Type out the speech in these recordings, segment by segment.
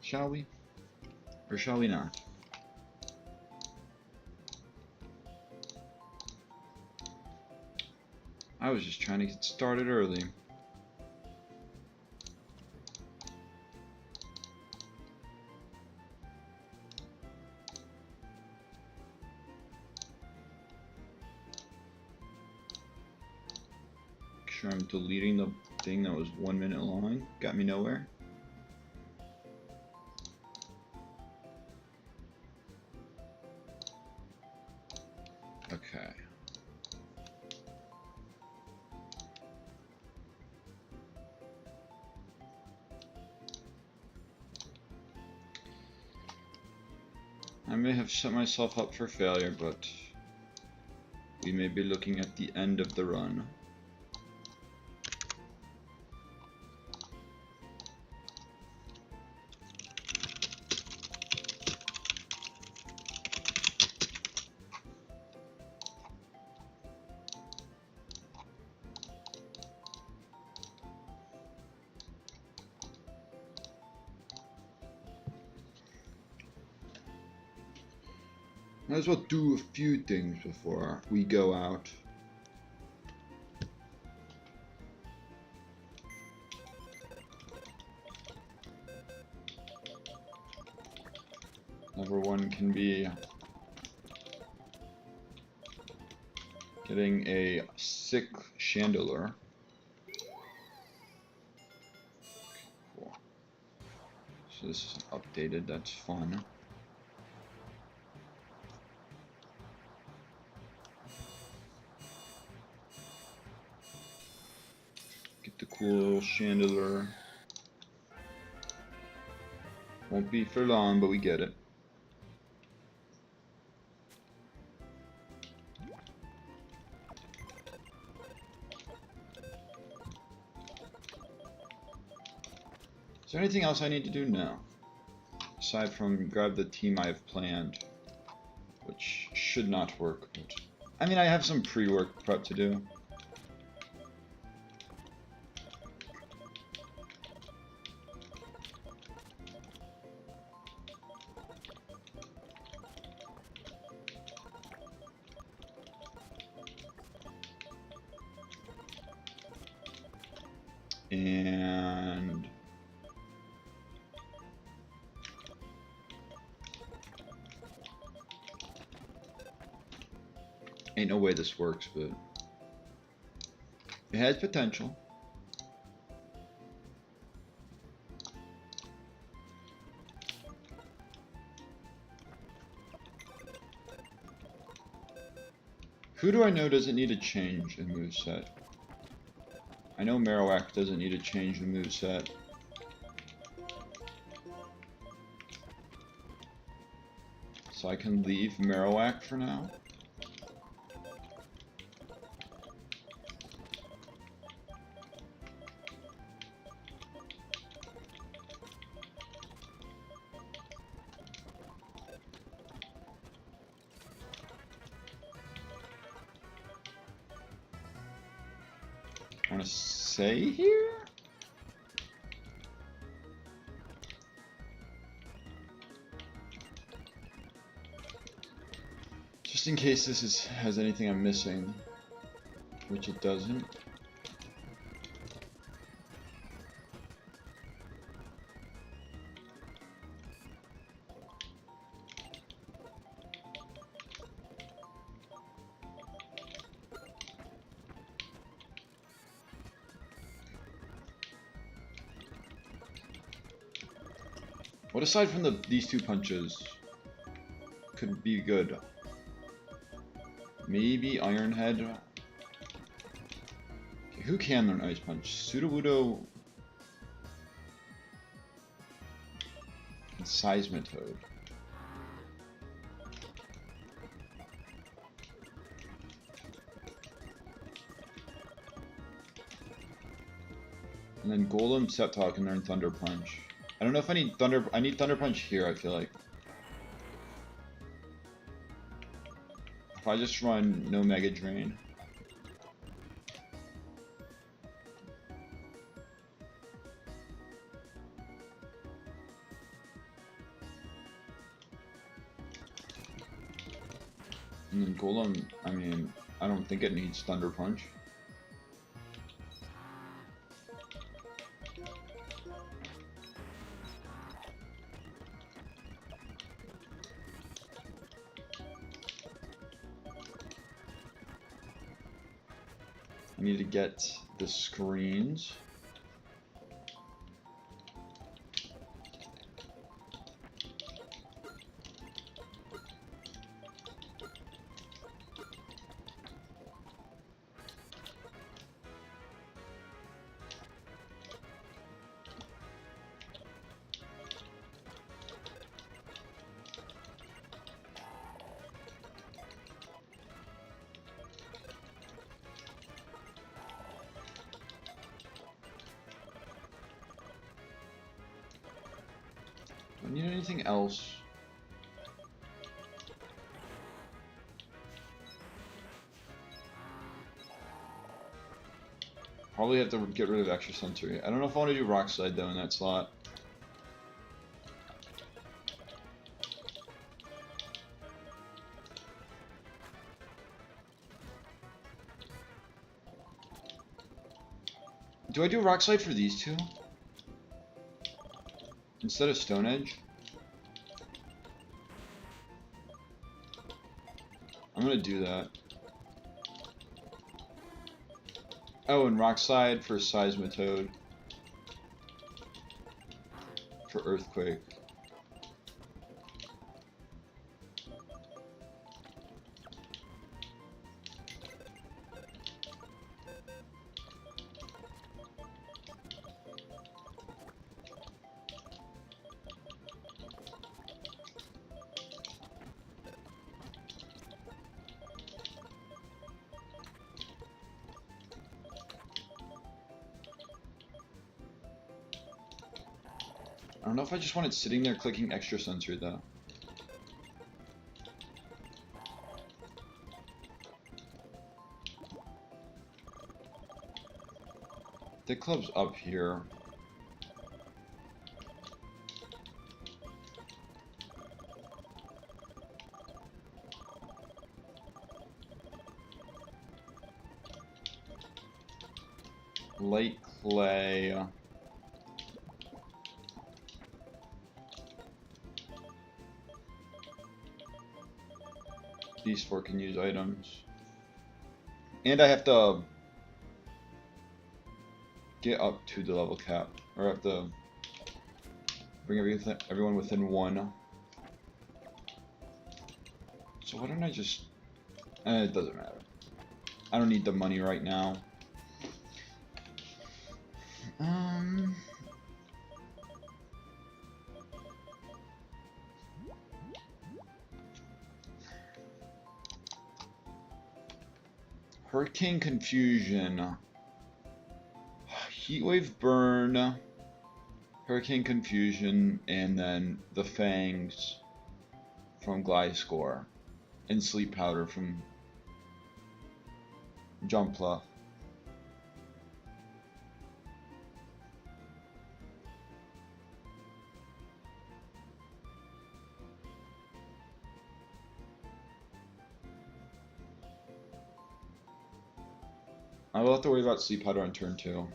Shall we? Or shall we not? I was just trying to get started early. Make sure I'm deleting the thing that was 1 minute long. Got me nowhere. Okay. I may have set myself up for failure, but we may be looking at the end of the run. Might as well do a few things before we go out. Number one can be getting a sick chandelier. Cool. So this is updated, that's fun. The cool little chandelier. Won't be for long, but we get it. Is there anything else I need to do now? Aside from grab the team I have planned, which should not work, but I mean I have some pre-work prep to do. And ain't no way this works, but it has potential. Who do I know doesn't need a change in moveset? I know Marowak doesn't need to change the moveset. So I can leave Marowak for now. I want to say here? Just in case this has anything I'm missing, which it doesn't. What aside from these two punches could be good? Maybe Iron Head. Okay, who can learn Ice Punch? Sudowoodo and Seismitoad. And then Golem Septile can learn Thunder Punch. I don't know if I need Thunder Punch here, I feel like. If I just run no Mega Drain. And then Golem, I mean, I don't think it needs Thunder Punch. I need to get the screens. Do I need anything else? Probably have to get rid of extra sensory. I don't know if I want to do rock slide though in that slot. Do I do rock slide for these two? Instead of Stone Edge? I'm gonna do that. Oh, and Rock Slide for Seismitoad. For Earthquake. I don't know if I just want it sitting there clicking extra sensory though. The club's up here. Light clay. These four can use items. And I have to get up to the level cap. Or I have to bring everyone within one. So why don't I just... it doesn't matter. I don't need the money right now. Hurricane Confusion. Heatwave Burn. Hurricane Confusion. And then the Fangs from Gliscor. And Sleep Powder from Jumpla. I will have to worry about Sleep Powder on turn 2.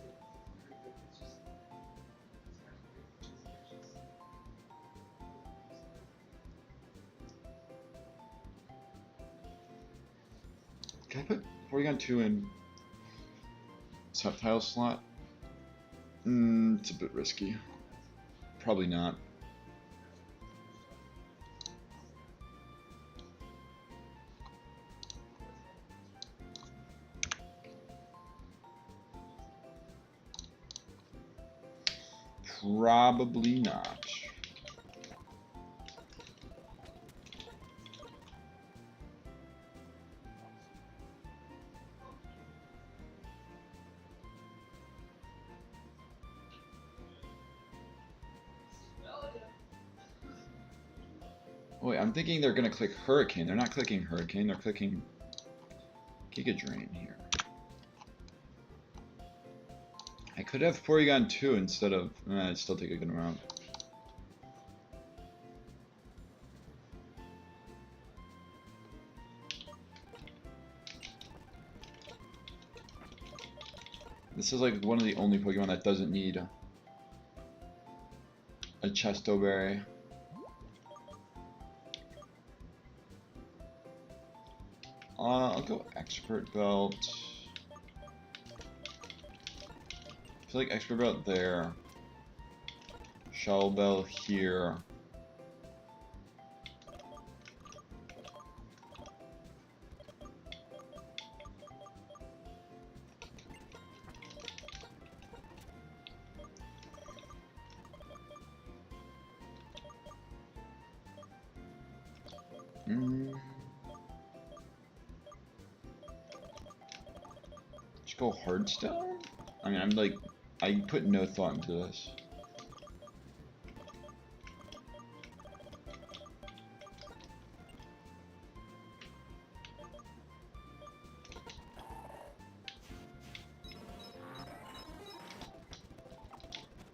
Can I put Porygon 2 in Sceptile slot? It's a bit risky. Probably not. Probably not. Wait, I'm thinking they're gonna click Hurricane. They're not clicking Hurricane, they're clicking Giga Drain here. I could have Porygon 2 instead of... it'd still take a good amount. This is like one of the only Pokemon that doesn't need a Chesto Berry. I'll go Expert Belt. I feel like Expert Belt there. Shovel Bell here. Just go Hardstone? I mean, I'm like, I put no thought into this.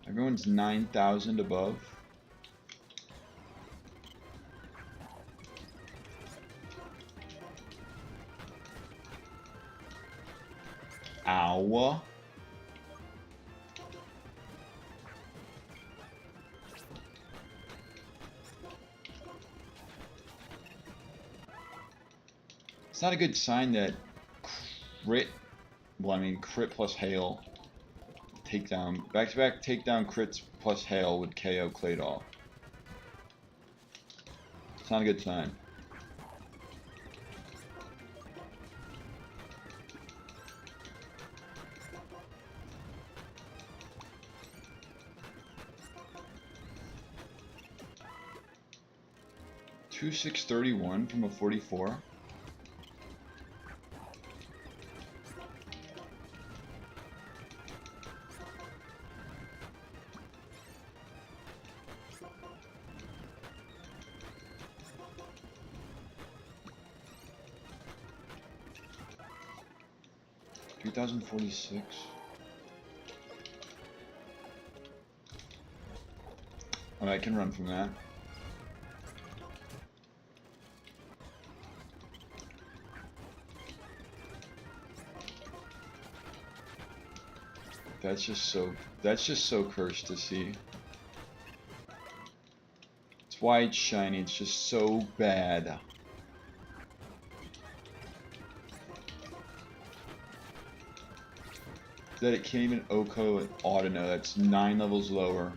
Everyone's 9,000 above. Ow. It's not a good sign that crit, well, I mean crit plus hail, takedown, back-to-back takedown crits plus hail would KO Claydol. It's not a good sign. Two 631 from a 44. $3,046. Oh, I can run from that. That's just so cursed to see. It's why it's shiny, it's just so bad. That it can't even OHKO an Audino, that's 9 levels lower.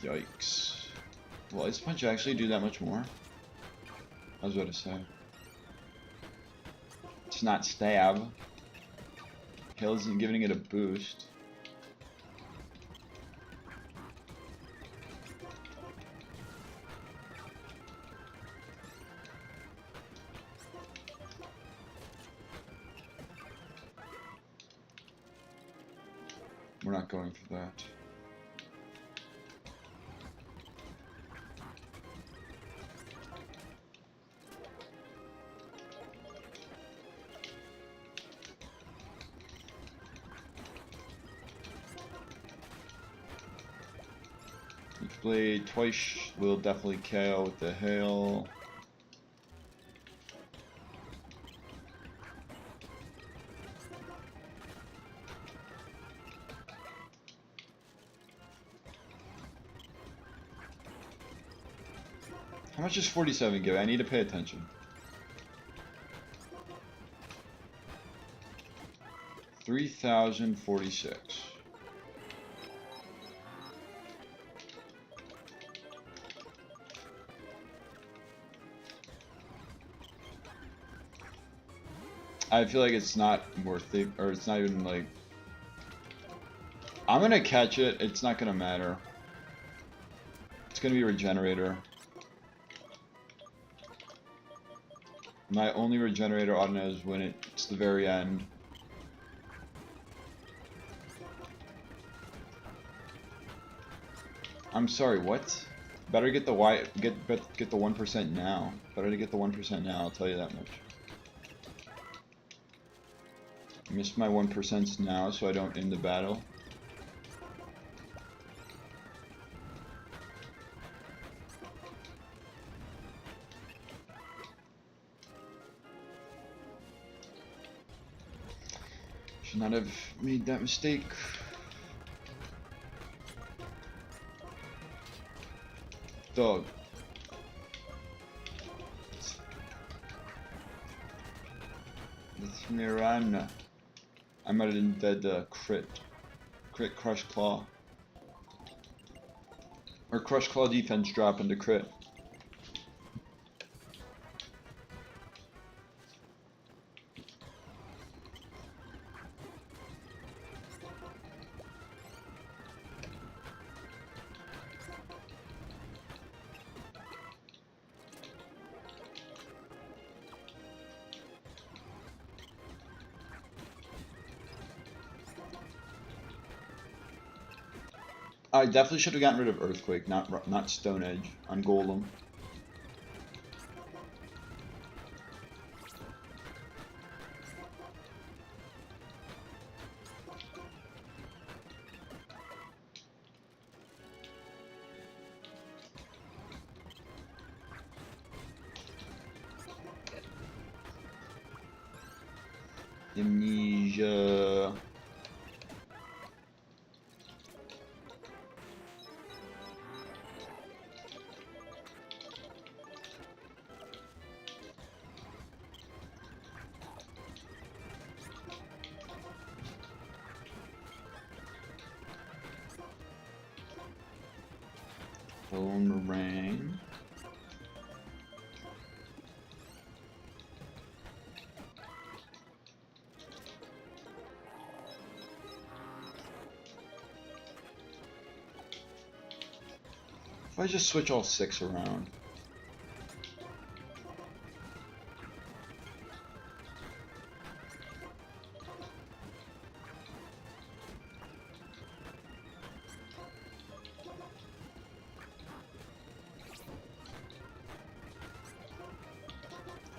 Yikes. Will Ice Punch actually do that much more? I was about to say. It's not stab. Hail isn't giving it a boost. We're not going for that. Blade twice will definitely KO with the hail. How much does 47 give? I need to pay attention. $3,046. I feel like it's not worth it, or it's not even like... I'm gonna catch it, it's not gonna matter. It's gonna be a Regenerator. My only Regenerator Audino is when it's the very end. I'm sorry, what? Better get the get the 1% now. Better to get the 1% now, I'll tell you that much. Missed my 1% now so I don't end the battle. Should not have made that mistake. Dog. Let's me run. I might have did crit crush claw. Or crush claw defense drop into crit. I definitely should have gotten rid of Earthquake, not Stone Edge on Golem. Amnesia. Boomerang. If I just switch all 6 around.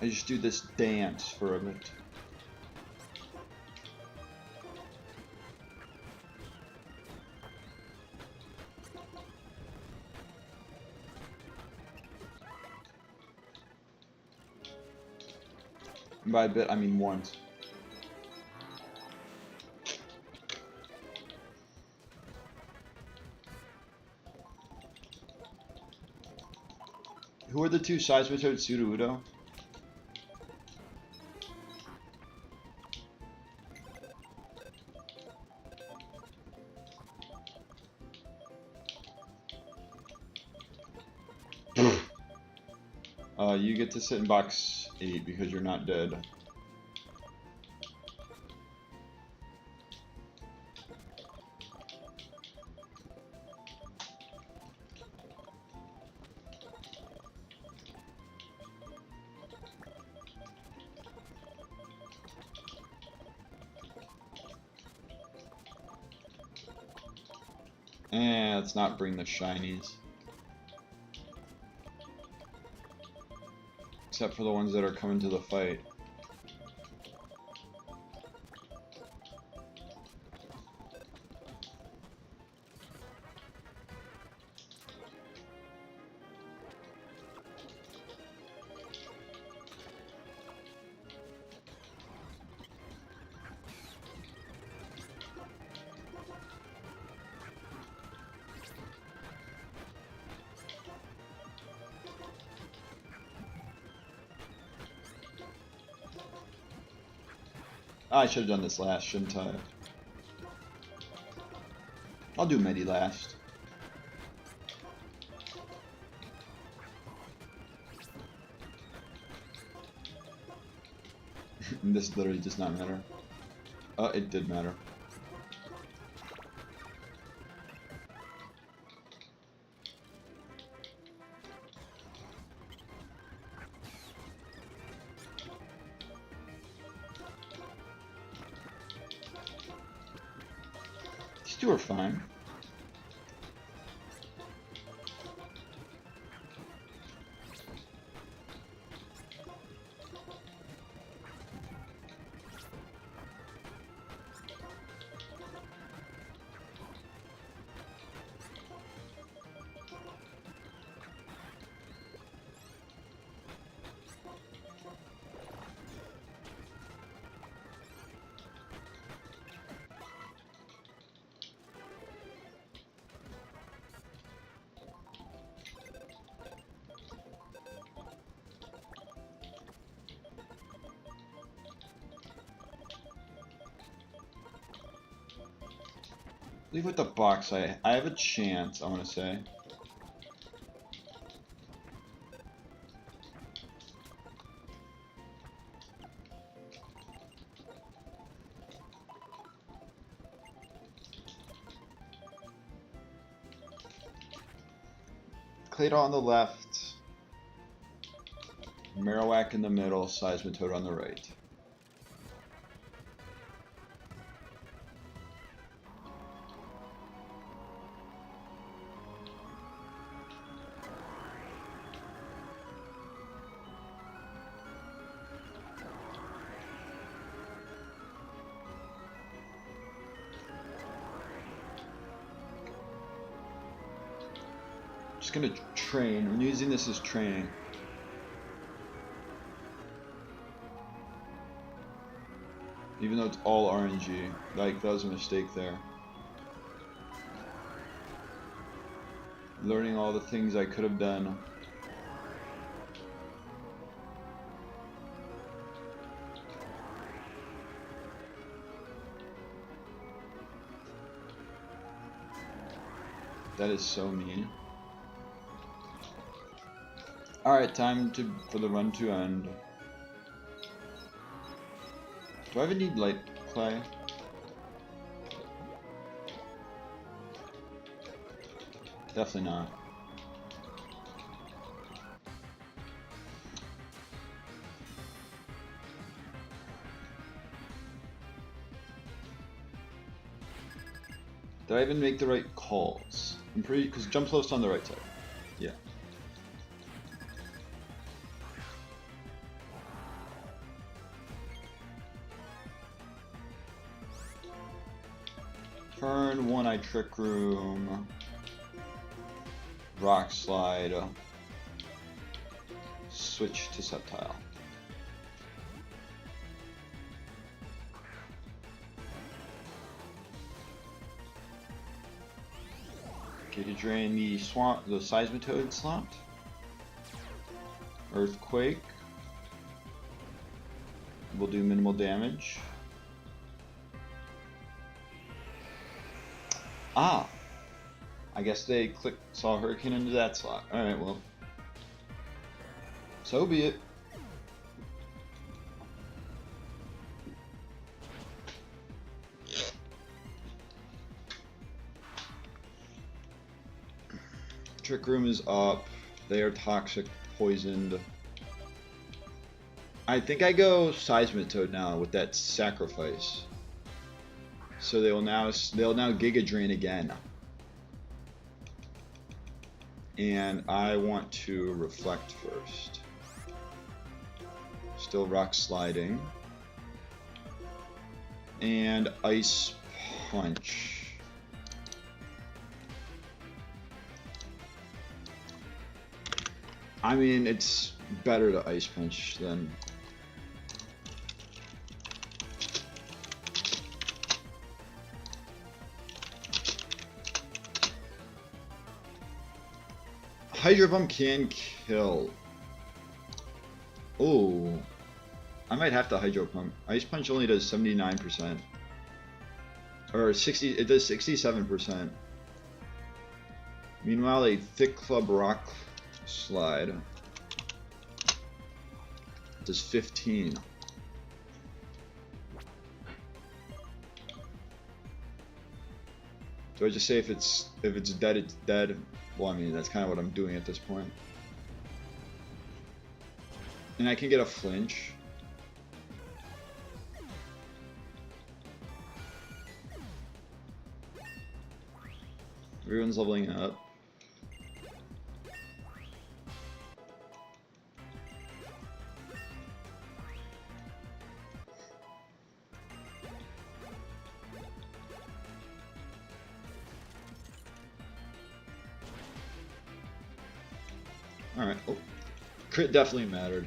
I just do this dance for a bit. And by a bit, I mean once. Who are the two sides without Sudowoodo? You get to sit in box 8 because you're not dead. Let's not bring the shinies. Except for the ones that are coming to the fight. I should have done this last, shouldn't I? I'll do Medi last. This literally does not matter. Oh, it did matter. These two are fine. Leave with the box. I have a chance, I want to say. Claydol on the left. Marowak in the middle. Seismitoad on the right. Just gonna train. I'm using this as training. Even though it's all RNG. Like, that was a mistake there. Learning all the things I could have done. That is so mean. Alright, time for the run to end. Do I even need light clay? Definitely not. Did I even make the right calls? I'm pretty, because jump close on the right side. Yeah. Turn 1, I Trick Room. Rock Slide. Switch to Sceptile. Okay, to drain the Seismitoad slot. Earthquake. Will do minimal damage. Ah! I guess they saw Hurricane into that slot. Alright, well. So be it. Trick Room is up. They are toxic, poisoned. I think I go Seismitoad now with that sacrifice. So they'll now Giga Drain again. And I want to reflect first. Still Rock Sliding. And Ice Punch. I mean, it's better to Ice Punch than... Hydro Pump can kill. Oh, I might have to Hydro Pump. Ice Punch only does 79%. Or 60, it does 67%. Meanwhile, a Thick Club Rock Slide does 15. Do I just say if it's dead, it's dead? Well, I mean, that's kind of what I'm doing at this point. And I can get a flinch. Everyone's leveling up. Alright, oh, crit definitely mattered.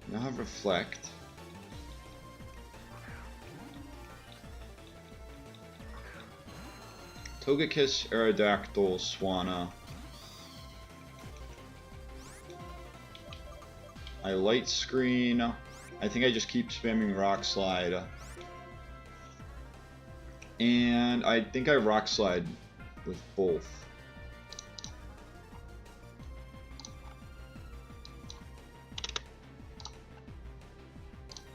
Now have Reflect. Togekiss, Aerodactyl, Swanna. I Light Screen. I think I just keep spamming Rock Slide. And I think I Rock Slide with both.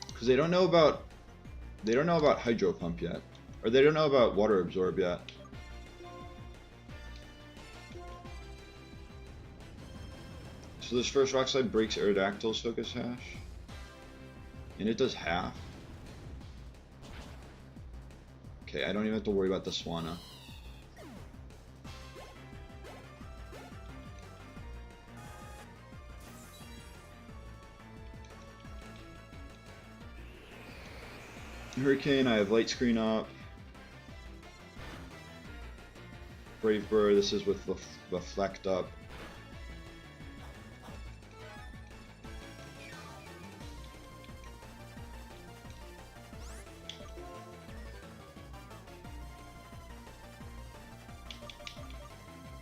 Because they don't know about Hydro Pump yet. Or they don't know about Water Absorb yet. So this first Rock Slide breaks Aerodactyl's Focus Hash. And it does half. Okay, I don't even have to worry about the Swanna. Hurricane, I have Light Screen up. Brave Bird, this is with Reflect up.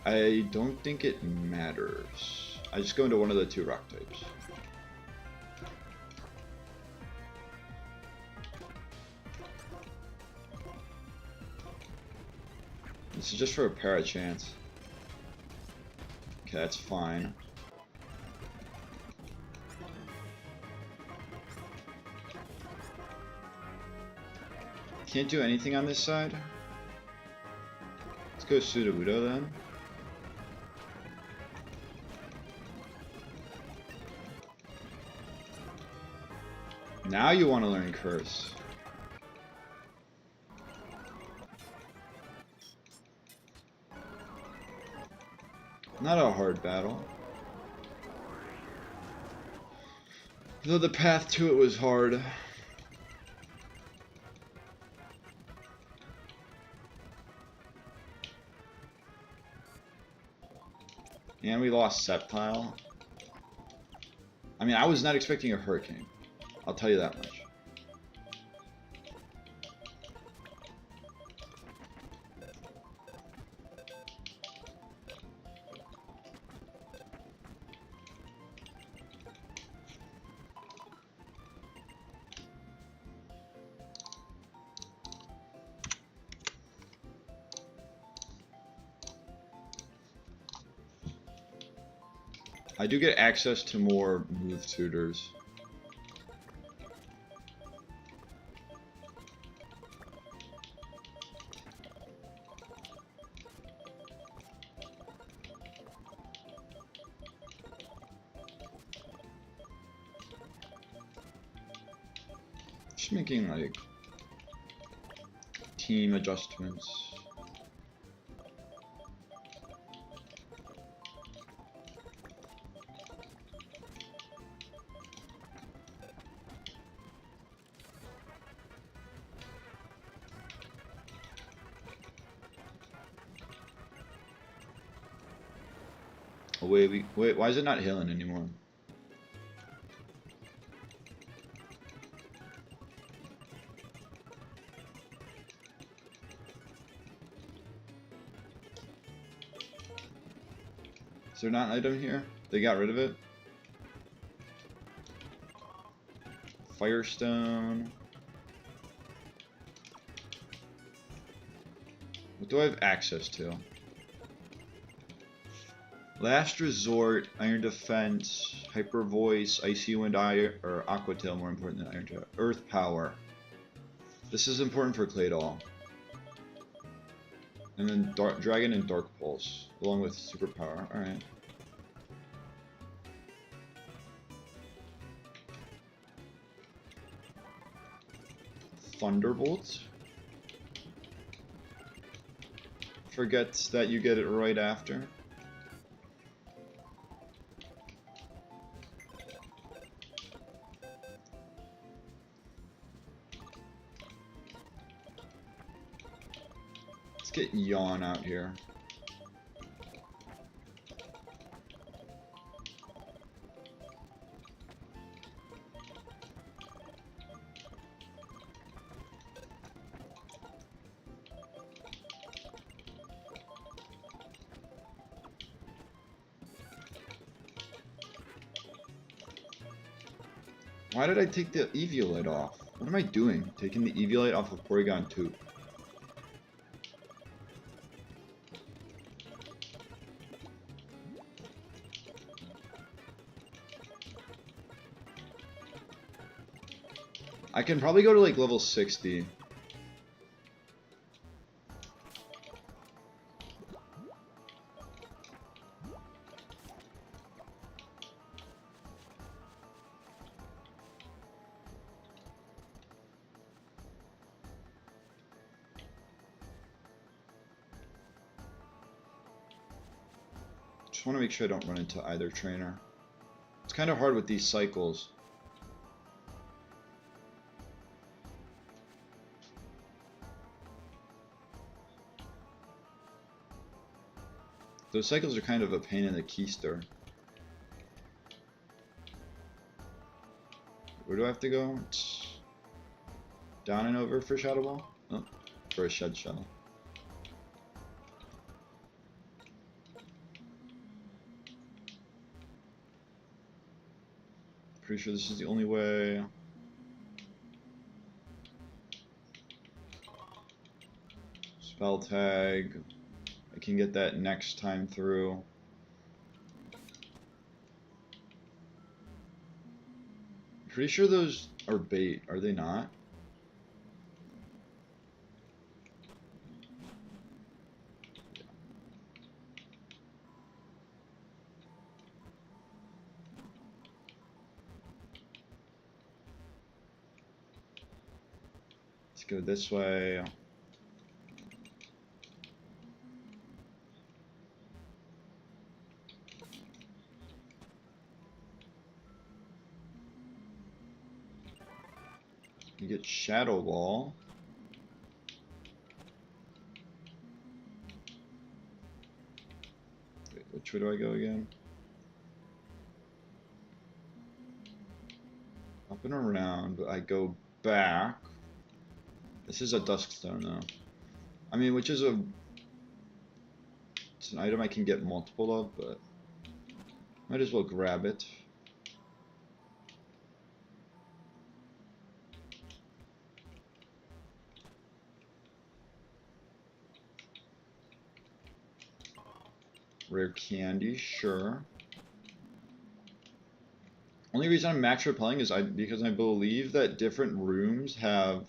I don't think it matters. I just go into one of the two rock types. This is just for a para chance. Okay, that's fine. Can't do anything on this side. Let's go Sudowoodo then. Now you want to learn Curse. Not a hard battle. Though the path to it was hard. And we lost Sceptile. I mean, I was not expecting a Hurricane. I'll tell you that much. I do get access to more move tutors. Just making like team adjustments. Oh, wait, why is it not healing anymore? Is there not an item here? They got rid of it? Firestone. What do I have access to? Last Resort, Iron Defense, Hyper Voice, Icy Wind, or Aqua Tail, more important than Iron Tail. Earth Power. This is important for Claydol. And then Dragon and Dark Pulse, along with Superpower. Alright. Thunderbolt. Forgets that you get it right after. Let's get Yawn out here. Why did I take the Eviolite off? What am I doing? Taking the Eviolite off of Porygon 2. I can probably go to like level 60. Just want to make sure I don't run into either trainer. It's kind of hard with these cycles. Those cycles are kind of a pain in the keister. Where do I have to go? It's down and over for Shadow Ball? Oh, for a Shed Shell. Pretty sure this is the only way. Spell tag. I can get that next time through. Pretty sure those are bait, are they not? Let's go this way. You get Shadow Ball. Wait, which way do I go again? Up and around, but I go back. This is a Duskstone though. I mean, which is it's an item I can get multiple of, but might as well grab it. Rare candy, sure. Only reason I'm max repelling is because I believe that different rooms have.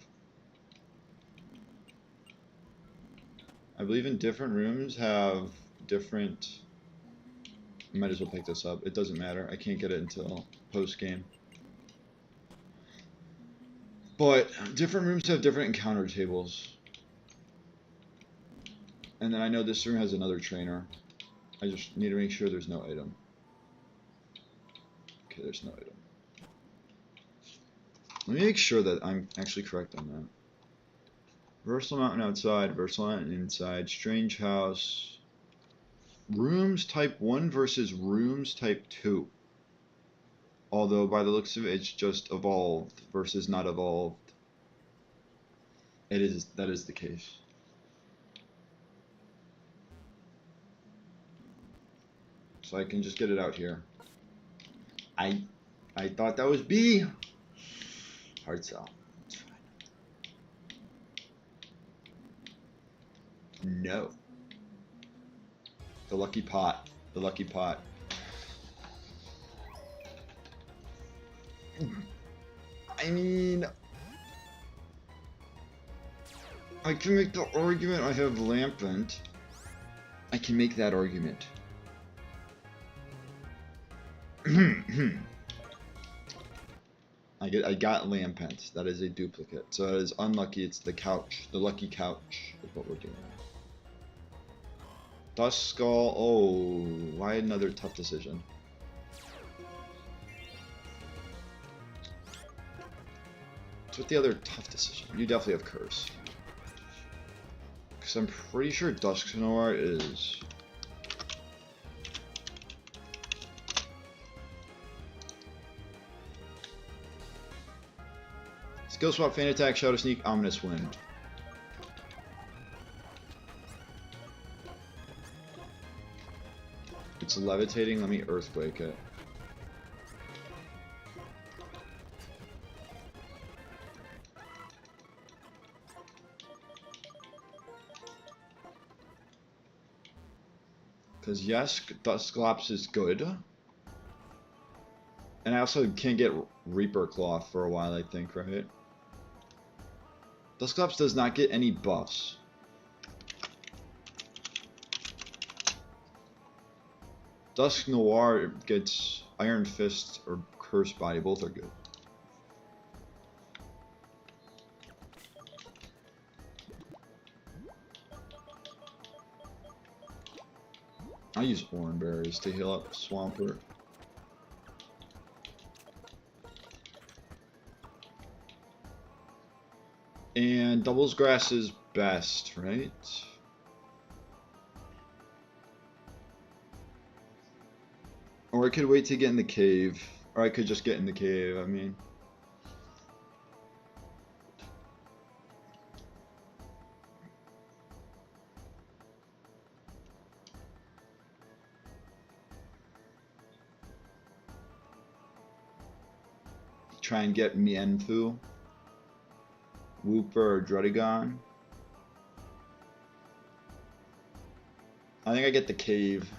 I believe in different rooms have different. I might as well pick this up. It doesn't matter. I can't get it until post game. But different rooms have different encounter tables. And then I know this room has another trainer. I just need to make sure there's no item. Okay, there's no item. Let me make sure that I'm actually correct on that. Versal Mountain outside, Versal Mountain inside, Strange House. Rooms type 1 versus rooms type 2. Although by the looks of it, it's just evolved versus not evolved. That is the case. So I can just get it out here. I thought that was B. Hard sell. It's fine. No. The lucky pot. The lucky pot. I mean, I can make the argument I have Lampent. I can make that argument. I got Lampent. That is a duplicate. So that is unlucky. It's the couch. The lucky couch is what we're doing. Duskull. Oh, why another tough decision? What's with the other tough decision? You definitely have Curse. Because I'm pretty sure Dusknoir is... Skill Swap, Feint Attack, Shadow Sneak, Ominous Wind. It's levitating, let me Earthquake it. Because yes, Dusclops is good. And I also can't get Reaper Cloth for a while, I think, right? Dusclops does not get any buffs. Dusk Noir gets Iron Fist or Curse Body, both are good. I use Oran Berries to heal up Swampert. And Doubles Grass is best, right? Or I could wait to get in the cave. Or I could just get in the cave, I mean. Try and get Mienfoo, Wooper, or Drudigon. I think I get the cave.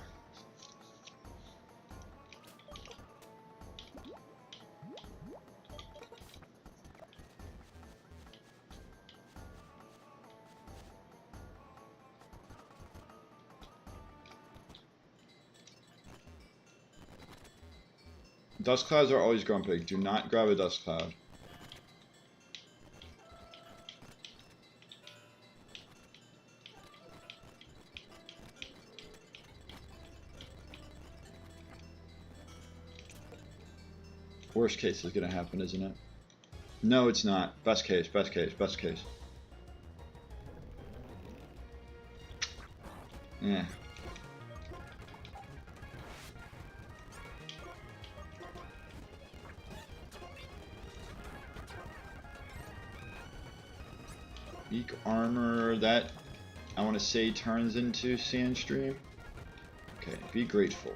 Dust clouds are always grumpy. Do not grab a dust cloud. Worst case is gonna happen, isn't it? No, it's not. Best case, best case, best case. Yeah. Weak armor, that I want to say turns into Sandstream. Okay, be grateful.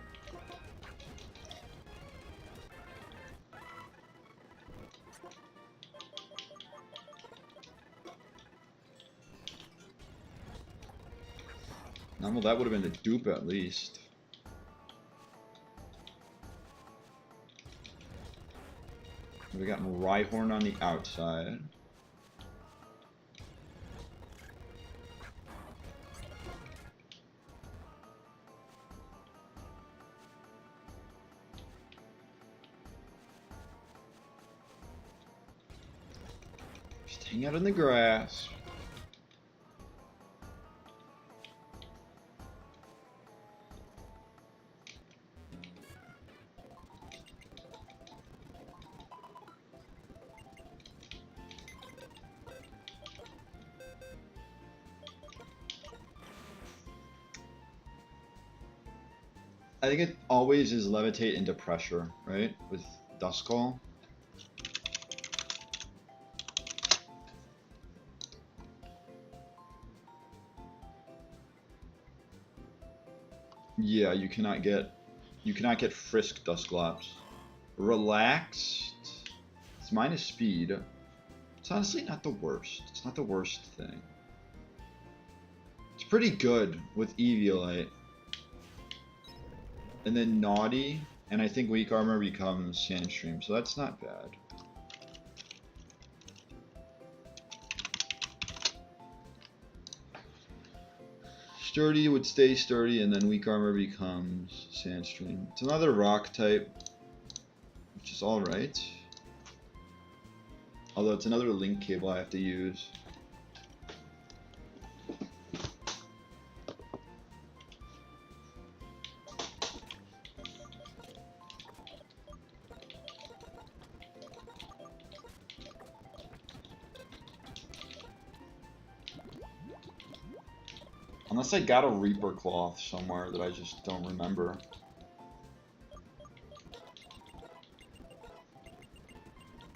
No, well, that would have been the dupe at least. We got Rhyhorn on the outside. Just hang out in the grass. I think it always is levitate into pressure, right? With Duskull. Yeah, you cannot get Frisk Dusclops. Relaxed. It's minus speed. It's honestly not the worst. It's not the worst thing. It's pretty good with Eviolite. And then Naughty, and I think Weak Armor becomes Sandstream, so that's not bad. Sturdy would stay sturdy, and then Weak Armor becomes Sandstream. It's another rock type, which is alright. Although it's another link cable I have to use. Unless I got a Reaper Cloth somewhere that I just don't remember.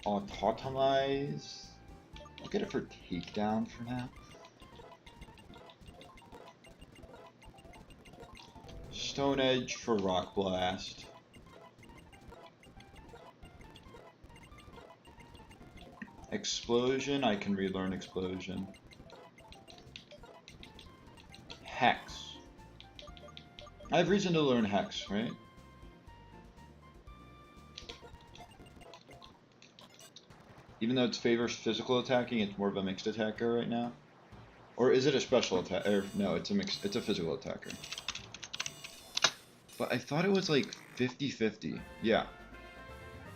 Autotomize. I'll get it for takedown for now. Stone Edge for Rock Blast. Explosion, I can relearn Explosion. Hex. I have reason to learn Hex, right? Even though it favors physical attacking, it's more of a mixed attacker right now. Or is it a special attack? No, it's a physical attacker. But I thought it was like 50-50. Yeah.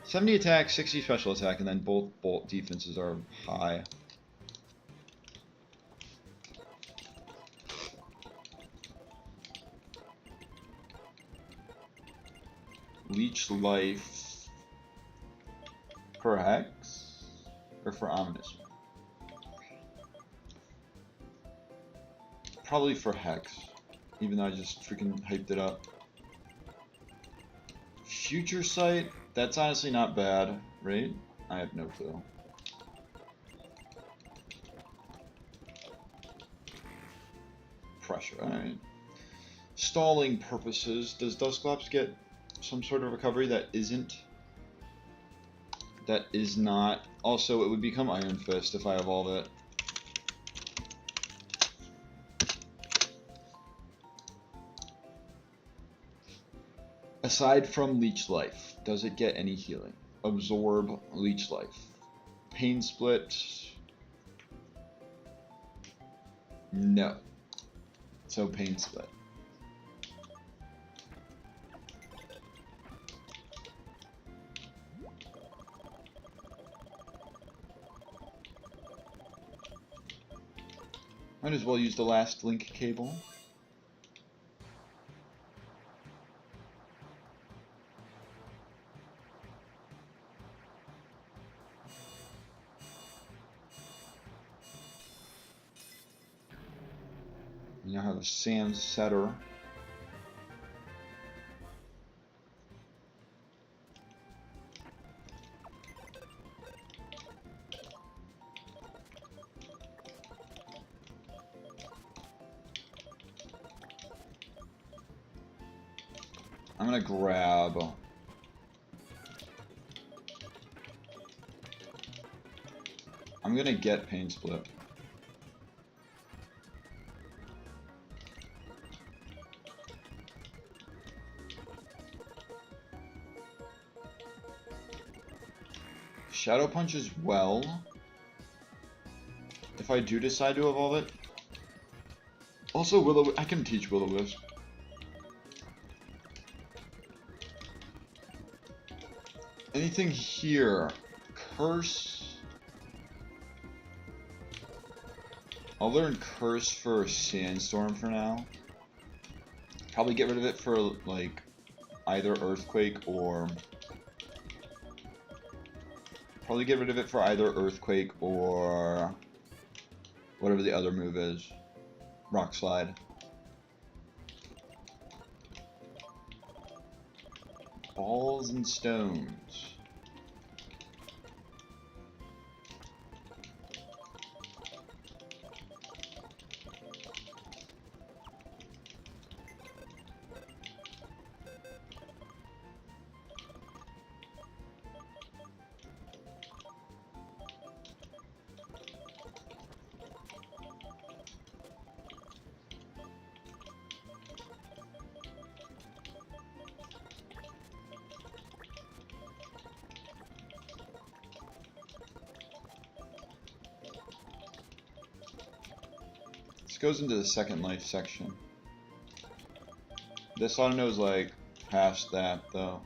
70 attack, 60 special attack, and then both bolt defenses are high. Leech life for Hex? Or for Ominous? Probably for Hex. Even though I just freaking hyped it up. Future Sight? That's honestly not bad, right? I have no clue. Pressure, alright. Stalling purposes. Does Dusclops get some sort of recovery that isn't? That is not. Also, it would become Iron Fist if I evolve it. Aside from Leech Life, does it get any healing? Absorb Leech Life. Pain Split. No. So Pain Split. Might as well use the last link cable. We now have a Sand Setter. I'm gonna grab. I'm gonna get Pain Split. Shadow Punch as well. If I do decide to evolve it. Also, I can teach Will-O-Wisp. Anything here? Curse. I'll learn Curse for Sandstorm for now. Probably get rid of it for like either Earthquake or. Probably get rid of it for either Earthquake or whatever the other move is. Rock Slide. Balls and Stones. Goes into the second life section. This auto is like past that though.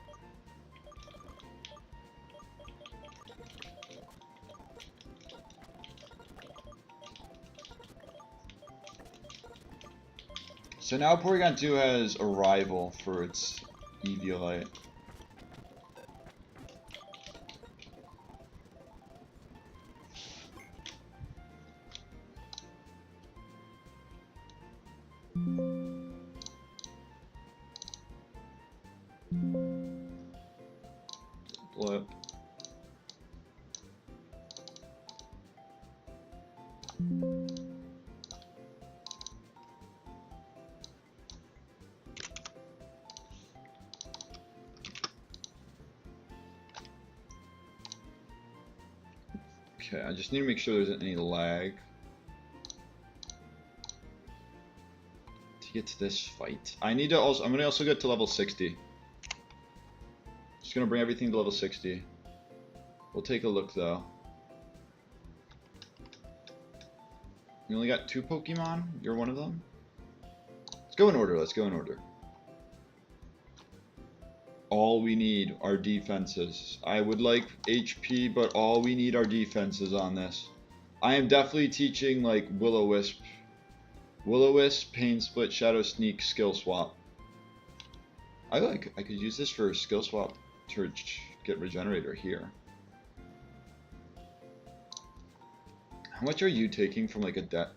So now Porygon 2 has Arrival for its Eviolite. Blip. Okay, I just need to make sure there isn't any lag. get to this fight. I need to also. I'm gonna also get to level 60. Just gonna bring everything to level 60. We'll take a look though. We only got 2 Pokemon. You're one of them. Let's go in order. Let's go in order. All we need are defenses. I would like HP, but all we need are defenses on this. I am definitely teaching like Will-O-Wisp. Will-O-Wisp, Pain Split, Shadow Sneak, Skill Swap. I could use this for Skill Swap to get Regenerator here. How much are you taking from like a debt?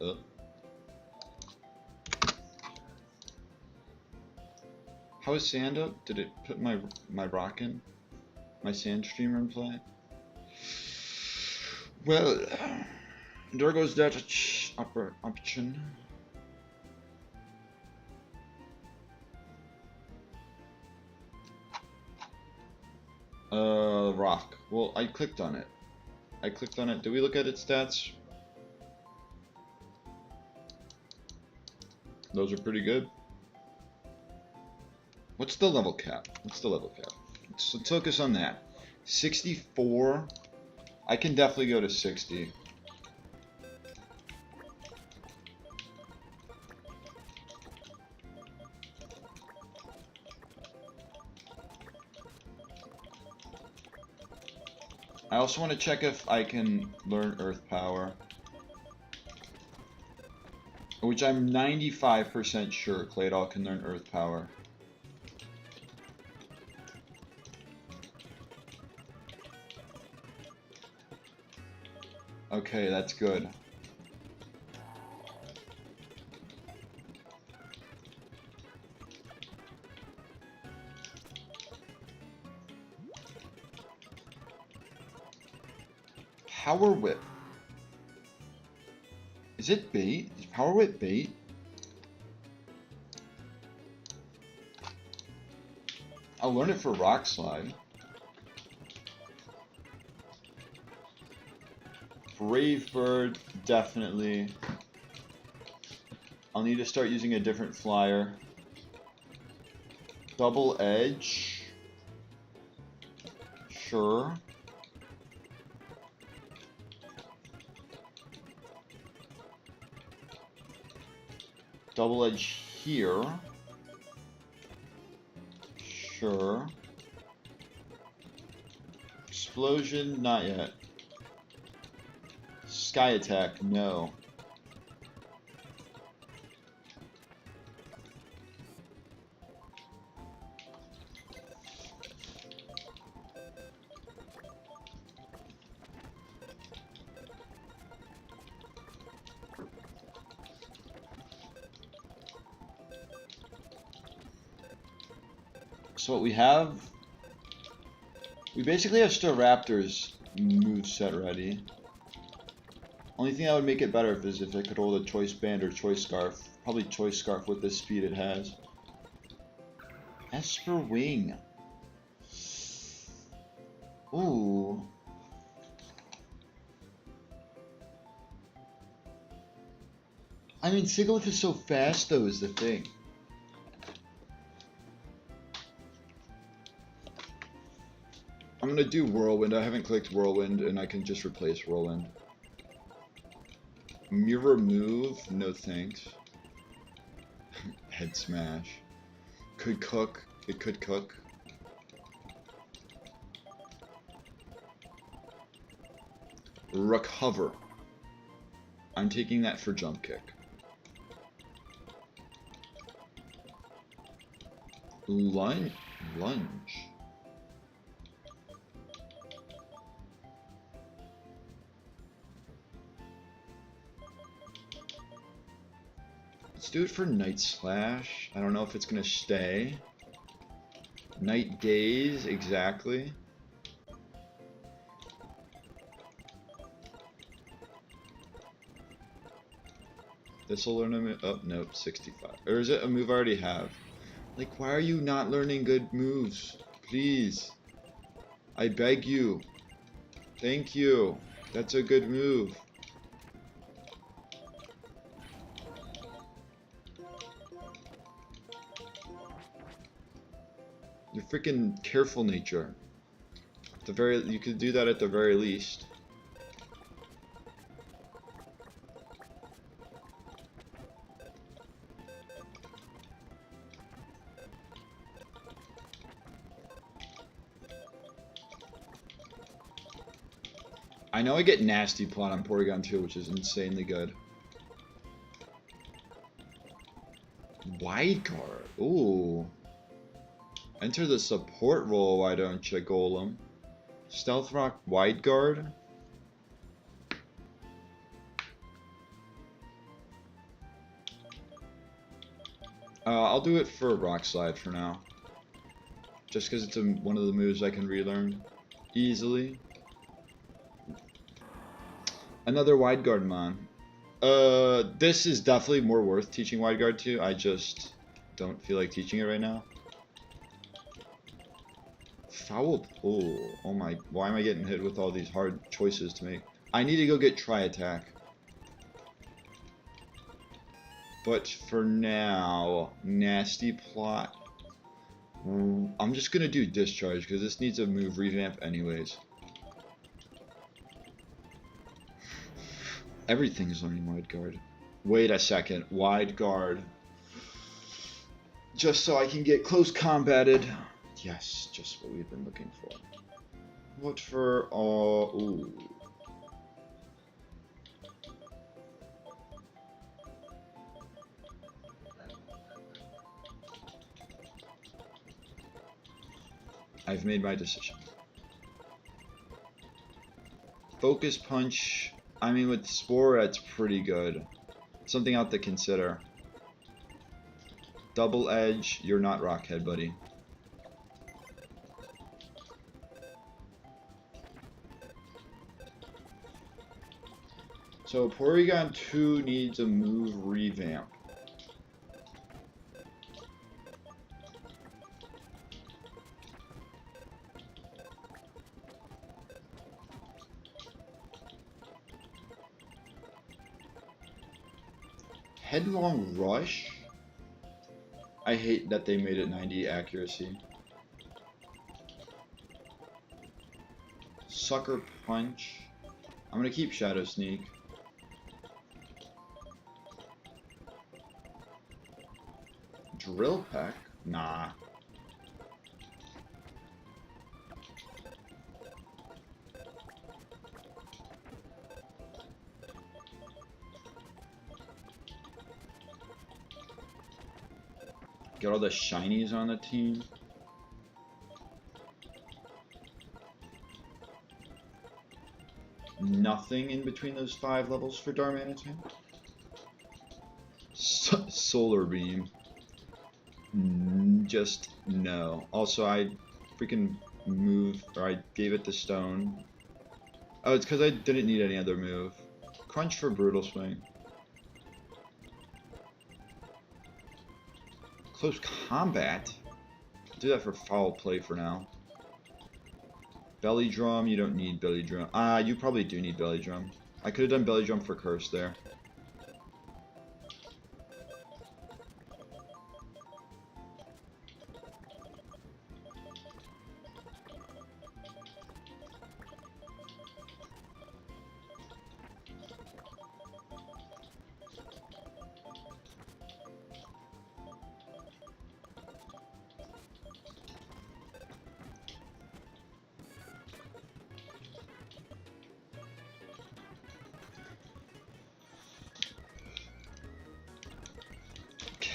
How is sand up? Did it put my rock in? My sand streamer in play? Well, there goes that upper option. Rock. Well, I clicked on it. Did we look at its stats? Those are pretty good. What's the level cap? Let's focus on that. 64. I can definitely go to 60. I also want to check if I can learn Earth Power, which I'm 95% sure Claydol can learn Earth Power. Okay, that's good. Power Whip. Is it bait? Is Power Whip bait? I'll learn it for Rock Slide. Brave Bird, definitely. I'll need to start using a different flyer. Double Edge. Sure. Double Edge here. Sure. Explosion, not yet. Sky Attack, no. So what we have, we basically have Staraptor's moveset ready. Only thing that would make it better is if it could hold a Choice Band or Choice Scarf. Probably Choice Scarf with the speed it has. Esper Wing. Ooh. I mean, Sigilyph is so fast though, is the thing. I'm gonna do Whirlwind. I haven't clicked Whirlwind and I can just replace Whirlwind. Mirror Move, no thanks. Head Smash. Could cook. It could cook. Recover. I'm taking that for Jump Kick. Lunge. Let's do it for Night Slash. I don't know if it's gonna stay. Night Gaze, exactly. This'll learn a move. Oh, nope, 65. Or is it a move I already have? Like, why are you not learning good moves? Please. I beg you. Thank you. That's a good move. freaking careful nature. You could do that at the very least. I know I get nasty plot on Porygon 2, which is insanely good. Wide guard. Ooh. Enter the support role, why don't you, Golem? Stealth Rock Wide Guard. I'll do it for Rock Slide for now. Just because it's one of the moves I can relearn easily. Another Wide Guard Mon. This is definitely more worth teaching Wide Guard to. I just don't feel like teaching it right now. Foul pull. Oh my, why am I getting hit with all these hard choices to make? I need to go get Tri Attack. But for now, Nasty Plot. I'm just gonna do Discharge because this needs a move revamp anyways. Everything's learning Wide Guard. Wait a second, Wide Guard. Just so I can get close combated. Yes, just what we've been looking for. What for ooh. I've made my decision. Focus Punch. I mean, with Spore, that's pretty good. Something out to consider. Double Edge. You're not Rockhead, buddy. So Porygon 2 needs a move revamp. Headlong Rush? I hate that they made it 90 accuracy. Sucker Punch. I'm gonna keep Shadow Sneak. Drill Peck? Nah. Get all the shinies on the team. Nothing in between those 5 levels for Darmanitan. Solar Beam. Just no. Also, I freaking I gave it the stone. Oh, it's because I didn't need any other move. Crunch for Brutal Swing. Close Combat? Do that for Foul Play for now. Belly Drum, you don't need Belly Drum. You probably do need Belly Drum. I could have done Belly Drum for Curse there.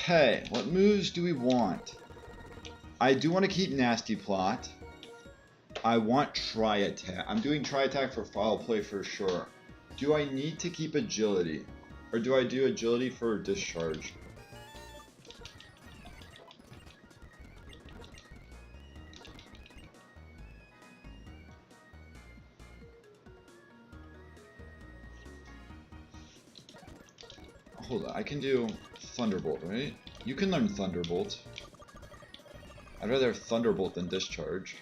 Okay, what moves do we want? I do want to keep Nasty Plot. I want Tri Attack. I'm doing Tri Attack for Foul Play for sure. Do I need to keep Agility? Or do I do Agility for Discharge? Hold on, I can do Thunderbolt, right? You can learn Thunderbolt. I'd rather have Thunderbolt than Discharge.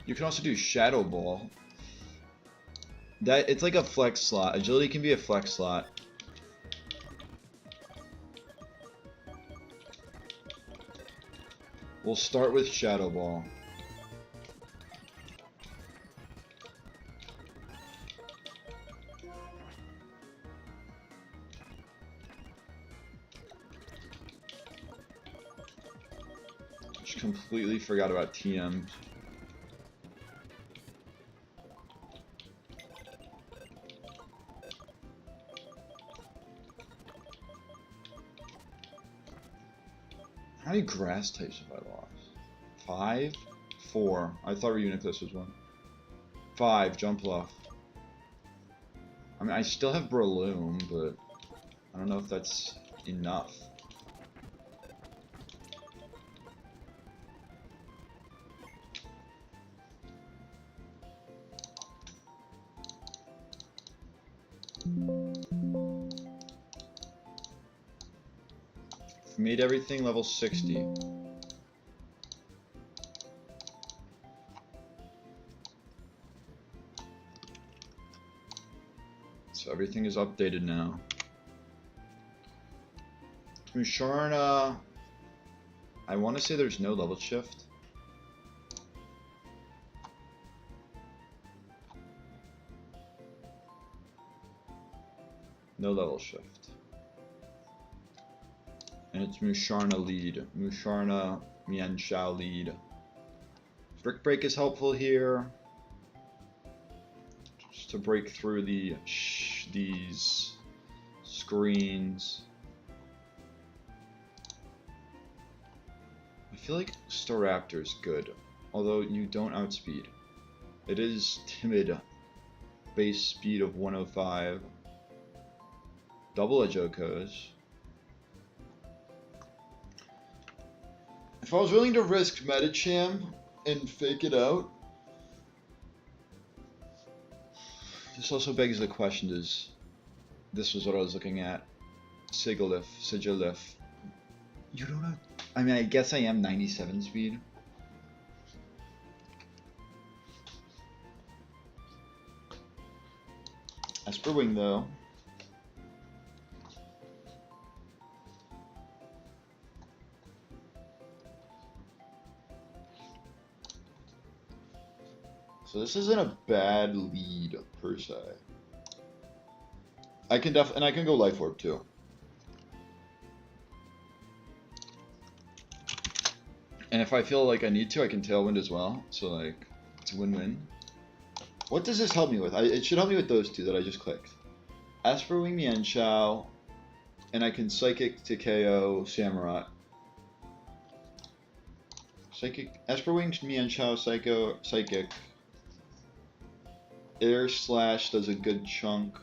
You can also do Shadow Ball. It's like a flex slot. Agility can be a flex slot. We'll start with Shadow Ball. Just completely forgot about TM. How many grass types have I lost? 5? 4. I thought Reuniclus was 1. 5, Jumpluff. I mean, I still have Breloom, but I don't know if that's enough. Made everything level 60. So everything is updated now. Musharna, I want to say there's no level shift. No level shift. And it's Musharna lead. Musharna, Mienshao lead. Brick Break is helpful here. Just to break through these screens. I feel like Staraptor is good, although you don't outspeed. It is timid. Base speed of 105. Double edge Okos. If I was willing to risk Medicham and fake it out, this also begs the question: this was what I was looking at? Sigilyph. You don't know. I mean, I guess I am 97 speed. Esper Wing though. So this isn't a bad lead per se. I can go Life Orb too. And if I feel like I need to, I can Tailwind as well. So like, it's a win-win. What does this help me with? It should help me with those two that I just clicked. Esper Wing Mienshao, and I can Psychic to KO Samurott. Esper Wing Mienshao, Psychic. Air Slash does a good chunk.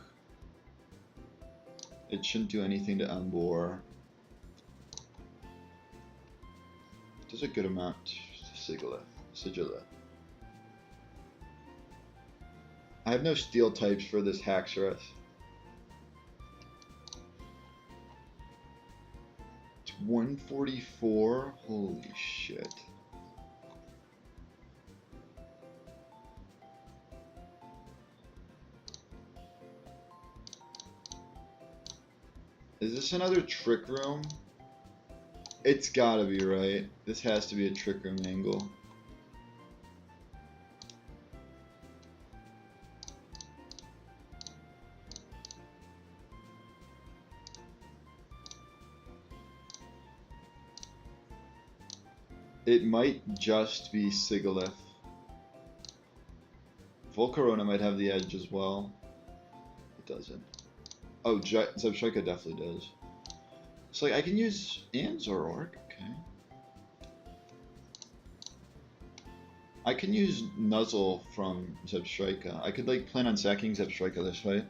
It shouldn't do anything to Umbor. Does a good amount to Sigilyph. I have no steel types for this Haxorus. It's 144. Holy shit. Is this another Trick Room? It's gotta be, right? This has to be a Trick Room angle. It might just be Sigilyph. Volcarona might have the edge as well. It doesn't. Oh, Zebstrika definitely does. So like, I can use Zoroark, okay. I can use Nuzzle from Zebstrika. I could like plan on sacking Zebstrika this way.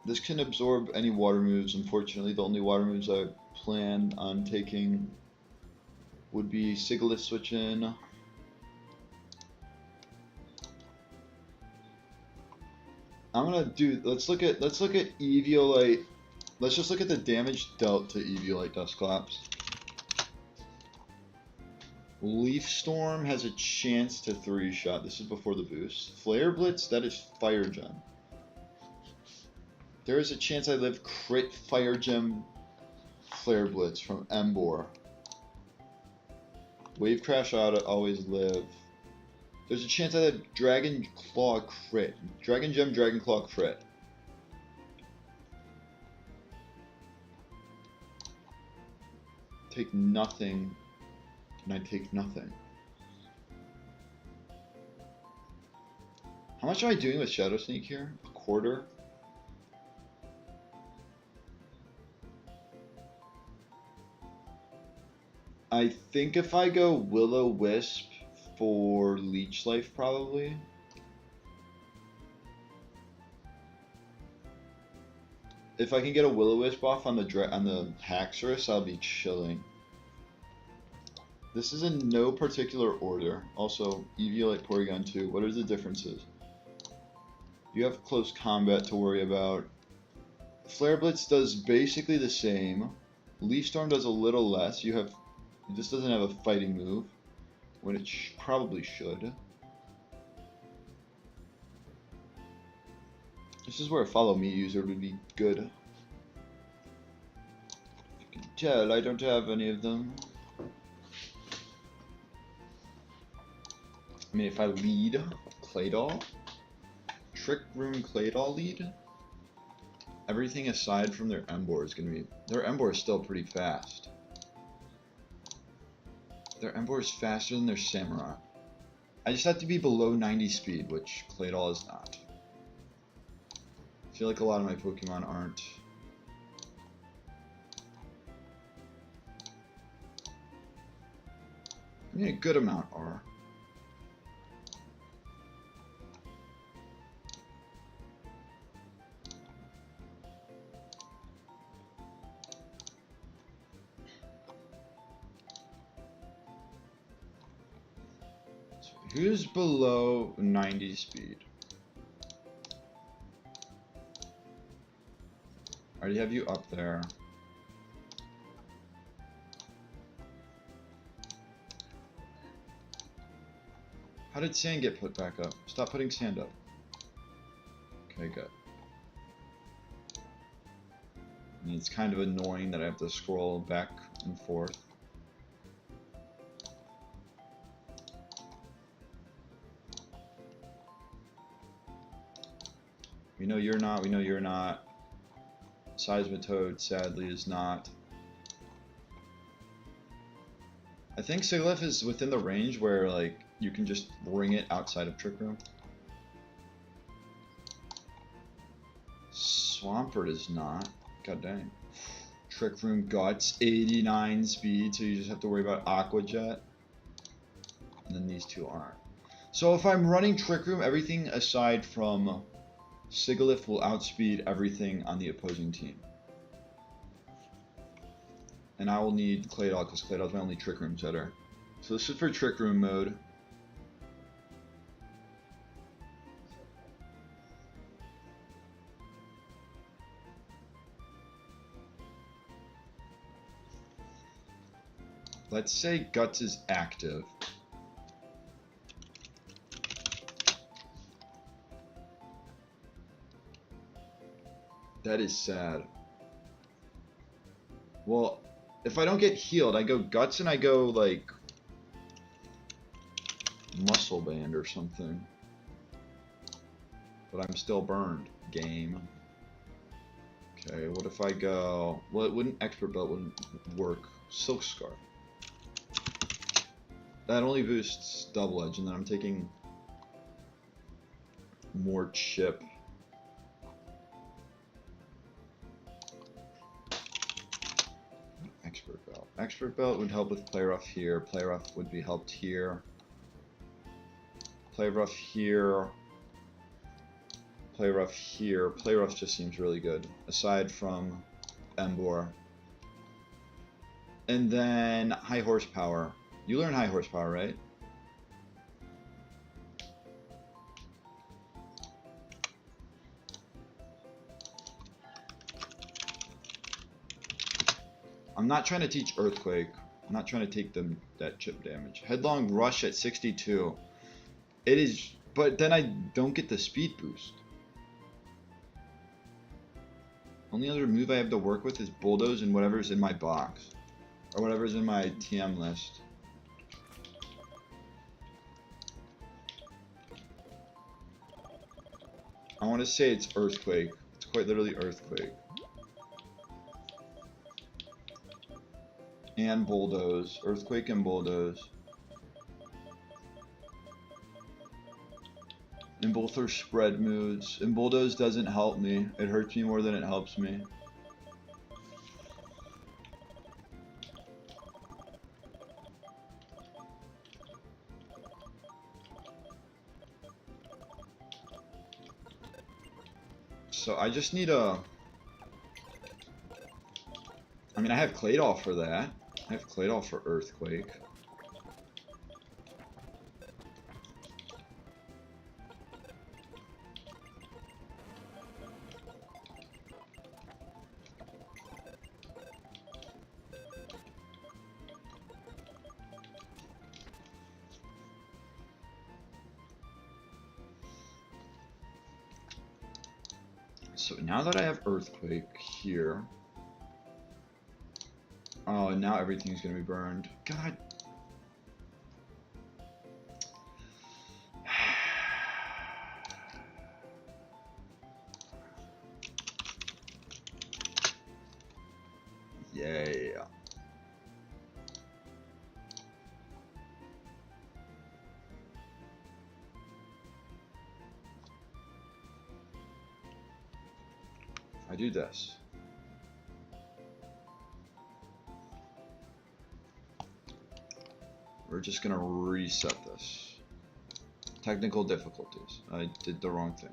This can absorb any water moves. Unfortunately, the only water moves I plan on taking would be Sigilyph switch in. I'm gonna do. Let's look at Eviolite Let's just look at the damage dealt to Eviolite Dustclaps. Leaf Storm has a chance to 3-shot. This is before the boost. Flare Blitz, that is Fire Gem. There is a chance I live crit Fire Gem Flare Blitz from Embor. Wave Crash ought to always live. There's a chance I live Dragon Claw crit. Dragon Gem, Dragon Claw crit. Take nothing. And I take nothing. How much am I doing with Shadow Sneak here? A quarter? I think if I go Will-O-Wisp for Leech Life, probably. If I can get a Will-O-Wisp off on the Haxorus, I'll be chilling. This is in no particular order. Also, Eviolite Porygon 2. What are the differences? You have close combat to worry about. Flare Blitz does basically the same. Leaf Storm does a little less. This doesn't have a fighting move, when it probably should. This is where a Follow Me user would be good. You can tell I don't have any of them. I mean, if I lead Claydol, Trick Room Claydol lead, everything aside from their Embor is going to be... Their Embor is still pretty fast. Their Embor is faster than their Samurott. I just have to be below 90 speed, which Claydol is not. I feel like a lot of my Pokemon aren't. I mean, a good amount are. Who's below 90 speed? I already have you up there. How did sand get put back up? Stop putting sand up. Okay, good. And it's kind of annoying that I have to scroll back and forth. We know you're not, we know you're not. Seismitoad, sadly, is not. I think Sigilyph is within the range where, like, you can just bring it outside of Trick Room. Swampert is not. God dang. Trick Room Guts, 89 speed, so you just have to worry about Aqua Jet. And then these two aren't. So if I'm running Trick Room, everything aside from Sigilyph will outspeed everything on the opposing team. And I will need Claydol because Claydol is my only Trick Room setter. So this is for Trick Room mode. Let's say Guts is active. That is sad. Well, if I don't get healed, I go Guts and I go, like, Muscle Band or something. But I'm still burned. Game. Okay, what if I go... Well, it wouldn't... Expert Belt wouldn't work. Silk Scarf. That only boosts Double Edge, and then I'm taking more chip. Expert Belt. Expert Belt would help with Play Rough here. Play Rough would be helped here. Play Rough here. Play Rough here. Play Rough just seems really good, aside from Embor. And then High Horsepower. You learn High Horsepower, right? I'm not trying to teach Earthquake. I'm not trying to take them that chip damage. Headlong Rush at 62. It is, but then I don't get the speed boost. Only other move I have to work with is Bulldoze and whatever's in my box. Or whatever's in my TM list. I want to say it's Earthquake. It's quite literally Earthquake. And Bulldoze. Earthquake and Bulldoze. And both are spread moves. And Bulldoze doesn't help me. It hurts me more than it helps me. So I just need a... I mean, I have Claydol for that. I have Claydol for Earthquake. So now that I have Earthquake here... Oh, and now everything's gonna be burned. God. Yeah. I do this. We're just gonna reset this. Technical difficulties. I did the wrong thing.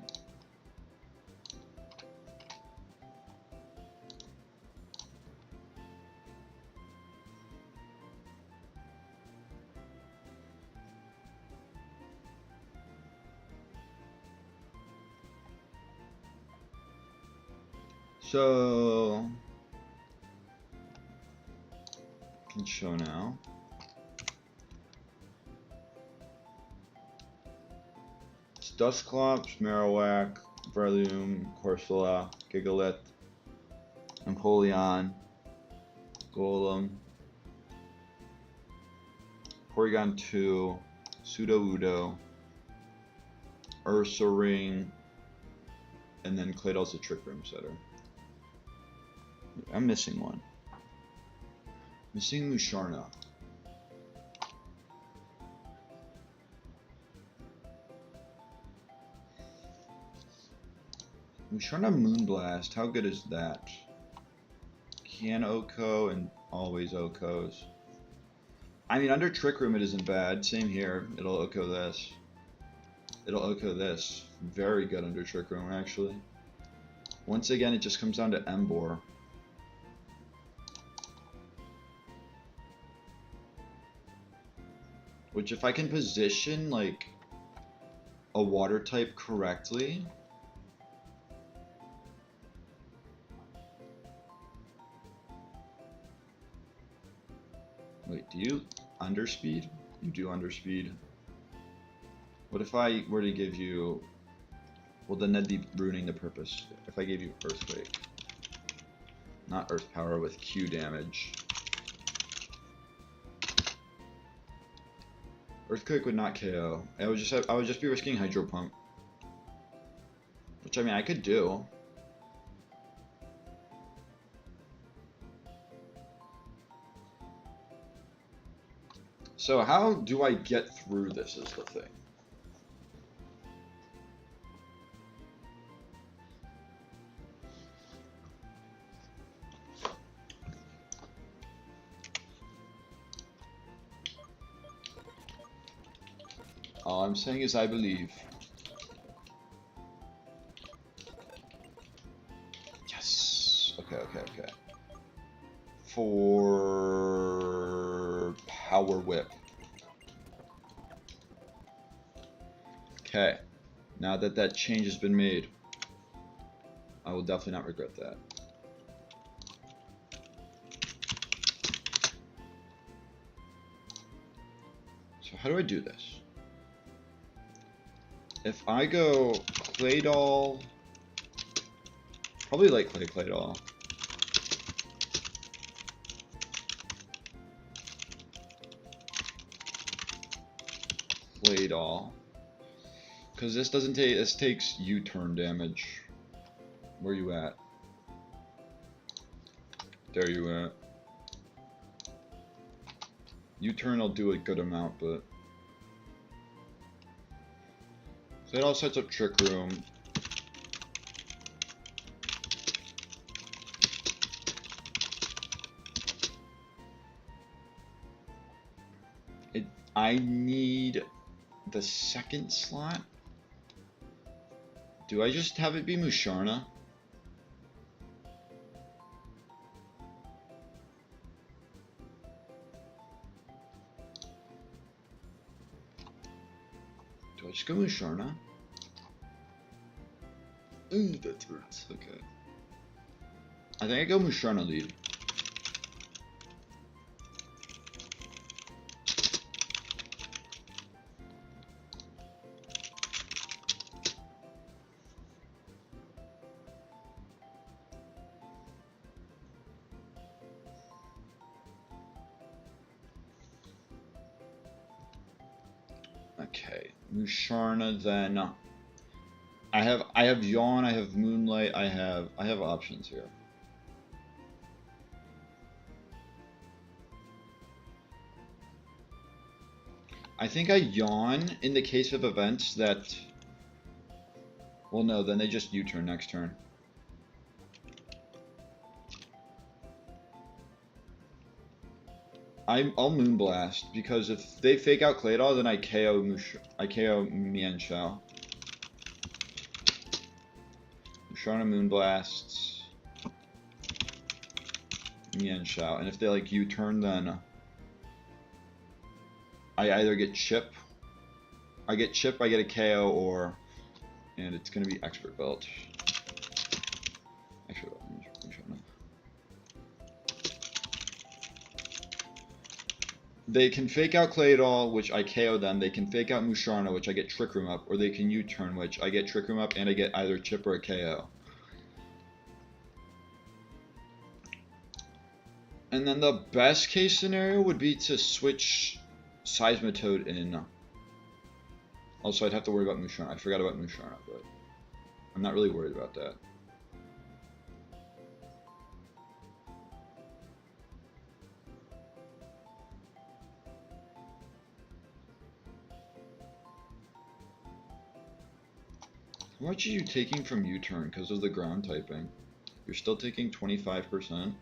So, I can show now. It's Dusclops, Marowak, Breloom, Corsola, Gigalith, Empoleon, Golem, Porygon 2, Sudowoodo, Ursaring, and then Claydol's a Trick Room Setter. I'm missing one. Missing Musharna. Musharna Moonblast, how good is that? Can Oko and always Okos. I mean, under Trick Room it isn't bad. Same here. It'll Oko this. It'll Oko this. Very good under Trick Room, actually. Once again, it just comes down to Emboar. Which, if I can position, like, a water type correctly... Wait, do you underspeed? You do underspeed. What if I were to give you... Well, then that'd be ruining the purpose. If I gave you Earthquake. Not Earth Power with Q damage. Earthquake would not KO. I would just be risking Hydro Pump. Which, I mean, I could do. So how do I get through this is the thing. All I'm saying is I believe. Yes. Okay. For Power Whip. Okay. Now that that change has been made, I will definitely not regret that. So how do I do this? If I go Claydol, probably like Claydol. Claydol. Because this doesn't take, this takes U-turn damage. Where you at? There you at. U-turn will do a good amount, but Claydol sets up Trick Room. I need the second slot. Do I just have it be Musharna? Do I just go Musharna? Ooh, that hurts. Okay. I think I go Musharna lead. Okay, Musharna then. I have Yawn, I have Moonlight, I have options here. I think I Yawn in the case of events that, well no, then they just U-turn next turn. I'll Moonblast, because if they fake out Claydol, then I KO Mienshao. Musharna Moonblasts Mienshao, and if they like U-turn, then I either get Chip, I get a KO, or, and it's gonna be Expert Belt. Expert Belt, Musharna. They can fake out Claydol, which I KO them. They can fake out Musharna, which I get Trick Room up, or they can U-turn, which I get Trick Room up and I get either Chip or a KO. And then the best case scenario would be to switch Seismitoad in. Also, I'd have to worry about Musharna. I forgot about Musharna, but I'm not really worried about that. How much are you taking from U-turn because of the ground typing? You're still taking 25%.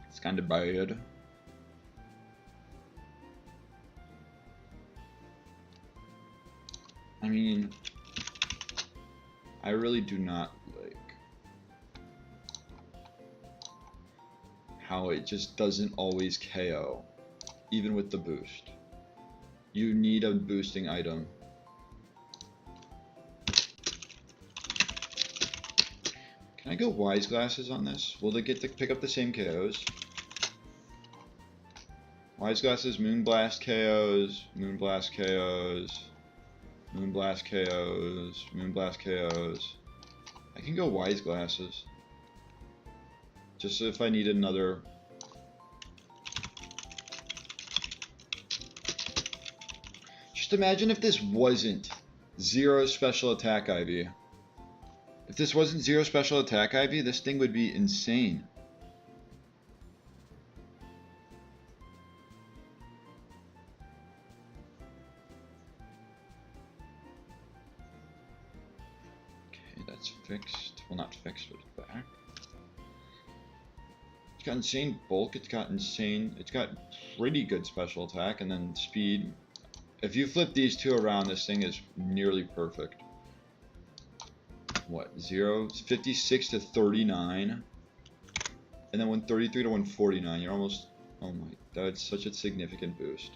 It's kind of bad. I mean, I really do not like how it just doesn't always KO, even with the boost. You need a boosting item. Can I go Wise Glasses on this? Will they get to pick up the same KOs? Wise Glasses, Moonblast KOs, Moonblast KOs, Moonblast KOs, Moonblast KOs. I can go Wise Glasses. Just if I need another. Just imagine if this wasn't zero special attack IV. If this wasn't zero special attack IV, this thing would be insane. Okay, that's fixed. Well, not fixed, but it's back. It's got insane bulk, it's got pretty good special attack, and then speed. If you flip these two around, this thing is nearly perfect. What, 56 to 39, and then 133 to 149, you're almost, oh my, that's such a significant boost.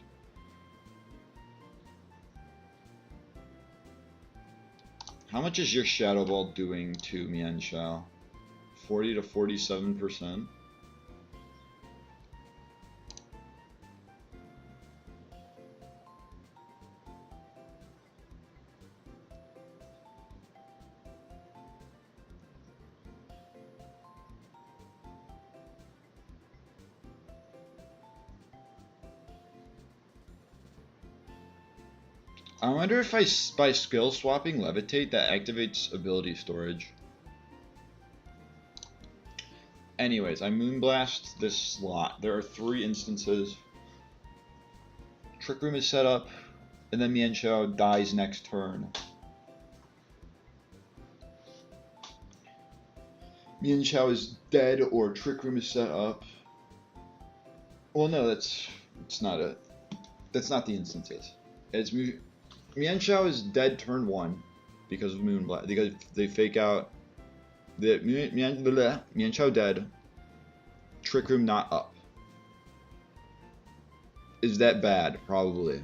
How much is your Shadow Ball doing to Mienshao? 40 to 47%. I wonder if by skill swapping Levitate that activates ability storage. Anyways, I Moonblast this slot. There are 3 instances. Trick Room is set up, and then Mienshao dies next turn. Mienshao is dead, or Trick Room is set up. Well, no, that's not it. That's not the instances. It's Mienshao is dead turn 1 because of Moonblast. Because they fake out the Mienshao dead. Trick Room not up. Is that bad? Probably.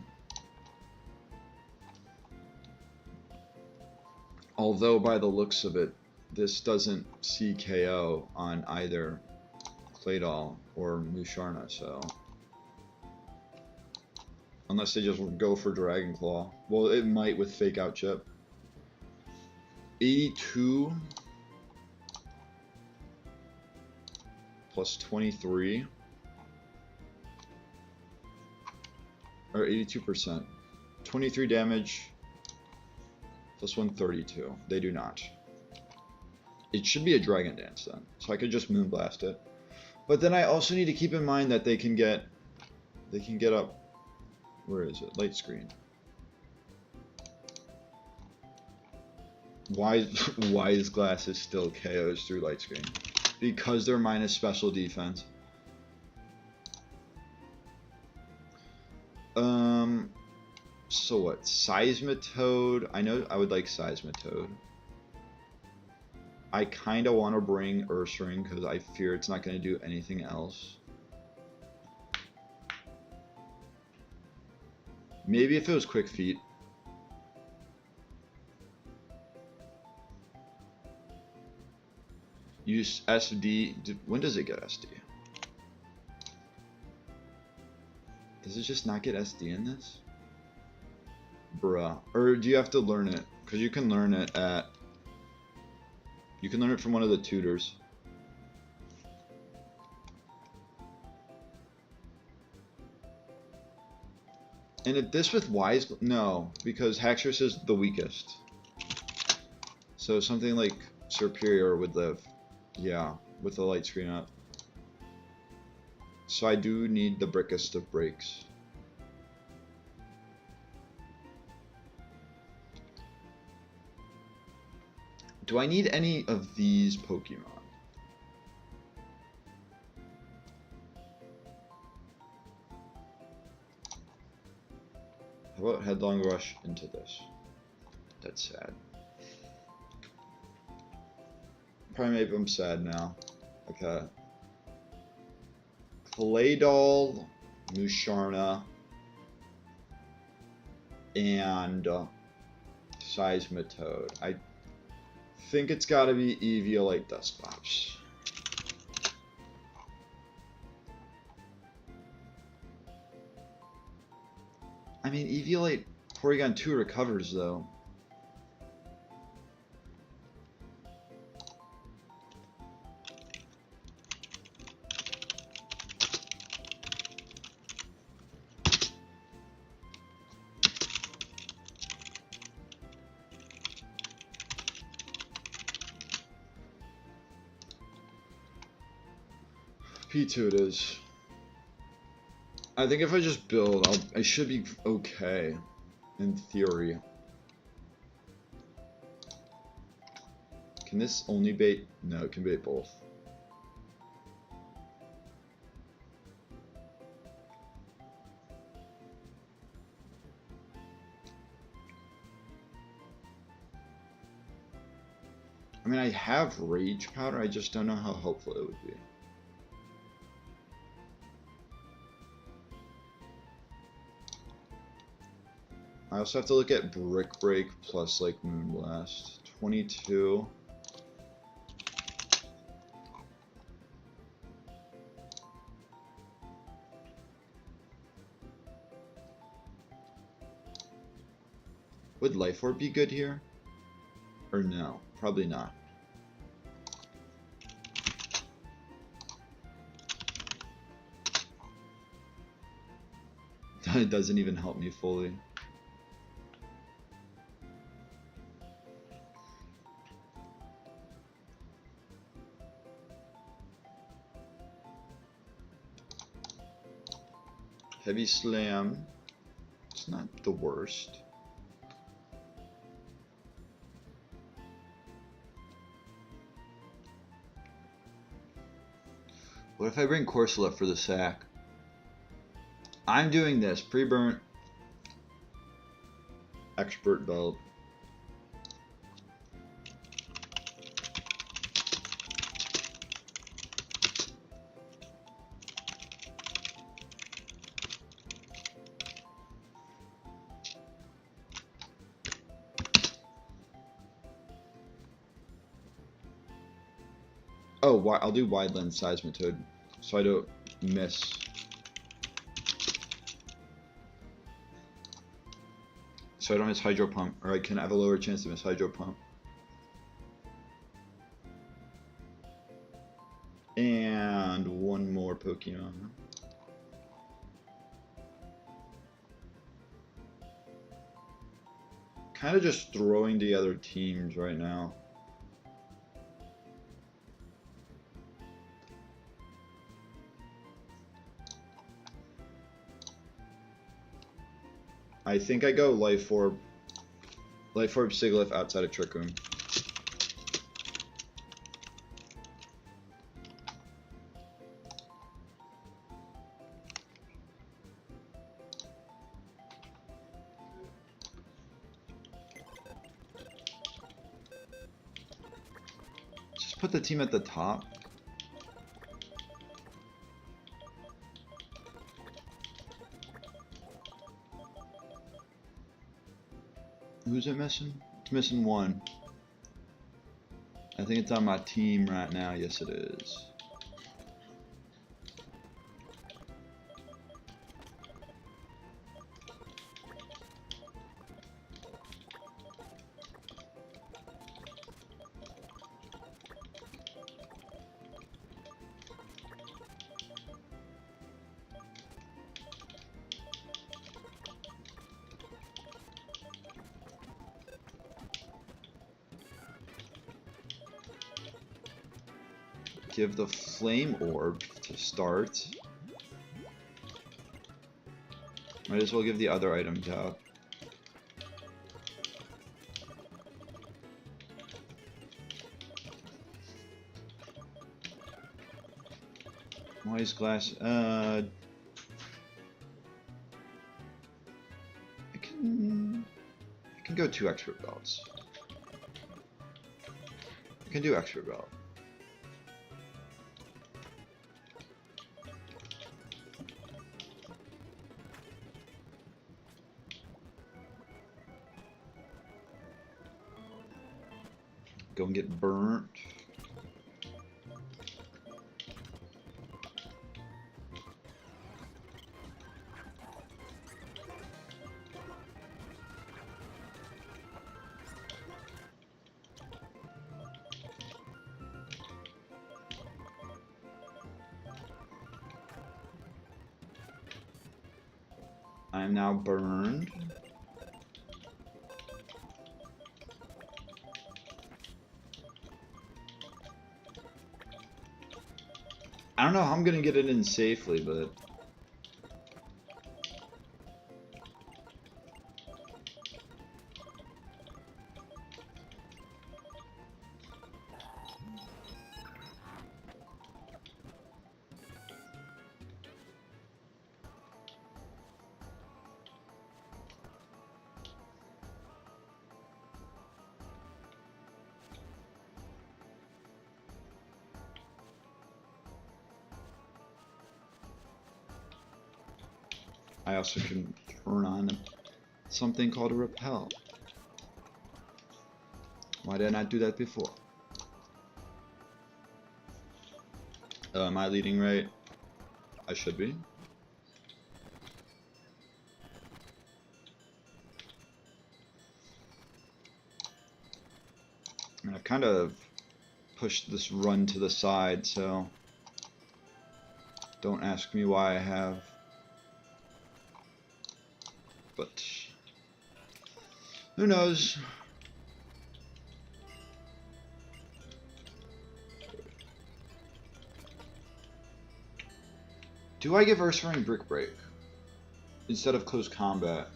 Although by the looks of it, this doesn't see KO on either Claydol or Musharna, so unless they just go for Dragon Claw. Well, it might with Fake Out Chip. 82 plus 23, or 82%. 23 damage plus 132. They do not. It should be a Dragon Dance then, so I could just Moonblast it. But then I also need to keep in mind that they can get up. Where is it? Light Screen. Wise Glasses still KOs through Light Screen because they're minus special defense. So what? Seismitoad. I know I would like Seismitoad. I kind of want to bring Ursaring because I fear it's not going to do anything else. Maybe if it was Quick Feet. Use SD. When does it get SD? Does it just not get SD in this? Bruh. Or do you have to learn it? Because you can learn it at... You can learn it from one of the tutors. And if this with Wise... No, because Haxorus is the weakest. So something like Superior would live. Yeah, with the light screen up. So I do need the brickest of breaks. Do I need any of these Pokemon? How about Headlong Rush into this? That's sad. Probably make them sad now. Okay. Claydol, Musharna, and Seismitoad. I think it's gotta be Eviolite Dusclops. I mean, Eviolite Porygon 2 recovers though. P2 it is. I think if I just build, I should be okay, in theory. Can this only bait? No, it can bait both. I mean, I have Rage Powder, I just don't know how helpful it would be. I also have to look at Brick Break plus like Moonblast. 22. Would Life Orb be good here? Or no? Probably not. It doesn't even help me fully. Heavy Slam. It's not the worst. What if I bring Corsola for the sack? I'm doing this. Pre-burnt. Expert belt. Oh, I'll do wide lens seismitoad so I don't miss. So I don't miss Hydro Pump, or I can have a lower chance to miss Hydro Pump. And one more Pokemon. Kind of just throwing together teams right now. I think I go Life Orb Sigilyph outside of Trick Room. Just put the team at the top. Who's it missing? It's missing one. I think it's on my team right now. Yes, it is. Give the Flame Orb to start. Might as well give the other items out. Wise Glass. I can go 2 expert belts. I can do expert belt. Go and get burnt. I am now burned. I don't know how I'm gonna get it in safely, but I also can turn on something called a repel. Why did I not do that before? Am I leading right? I should be. And I've kind of pushed this run to the side, so don't ask me why I have. But who knows? Do I give Ursaring Brick Break? instead of close combat.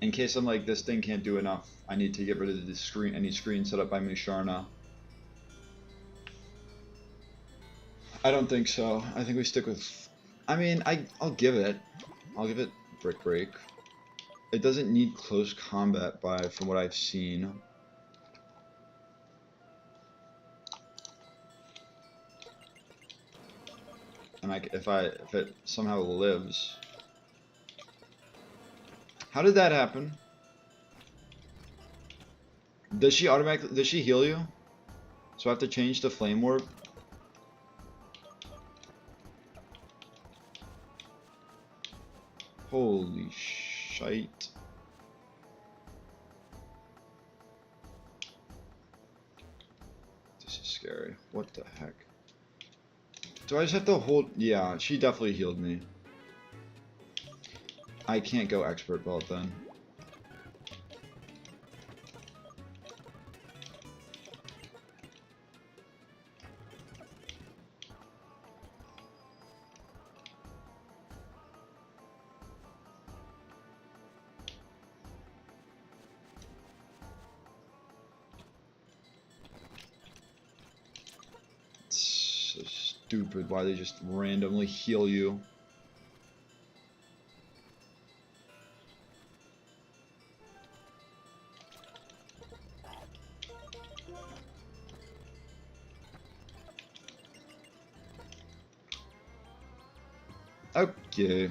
In case I'm like, this thing can't do enough, I need to get rid of the screen, any screen set up by Musharna. I don't think so. I think we stick with... I mean, I'll give it. I'll give it Brick Break. It doesn't need close combat from what I've seen. And if it somehow lives... How did that happen? Does she heal you? So I have to change the Flame Orb? Holy shite. This is scary. What the heck? Do I just have to hold... Yeah, she definitely healed me. I can't go Expert Belt then. It's so stupid why they just randomly heal you. Okay.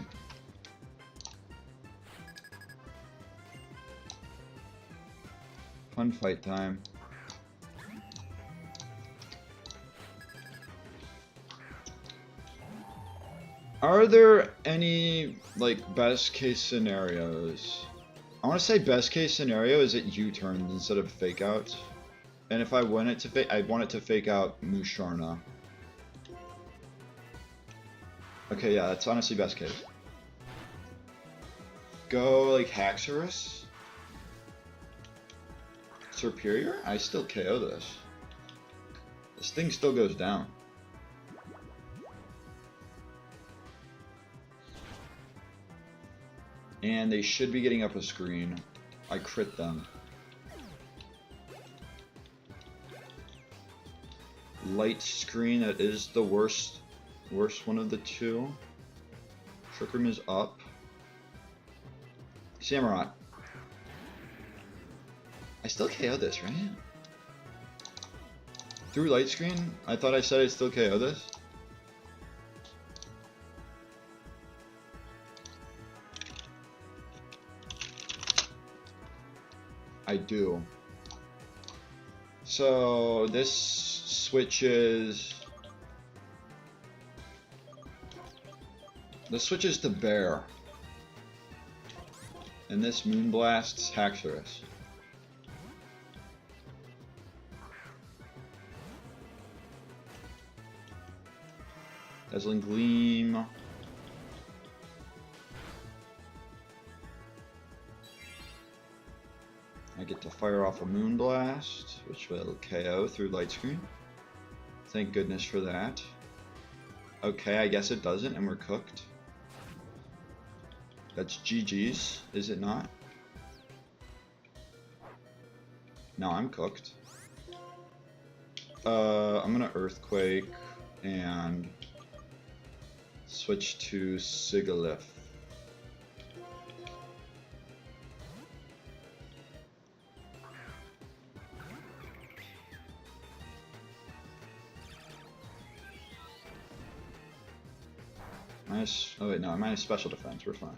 Fun fight time. Are there any, like, best case scenarios? I want to say best case scenario is it U-turns instead of fake outs. And if I want it to I want it to fake out Musharna. Okay, yeah, that's honestly best case. Go, like, Haxorus? Superior? I still KO this. This thing still goes down. And they should be getting up a screen. I crit them. Light screen, that is the worst one of the two. Trick Room is up. Samurai. I still KO this, right? Through light screen? I thought I said I still KO this. I do. So this switches... This switches to Bear. And this Moonblasts Haxorus. Dazzling Gleam. I get to fire off a Moonblast, which will KO through light screen. Thank goodness for that. Okay, I guess it doesn't, and we're cooked. That's GG's, is it not? No, I'm cooked. I'm gonna Earthquake and switch to Sigalith. Minus, oh wait, no, minus special defense, we're fine.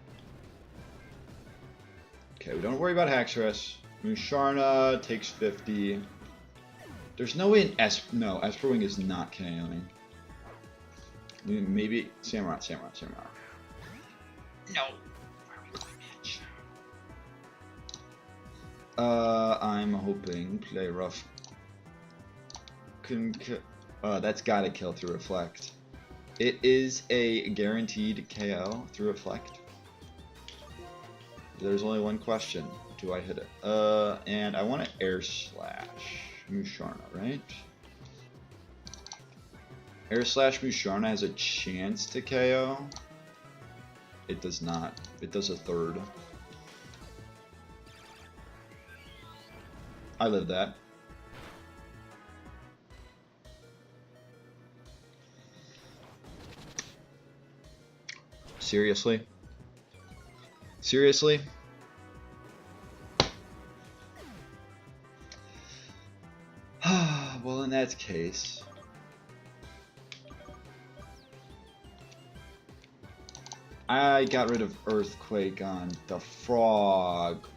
Okay, we don't worry about Haxorus. Musharna takes 50. There's no way no, Esper Wing is not KOing. Maybe Samurai. No. I'm hoping play rough. That's gotta kill through Reflect. It is a guaranteed KO through Reflect. There's only one question. Do I hit it? And I want to Air Slash Musharna, right? Air Slash Musharna has a chance to KO. It does not. It does a third. I live that. Seriously? Seriously? Well, in that case... I got rid of Earthquake on the frog.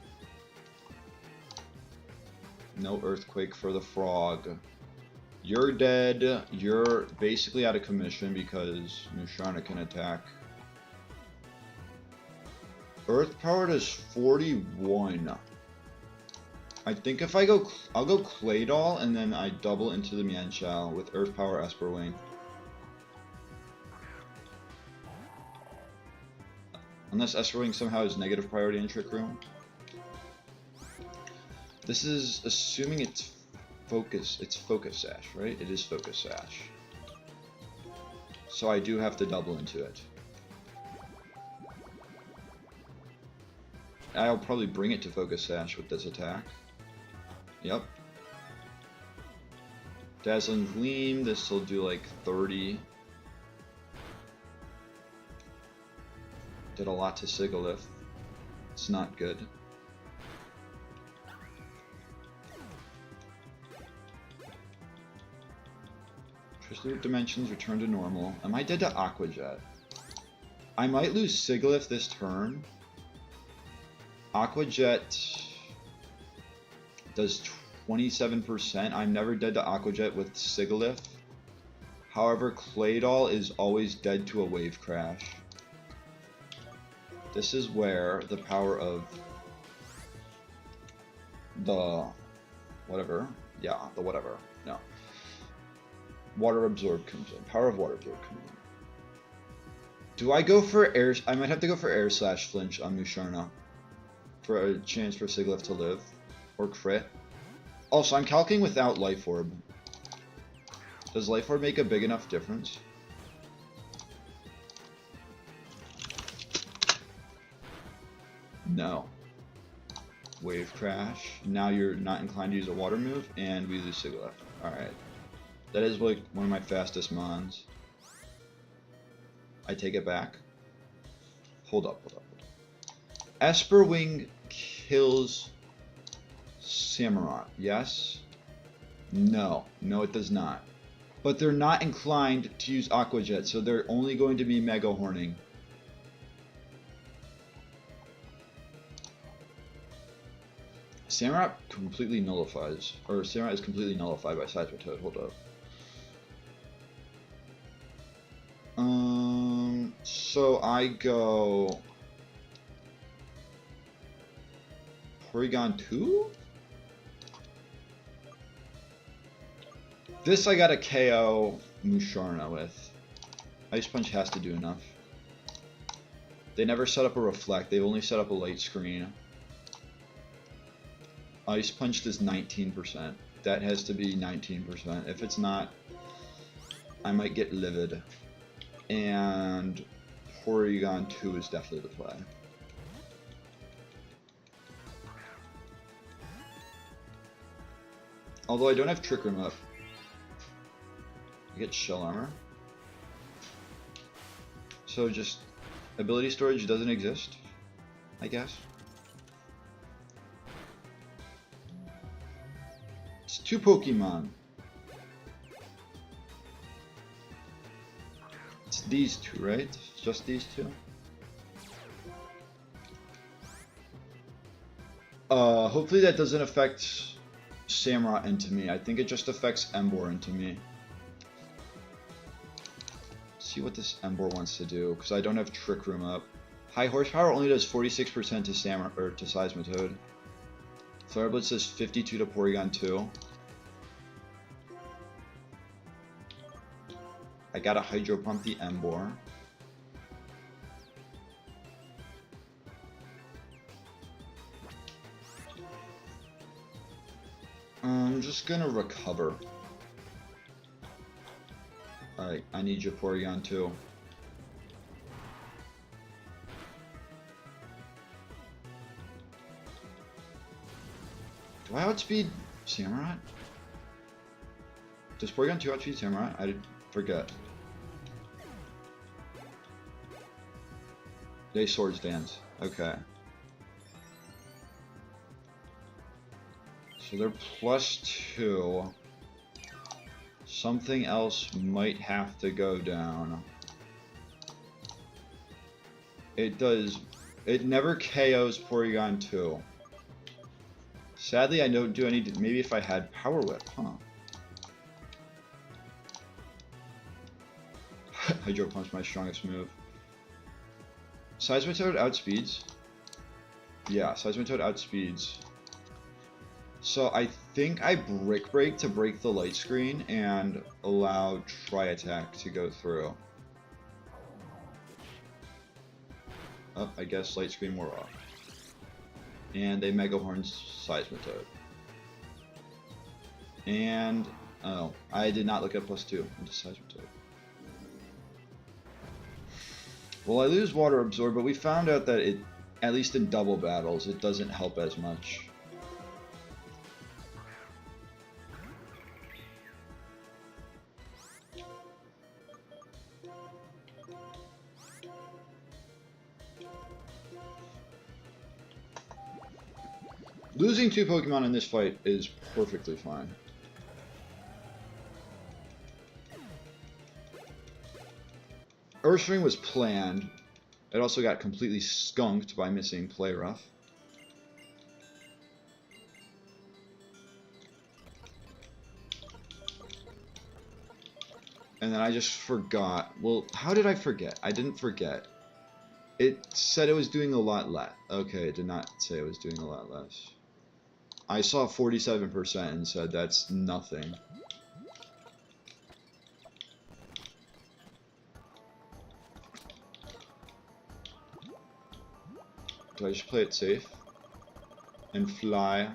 No Earthquake for the frog. You're dead. You're basically out of commission because Musharna can attack. Earth Power does 41. I think if I go, I'll go Claydol and then I double into the Mienshao with Earth Power Esper Wing. Unless Esper Wing somehow has negative priority in Trick Room. This is assuming it's Focus Sash, right? It is Focus Sash. So I do have to double into it. I'll probably bring it to Focus Sash with this attack. Yep. Dazzling Gleam, this will do like 30. Did a lot to Sigalith. It's not good. Crystal Dimensions return to normal. Am I dead to Aqua Jet? I might lose Sigalith this turn. Aqua Jet does 27%. I'm never dead to Aqua Jet with Sigalith. However, Claydol is always dead to a Wave Crash. This is where the power of the whatever, yeah, the whatever, no. Water Absorb comes in. Power of Water Absorb comes in. Do I go for air? I might have to go for Air Slash Flinch on Musharna for a chance for Sigalith to live. Or crit. Also, I'm calcing without Life Orb. Does Life Orb make a big enough difference? No. Wave Crash. Now you're not inclined to use a water move, and we lose Sigalith. Alright. That is like one of my fastest mons. I take it back. Hold up. Esper Wing kills Samurott. Yes? No. No, it does not. But they're not inclined to use Aqua Jet, so they're only going to be Mega Horning. Samurott completely nullifies, or Samurott is completely nullified by Seismitoad. Hold up. So I go Porygon 2? This I gotta KO Musharna with. Ice Punch has to do enough. They never set up a Reflect, they've only set up a Light Screen. Ice Punch does 19%. That has to be 19%. If it's not, I might get livid. And Porygon 2 is definitely the play. Although I don't have Trick Room up. I get Shell Armor. So just ability storage doesn't exist, I guess. It's 2 Pokemon. It's these two, right? Just these two? Hopefully that doesn't affect Samurott into me. I think it just affects Emboar into me. Let's see what this Emboar wants to do, because I don't have Trick Room up. High Horsepower only does 46% to Samurott, or to Seismitoad. Flare Blitz does 52 to Porygon 2. I gotta Hydro Pump the Emboar. I'm just gonna recover. Alright, I need your Porygon 2. Do I outspeed Samurai? Does Porygon 2 outspeed Samurai? I did forget. They Swords Dance. Okay. So they're +2. Something else might have to go down. It does. It never KOs Porygon 2. Sadly, I don't do any. Maybe if I had Power Whip, huh? Hydro Punch, my strongest move. Seismitoad outspeeds. Yeah, Seismitoad outspeeds. So I think I Brick Break to break the light screen and allow Tri-Attack to go through. Oh, I guess light screen wore off. And a Mega Horn Seismitoad. And, oh, I did not look at +2 into Seismitoad. Well, I lose Water Absorb, but we found out that it, at least in double battles, it doesn't help as much. Losing 2 Pokemon in this fight is perfectly fine. Ursaring was planned. It also got completely skunked by missing Play Rough. And then I just forgot. Well, how did I forget? I didn't forget. It said it was doing a lot less. Okay, it did not say it was doing a lot less. I saw 47% and said that's nothing. Do I just play it safe? And fly?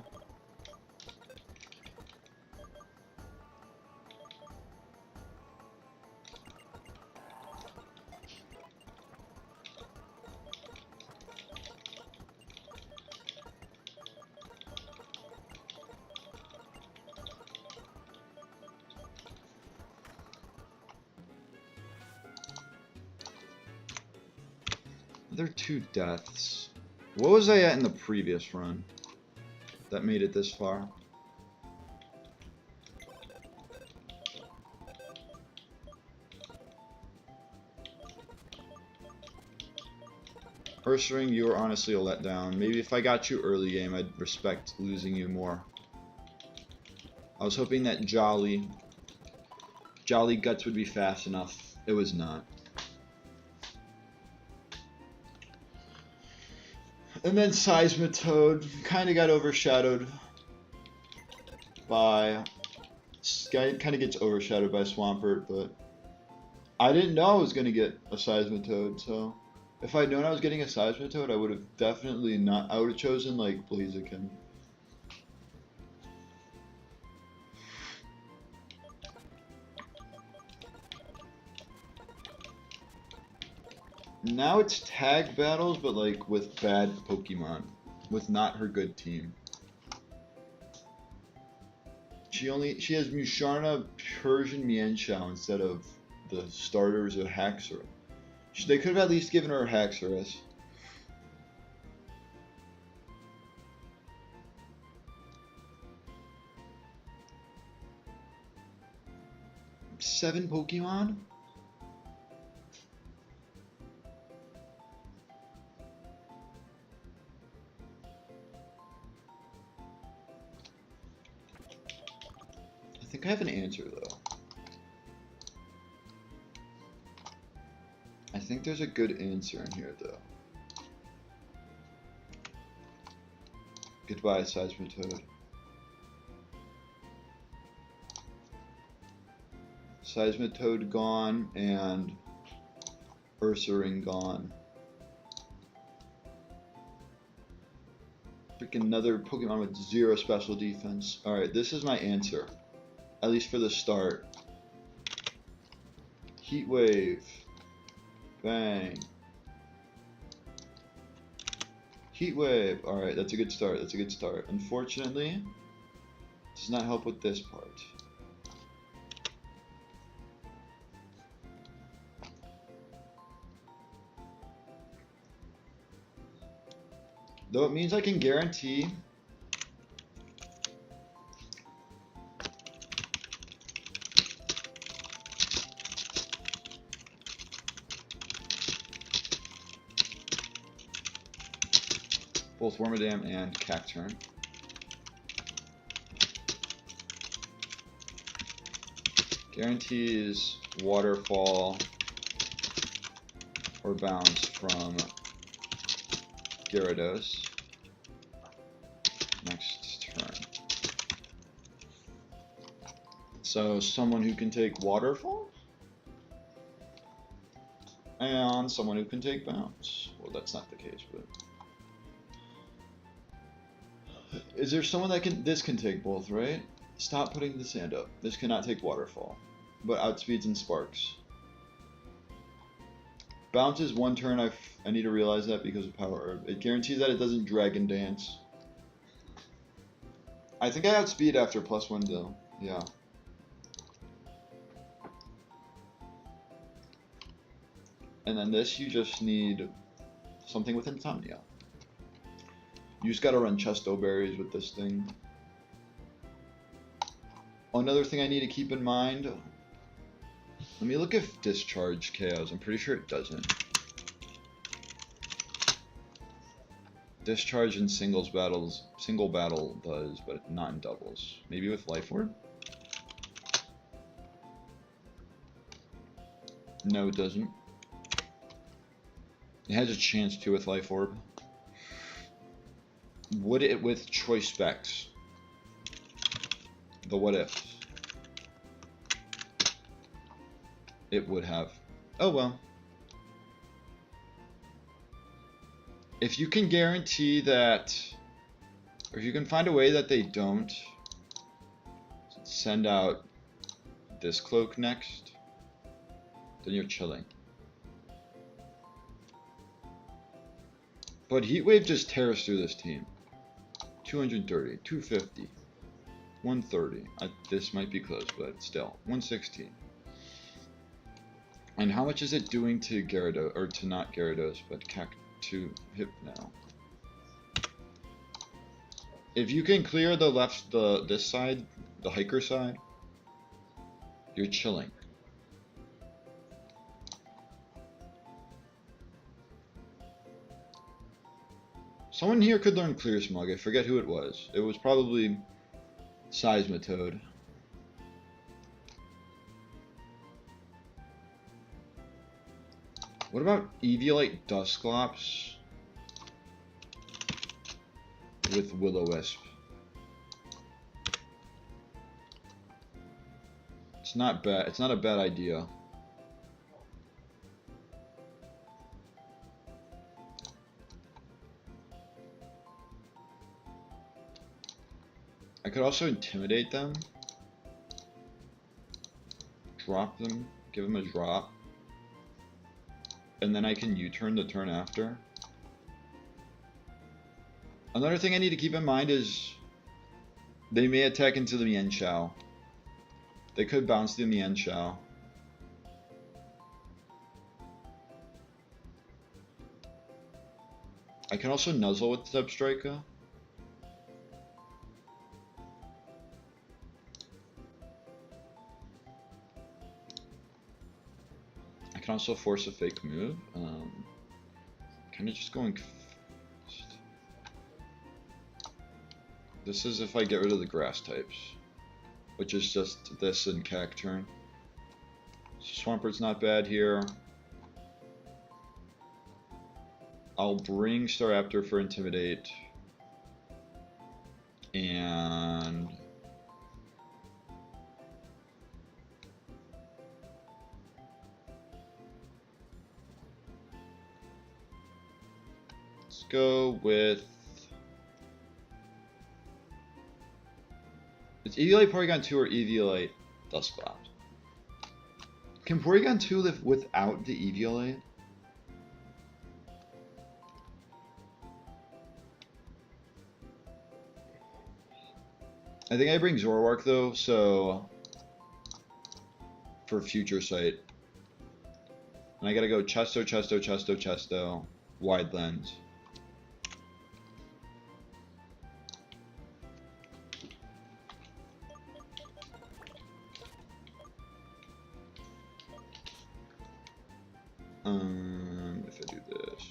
There are 2 deaths. What was I at in the previous run that made it this far? Ursaring, you were honestly a letdown. Maybe if I got you early game, I'd respect losing you more. I was hoping that Jolly Guts would be fast enough. It was not. And then Seismitoad kind of got overshadowed by... kind of gets overshadowed by Swampert, but I didn't know I was going to get a Seismitoad, so if I'd known I was getting a Seismitoad, I would have definitely not... I would have chosen, like, Blaziken. Now it's tag battles, but like with bad Pokemon, with not her good team. She has Musharna, Persian Mienshao instead of the starters of Haxorus. They could have at least given her Haxorus. Seven Pokemon? I think I have an answer, though. I think there's a good answer in here, though. Goodbye, Seismitoad. Seismitoad gone, and Ursaring gone. Freaking another Pokemon with 0 special defense. Alright, this is my answer. At least for the start. Heat Wave. Bang. Heat Wave. Alright, that's a good start. That's a good start. Unfortunately, Does not help with this part. Though it means I can guarantee both Wormadam and Cacturn. Guarantees waterfall or bounce from Gyarados next turn. So someone who can take waterfall and someone who can take bounce. Well, that's not the case, but is there someone that can? This can take both, right? Stop putting the sand up. This cannot take waterfall, but outspeeds and sparks. Bounce is one turn. I need to realize that because of Power Herb. It guarantees that it doesn't Dragon Dance. I think I outspeed after +1 though. Yeah. And then this, you just need something with Insomnia. You just gotta run Chesto Berries with this thing. Another thing I need to keep in mind. Let me look if Discharge KOs. I'm pretty sure it doesn't. Discharge in single battle does, but not in doubles. Maybe with Life Orb? No, it doesn't. It has a chance to with Life Orb. Would it with Choice Specs? The what if? It would have. Oh well. If you can guarantee that, or if you can find a way that they don't send out this cloak next, then you're chilling. But Heat Wave just tears through this team. 230, 250, 130. This might be close, but still. 116. And how much is it doing to Gyarados, or to not Gyarados, but to Hypno? If you can clear the left, this side, the hiker side, you're chilling. Someone here could learn Clear Smog. I forget who it was. It was probably Seismitoad. What about Eviolite Dusclops with Will-O-Wisp? It's not bad. It's not a bad idea. I could also intimidate them, drop them, give them a drop, and then I can U-turn the turn after. Another thing I need to keep in mind is they may attack into the Mienshao. They could bounce the Mienshao. I can also nuzzle with Zebstrika. I can also force a fake move. Kind of just going fast. This is if I get rid of the grass types, which is just this and Cacturn. Swampert's not bad here. I'll bring Staraptor for Intimidate. And let's go with, it's Eviolite Porygon 2 or Eviolite Dusclops. Can Porygon 2 live without the Eviolite? I think I bring Zoroark though, so for future sight. And I gotta go Chesto, Chesto, Chesto, Chesto, wide lens. If I do this.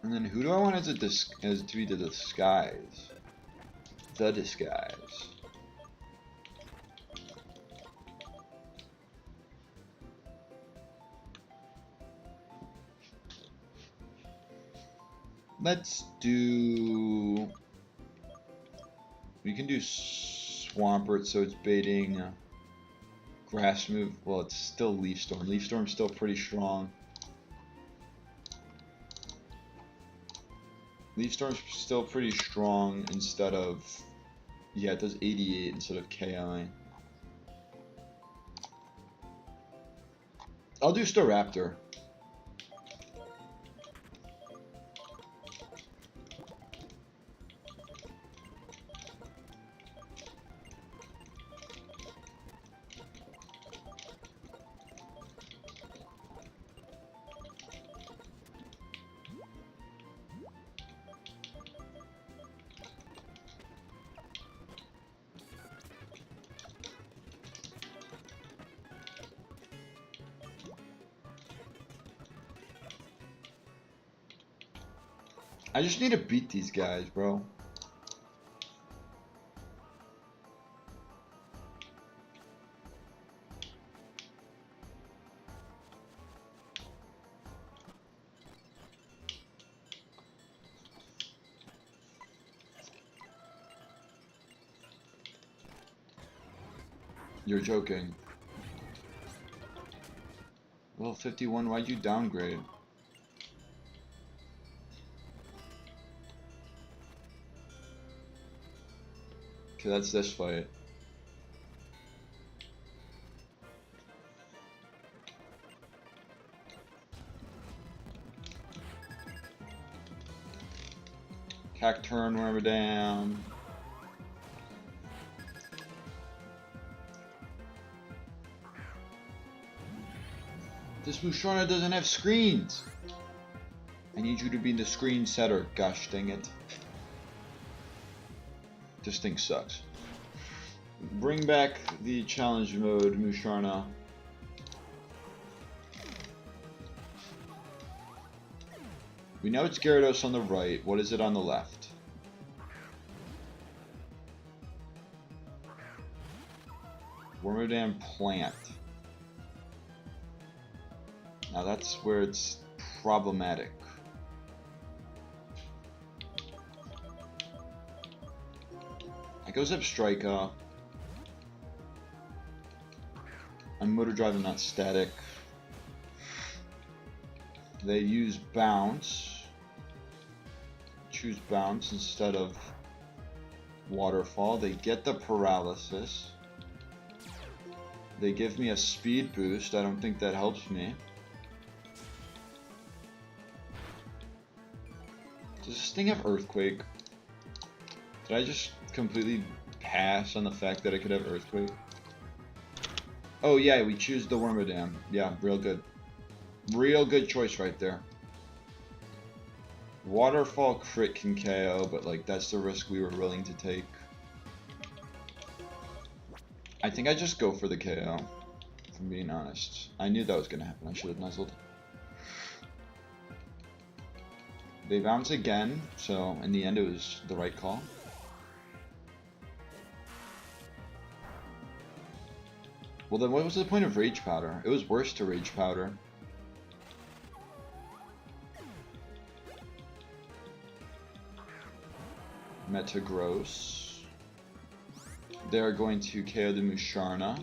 And then who do I want as to be the disguise? The disguise. Let's do... We can do Swampert, so it's baiting Grass move. Well, it's still Leaf Storm. Leaf Storm's still pretty strong. Leaf Storm's still pretty strong instead of... Yeah, it does 88 instead of KOing. I'll do Staraptor. I just need to beat these guys, bro. You're joking. Well, 51, why'd you downgrade? Okay, that's this fight. Cacturn, Wormadam. This Musharna doesn't have screens. I need you to be the screen setter. Gosh dang it. This thing sucks. Bring back the challenge mode, Musharna. We know it's Gyarados on the right. What is it on the left? Wormadam Plant. Now that's where it's problematic. It goes up Striker. I'm motor driving, not static. They use Bounce. Choose Bounce instead of Waterfall. They get the Paralysis. They give me a speed boost. I don't think that helps me. Does this thing have Earthquake? Did I just completely pass on the fact that it could have Earthquake? Oh yeah, we choose the Wormadam. Yeah, real good. Real good choice right there. Waterfall crit can KO, but like that's the risk we were willing to take. I think I just go for the KO, if I'm being honest. I knew that was gonna happen. I should have nuzzled. They bounce again, so in the end it was the right call. Well then what was the point of Rage Powder? It was worse to Rage Powder. Metagross. They're going to KO the Musharna.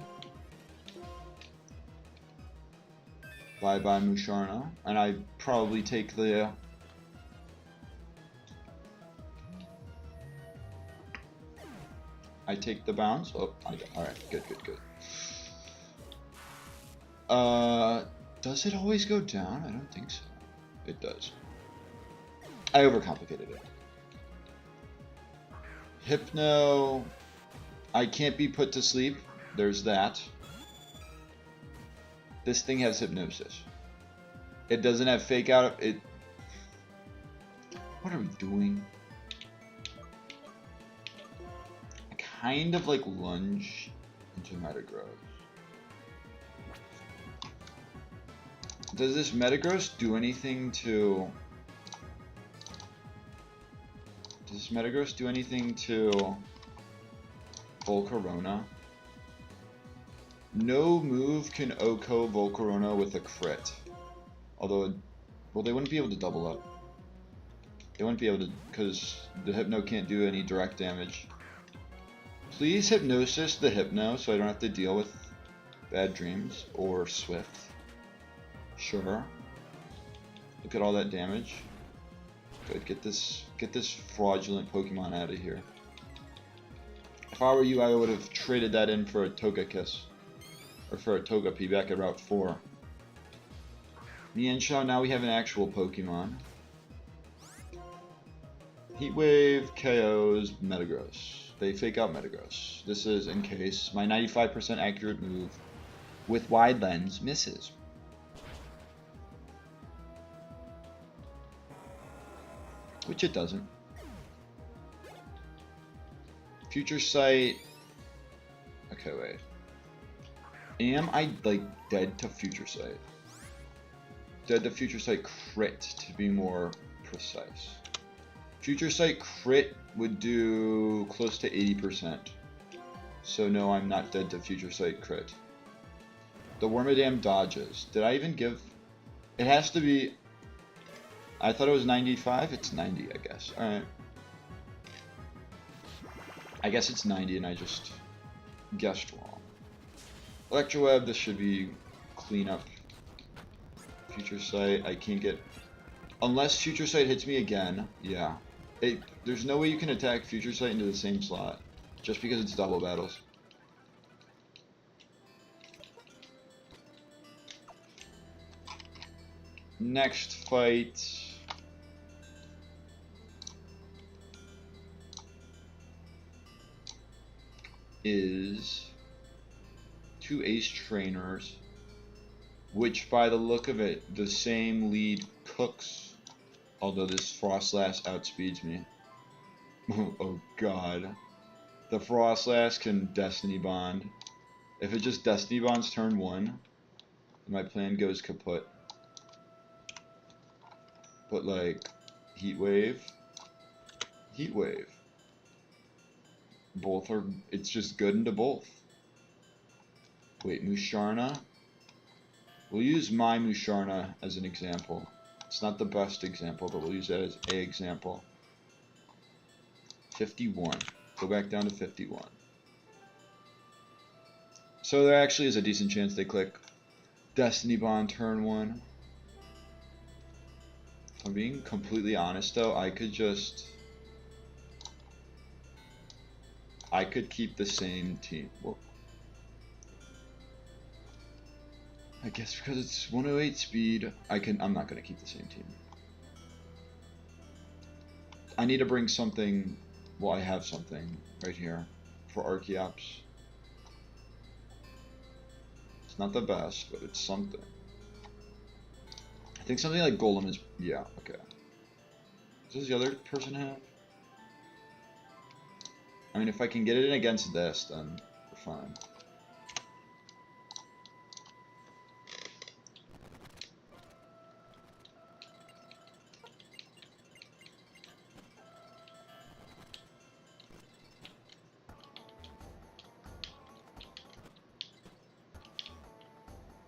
Bye bye Musharna. And I probably take the I take the bounce. Oh, I don't. Alright, good. Does it always go down? I don't think so. It does. I overcomplicated it. Hypno. I can't be put to sleep. There's that. This thing has hypnosis. It doesn't have fake out. It. What are we doing? I kind of like lunge into Metagross. Does this Metagross do anything to... Does this Metagross do anything to Volcarona? No move can OHKO Volcarona with a crit. Although, well, they wouldn't be able to double up. They wouldn't be able to, because the Hypno can't do any direct damage. Please Hypnosis the Hypno so I don't have to deal with bad dreams or Swift. Sure. Look at all that damage. Good. Get this fraudulent Pokemon out of here. If I were you, I would have traded that in for a Togekiss. Or for a Togepi back at Route 4. Mienshao, now we have an actual Pokemon. Heat Wave KOs Metagross. They fake out Metagross. This is in case my 95% accurate move with Wide Lens misses. Which it doesn't. Future Sight. Okay, wait. Am I like dead to Future Sight? Dead to Future Sight crit to be more precise. Future Sight crit would do close to 80%. So no, I'm not dead to Future Sight crit. The Wormadam dodges. Did I even give... It has to be... I thought it was 95. It's 90, I guess. Alright. I guess it's 90 and I just guessed wrong. Electroweb, this should be cleanup. Future Sight, I can't get... Unless Future Sight hits me again, yeah. There's no way you can attack Future Sight into the same slot. Just because it's double battles. Next fight... is... two Ace Trainers. Which, by the look of it, the same lead cooks. Although this Frostlass outspeeds me. Oh god. The Frostlass can Destiny Bond. If it just Destiny Bonds turn 1, my plan goes kaput. But like, Heat Wave. Heat Wave. Both are, it's just good into both. Wait, Musharna? We'll use my Musharna as an example. It's not the best example, but we'll use that as a example. 51. Go back down to 51. So there actually is a decent chance they click Destiny Bond turn 1. If I'm being completely honest though, I could keep the same team. Well, I guess because it's 108 speed, I'm not going to keep the same team. I need to bring something, well I have something right here for Archeops. It's not the best, but it's something. I think something like Golem is, yeah, okay. Does the other person have? I mean, if I can get it in against this, then we're fine.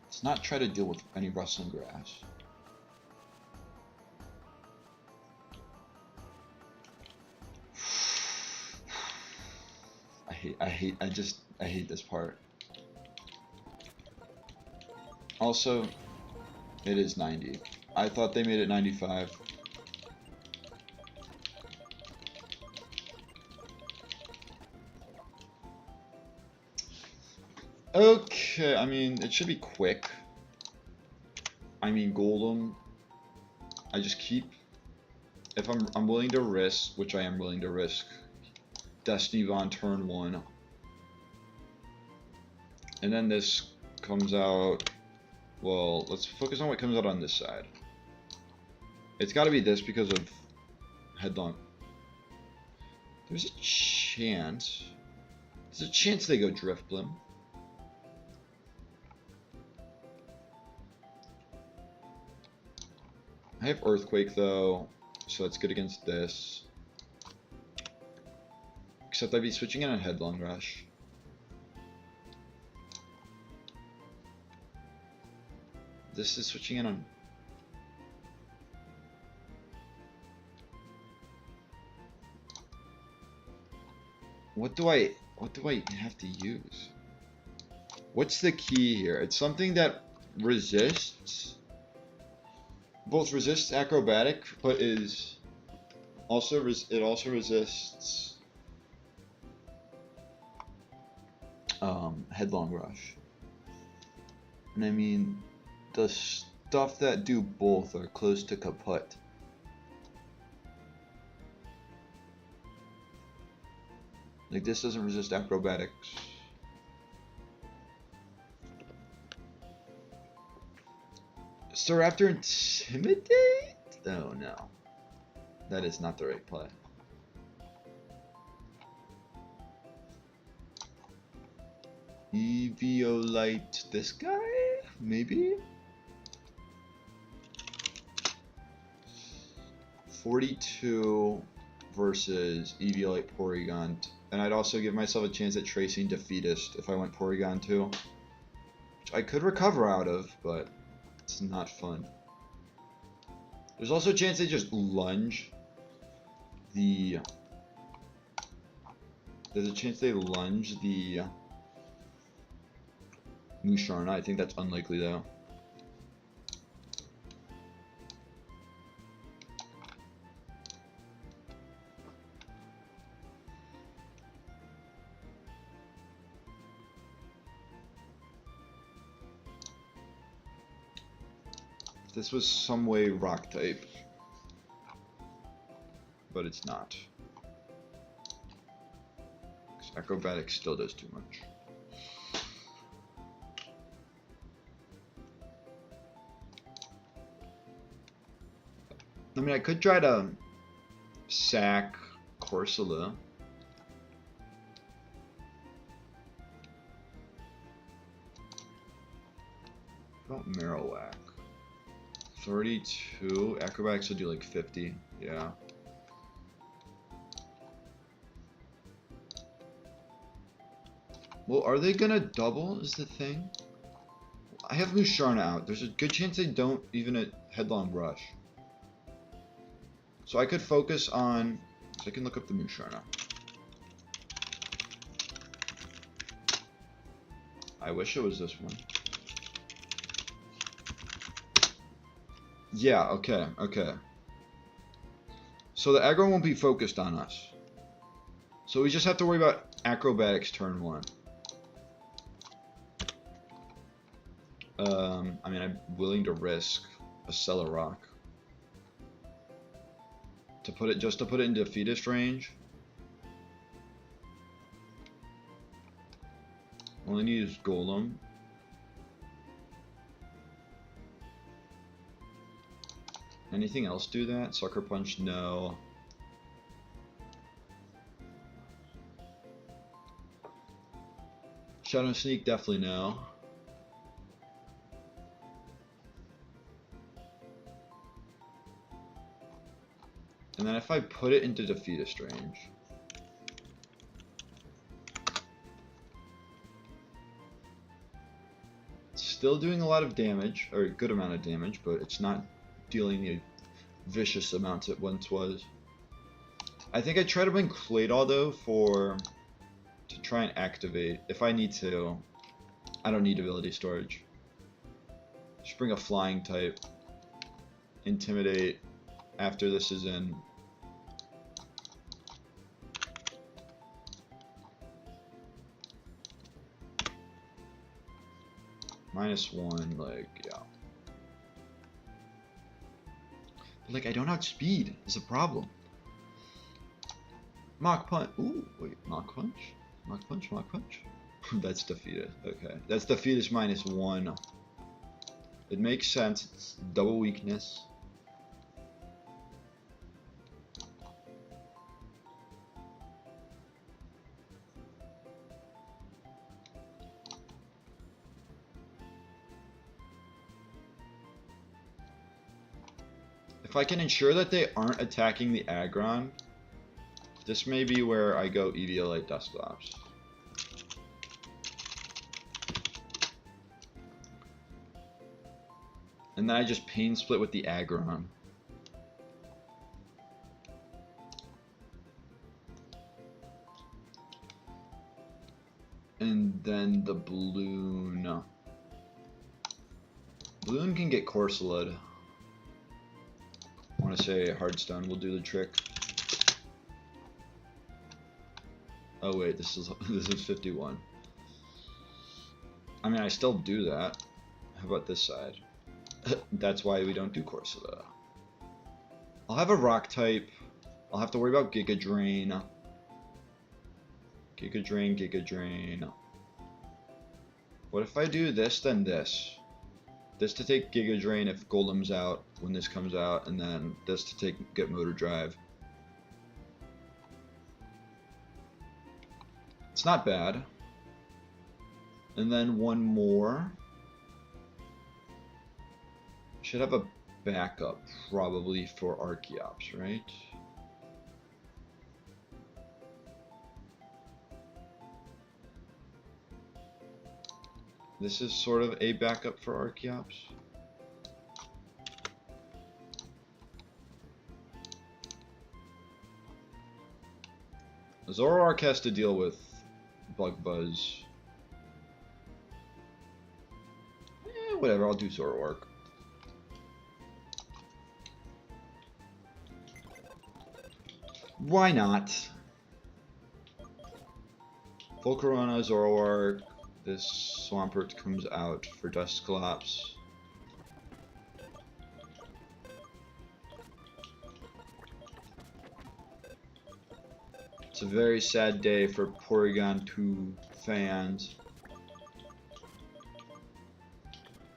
Let's not try to deal with any rustling grass. I hate this part. Also, it is 90. I thought they made it 95. Okay, I mean, it should be quick. I mean, Golem, I just keep, if I'm willing to risk, which I am willing to risk, Destiny on turn 1. And then this comes out, well, let's focus on what comes out on this side. It's got to be this because of Headlong. There's a chance they go Driftblim. I have Earthquake though, so that's good against this. Except I'd be switching in on Headlong Rush. This is switching in on... What do I have to use? What's the key here? It's something that resists, both resists acrobatic, but is also it also resists Headlong Rush. And I mean, the stuff that do both are close to kaput. Like, this doesn't resist acrobatics. Staraptor Intimidate? Oh no. That is not the right play. Eviolite this guy? Maybe? 42 versus Eviolite Porygon. And I'd also give myself a chance at tracing Defeatist if I went Porygon 2. Which I could recover out of, but it's not fun. There's also a chance they just lunge the... There's a chance they lunge the Musharna. I think that's unlikely though. This was some way rock type, but it's not. Acrobatics still does too much. I mean, I could try to sack Corsola. What about Marowak? 32. Acrobatics will do like 50. Yeah. Well, are they gonna double is the thing? I have Musharna out. There's a good chance they don't even at Headlong Rush. So I could focus on... So I can look up the Musharna. I wish it was this one. Yeah, okay, okay. So the aggro won't be focused on us. So we just have to worry about acrobatics turn 1. I mean, I'm willing to risk a Celerock. To put it, just to put it into Defeatist range. All I need is Golem. Anything else do that? Sucker Punch, no. Shadow Sneak, definitely no. And then if I put it into Defeatist range, it's still doing a lot of damage, or a good amount of damage, but it's not dealing the vicious amounts it once was. I think I try to bring Claydol though to try and activate if I need to. I don't need ability storage. Just bring a flying type. Intimidate after this is in. -1, like, yeah. But, like, I don't have speed. Is a problem. Mach punch. Ooh, wait, Mach punch? Mach punch, Mach punch? That's defeated. Okay. That's defeat is -1. It makes sense. It's double weakness. If I can ensure that they aren't attacking the Aggron, this may be where I go Eviolite Dusclops. And then I just Pain Split with the Aggron. And then the Balloon. Balloon can get Corsola. I want to say Hardstone will do the trick. Oh wait, this is 51. I mean, I still do that. How about this side? That's why we don't do Corsola. I'll have a Rock type. I'll have to worry about Giga Drain. Giga Drain, Giga Drain. What if I do this, then this? This to take Giga Drain if Golem's out when this comes out, and then this to get Motor Drive. It's not bad. And then one more. Should have a backup probably for Archeops, right? This is sort of a backup for Archeops. Zoroark has to deal with Bug Buzz. Whatever, I'll do Zoroark. Why not? Volcarona, Zoroark. This Swampert comes out for Dusclops. It's a very sad day for Porygon 2 fans.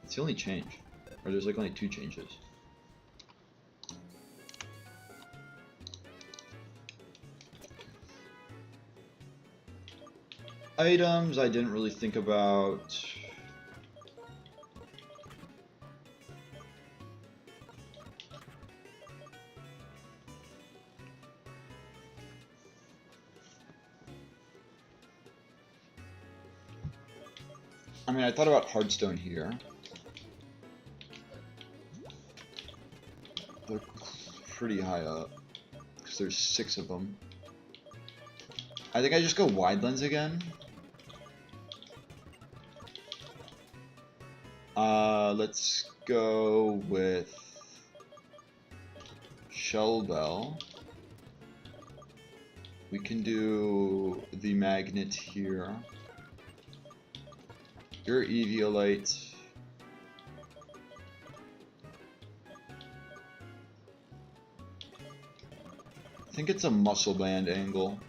It's the only change. Or there's like only 2 changes. Items I didn't really think about. I mean, I thought about Hardstone here. They're pretty high up because there's 6 of them. I think I just go Wide Lens again. Let's go with Shell Bell. We can do the Magnet here. Your Eviolite. I think it's a Muscle Band angle.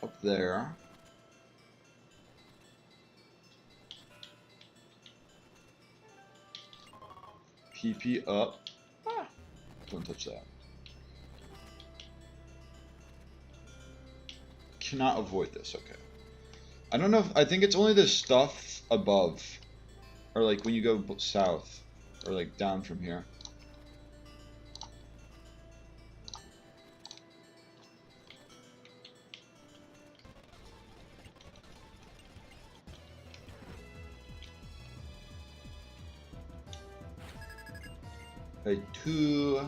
Up there. PP up. Ah, don't touch that. Cannot avoid this, okay. I don't know if, I think it's only the stuff above. Or like when you go south. Or like down from here. Okay, 2.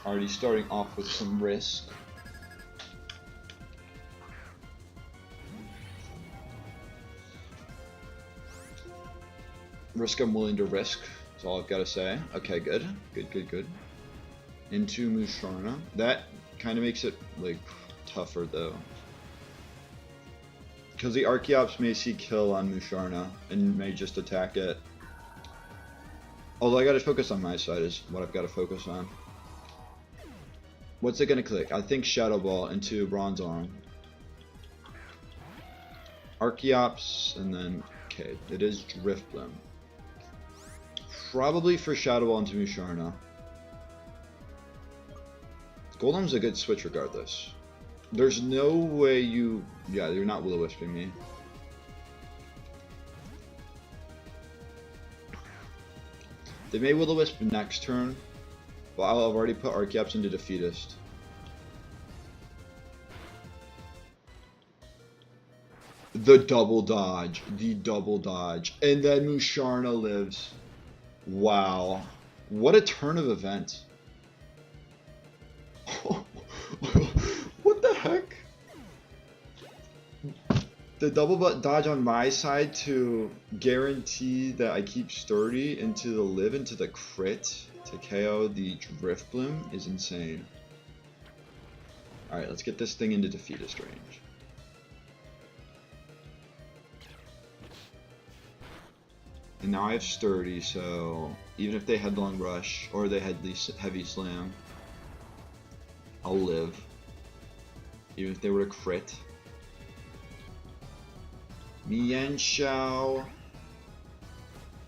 Already starting off with some risk. Risk I'm willing to risk. That's all I've got to say. Okay, good. Good. Into Musharna. That kind of makes it, like, tougher, though. Because the Archeops may see kill on Musharna and may just attack it. Although I gotta focus on my side is what I've got to focus on. What's it gonna click? I think Shadow Ball into Bronze Arm. Archeops, and then, okay, it is Driftbloom. Probably for Shadow Ball into Musharna. Golem's a good switch regardless. There's no way you... Yeah, you're not Will-O-Wisping me. They may Will-O-Wisp next turn, but I've already put Archeops into Defeatist. The double dodge. And then Musharna lives. Wow. What a turn of events. What the heck? The double dodge on my side to guarantee that I keep sturdy into the live into the crit to KO the Driftbloom is insane. Alright, let's get this thing into Defeatist range. And now I have sturdy, so even if they Headlong Rush or they had the Heavy Slam, I'll live. Even if they were to crit. Mienshao.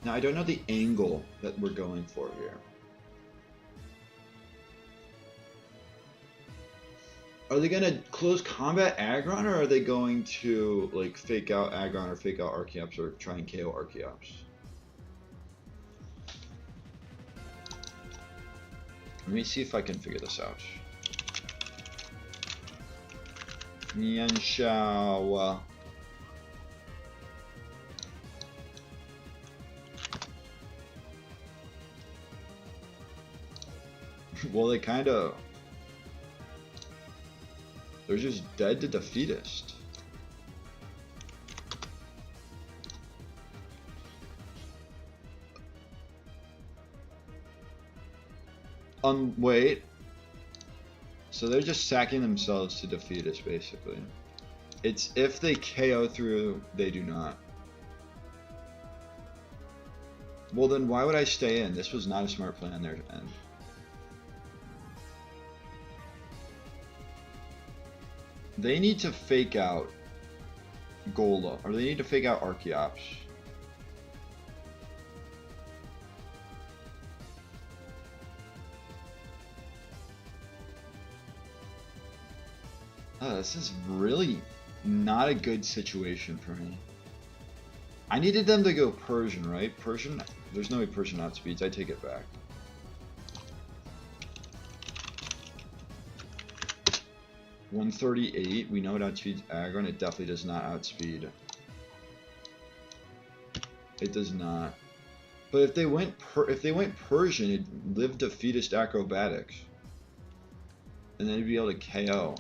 Now I don't know the angle that we're going for here. Are they gonna close combat Aggron, or are they going to like fake out Aggron or fake out Archeops or try and KO Archeops? Let me see if I can figure this out. Mienshao. Well, they kind of... They're just dead to Defeatist. Wait. So they're just sacking themselves to Defeatist, basically. It's if they KO through, they do not. Well, then why would I stay in? This was not a smart plan on their end. They need to fake out Golem, or they need to fake out Archeops. Oh, this is really not a good situation for me. I needed them to go Persian, right? Persian? There's no way Persian outspeeds. I take it back. $138. We know it outspeeds Aggron. It definitely does not outspeed. It does not. But if they went Persian, it'd live Defeatist Acrobatics, and then it'd be able to KO.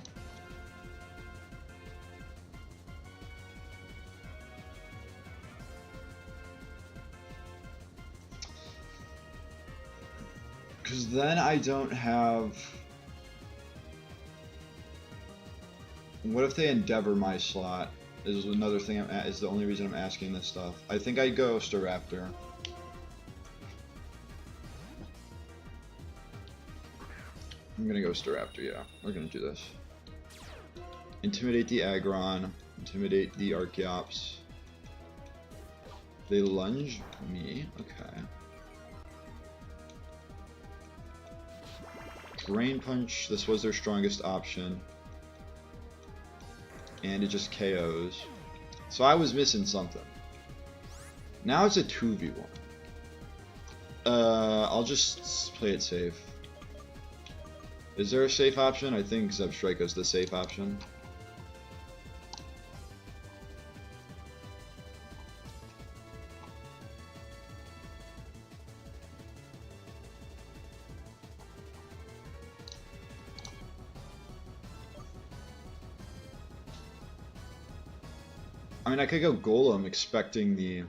Because then I don't have... What if they Endeavor my slot? Is another thing is the only reason I'm asking this stuff. I think I'd go Staraptor. I'm gonna go Staraptor, yeah. We're gonna do this. Intimidate the Aggron. Intimidate the Archeops. They lunge me. Okay. Drain Punch. This was their strongest option. And it just KOs. So I was missing something. Now it's a 2v1. I'll just play it safe. Is there a safe option? I think Zebstrika's the safe option. I mean, I could go Golem expecting the...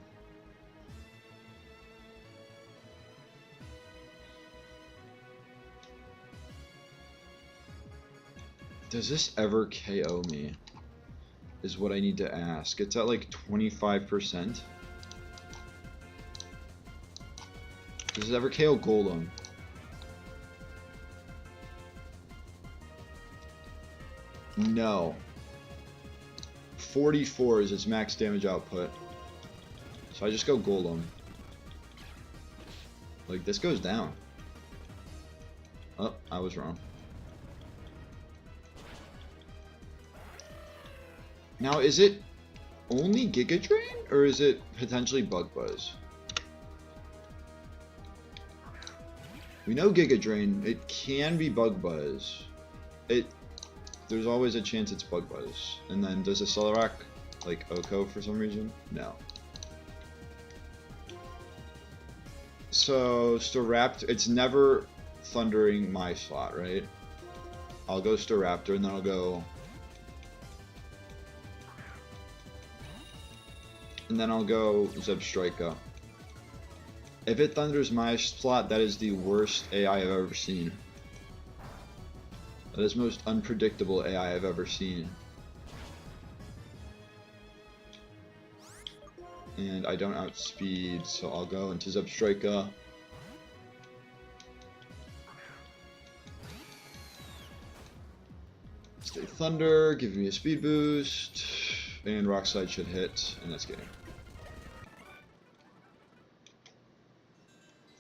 Does this ever KO me? Is what I need to ask. It's at like 25%. Does it ever KO Golem? No. 44 is its max damage output. So I just go Golem. Like, this goes down. Oh, I was wrong. Now, is it only Giga Drain, or is it potentially Bug Buzz? We know Giga Drain. It can be Bug Buzz. There's always a chance it's Bug Buzz. And then does a Celerak like Oko for some reason? No. So Staraptor, it's never thundering my slot, right? I'll go Staraptor and then I'll go... And then I'll go Zebstrika. If it thunders my slot, that is the worst AI I've ever seen. That is the most unpredictable AI I've ever seen. And I don't outspeed, so I'll go into Zebstrika. Stay Thunder, give me a speed boost, and Rock Slide should hit, and that's game.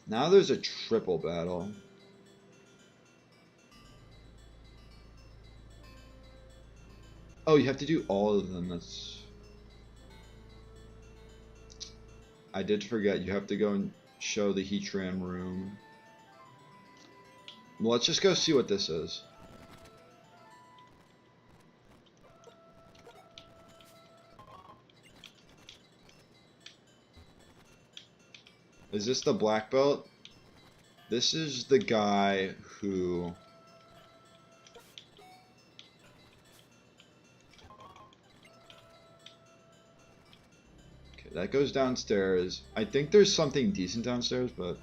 Now there's a triple battle. Oh, you have to do all of them. That's... I did forget. You have to go and show the Heatran room. Well, let's just go see what this is. Is this the black belt? This is the guy who... Okay, that goes downstairs. I think there's something decent downstairs, but...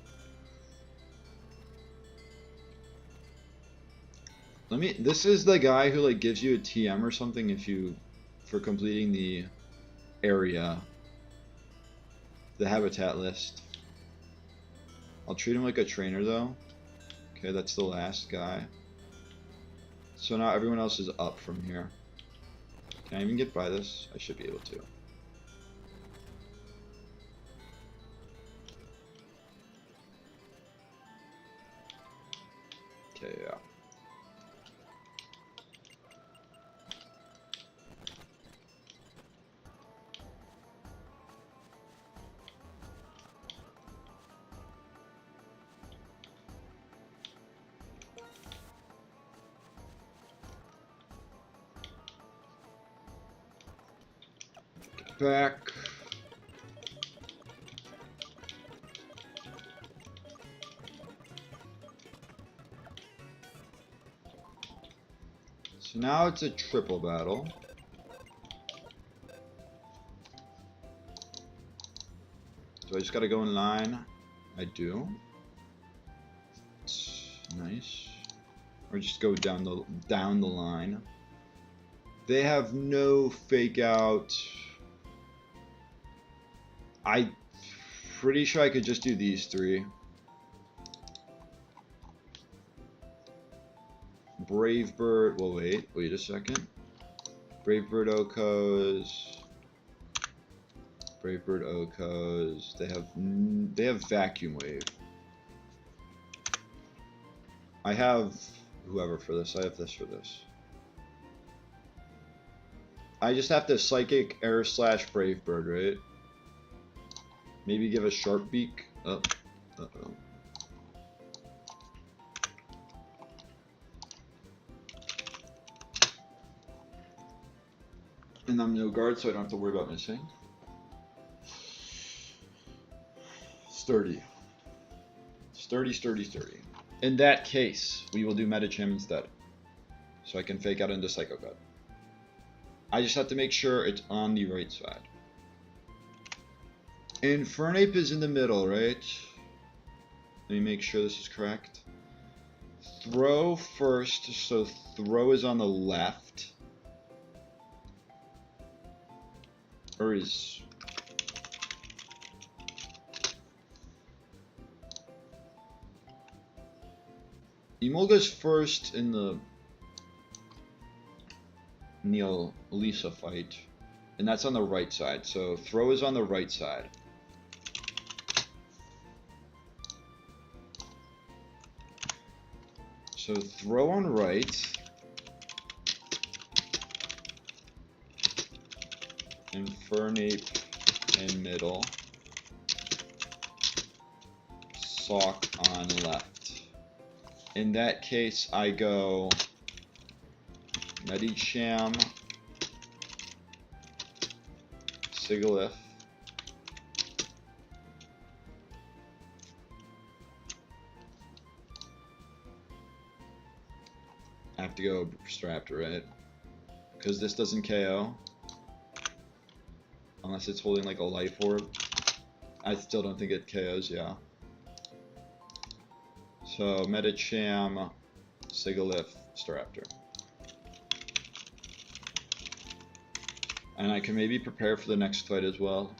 This is the guy who like gives you a TM or something if you... for completing the area. The habitat list. I'll treat him like a trainer though. Okay, that's the last guy. So now everyone else is up from here. Can I even get by this? I should be able to. Okay, yeah. Back. So now it's a triple battle. So I just gotta go in line. I do. It's nice. Or just go down the line. They have no fake out. I'm pretty sure I could just do these three. Brave Bird. Well, wait a second. Brave Bird Okos. Brave Bird Okos. They have Vacuum Wave. I have whoever for this. I have this for this. I just have to Psychic Air slash Brave Bird, right? Maybe give a Sharp Beak. Oh. Uh-oh. And I'm no guard, so I don't have to worry about missing. Sturdy. Sturdy, sturdy, sturdy. In that case, we will do Medicham instead. So I can fake out into Psycho Cut. I just have to make sure it's on the right side. Infernape is in the middle, right? Let me make sure this is correct. Throw first, so throw is on the left. Or is... Emolga's first in the Neil-Lisa fight. And that's on the right side, so throw is on the right side. So throw on right. Infernape in middle. Sock on left. In that case, I go Medicham, Sigilyph, I have to go Staraptor, right? Because this doesn't KO. Unless it's holding like a life orb. I still don't think it KOs, yeah. So Medicham, Sigilyph, Staraptor. And I can maybe prepare for the next fight as well.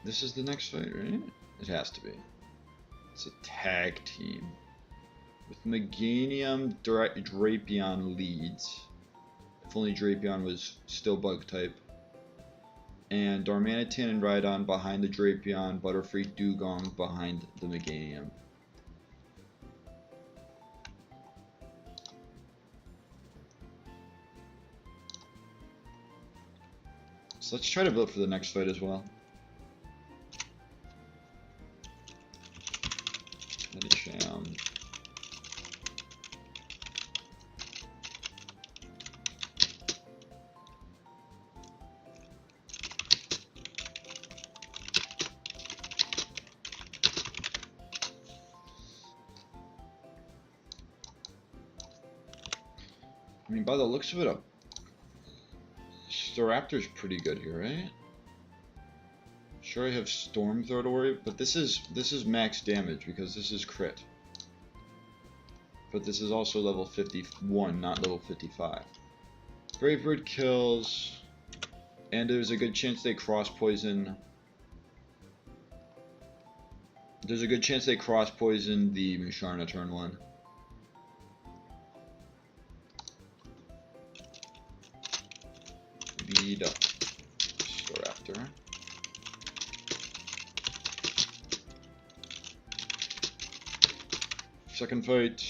This is the next fight, right? It has to be. It's a tag team. With Meganium, Drapion leads. If only Drapion was still bug type. And Darmanitan and Rhydon behind the Drapion, Butterfree, Dugong behind the Meganium. So let's try to build for the next fight as well. Medicham. I mean, by the looks of it, Staraptor's pretty good here, right? Sure, I have Storm Throw to worry, but this is max damage because this is crit. But this is also level 51, not level 55. Brave Bird kills, and there's a good chance they cross poison. There's a good chance they cross poison the Musharna turn 1. Beat up Staraptor. Second fight.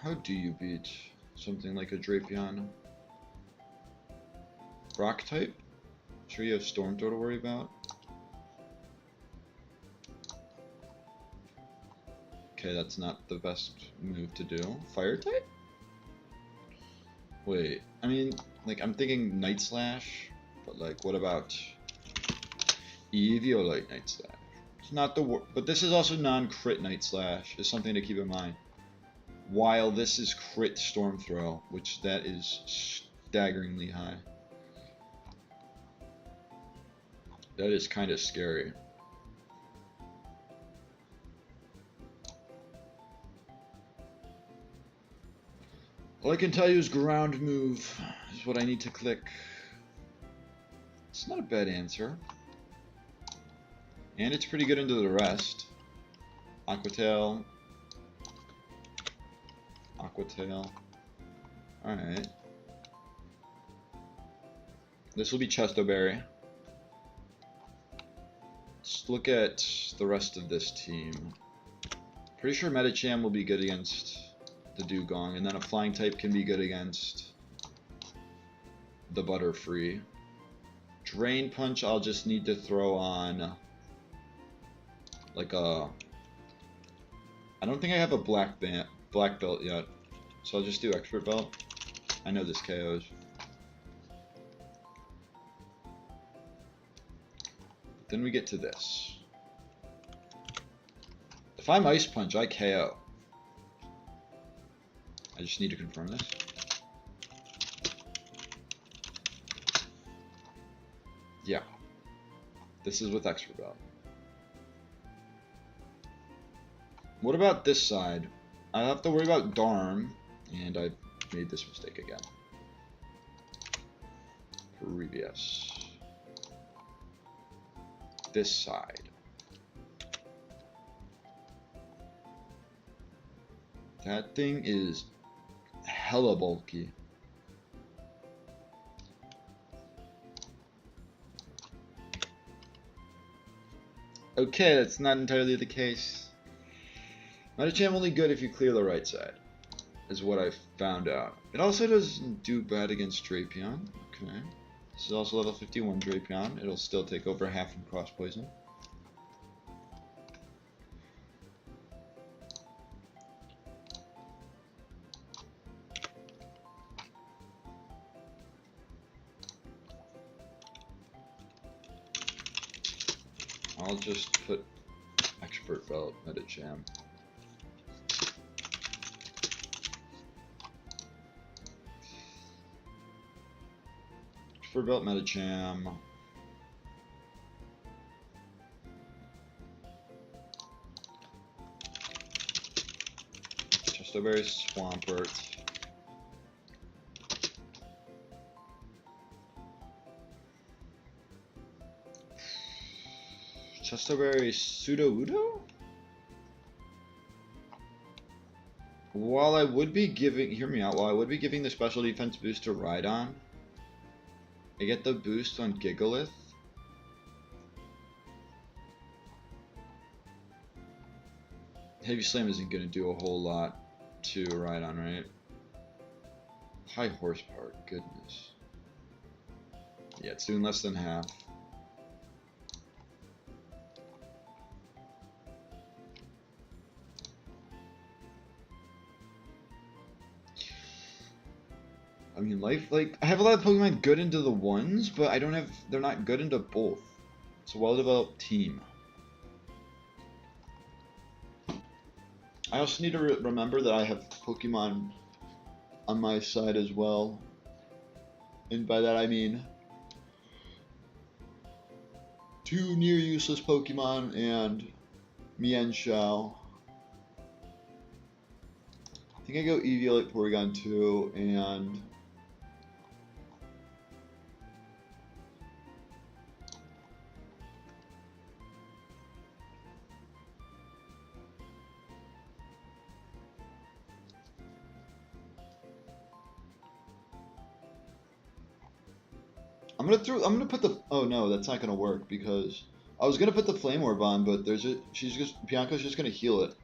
How do you beat something like a Drapion? Rock type? Sure you have Storm Throw to worry about? Okay, that's not the best move to do. Fire type? Wait, I mean, like, I'm thinking Night Slash, but like, what about Eviolite Night Slash? It's not the but this is also non-crit Night Slash, is something to keep in mind. While this is crit Storm Throw, which that is staggeringly high. That is kind of scary. All I can tell you is ground move is what I need to click. It's not a bad answer. And it's pretty good into the rest. Aquatail. Aquatail. Alright. This will be Chestoberry. Let's look at the rest of this team. Pretty sure Medicham will be good against the Dugong, and then a flying type can be good against the Butterfree. Drain Punch I'll just need to throw on like a... I don't think I have a black belt yet, so I'll just do Expert Belt. I know this KOs. then we get to this. If I'm Ice Punch, I KO. I just need to confirm this. Yeah. This is with Expert Belt. What about this side? I have to worry about Darm, and I made this mistake again. Previous. This side. That thing is hella bulky. Okay, that's not entirely the case. Metacham only good if you clear the right side, is what I found out. It also doesn't do bad against Drapion. Okay. This is also level 51 Drapion. It'll still take over half from cross poison. I'll just put Expert Belt Metacham. Expert Belt Metacham. Chestoberry Swampert. Chestoberry Sudowoodo? While I would be giving, hear me out, while I would be giving the special defense boost to Rhydon, I get the boost on Gigalith. Heavy Slam isn't going to do a whole lot to Rhydon, right? High horsepower, goodness. Yeah, it's doing less than half. I mean, I have a lot of Pokemon good into the ones, but I don't have, they're not good into both. It's a well-developed team. I also need to remember that I have Pokemon on my side as well. And by that I mean 2 near useless Pokemon and Mienshao. I think I go Eviolite, Porygon 2, and I'm gonna put the, oh no, that's not gonna work because I was gonna put the Flame Orb on, but Bianca's just gonna heal it.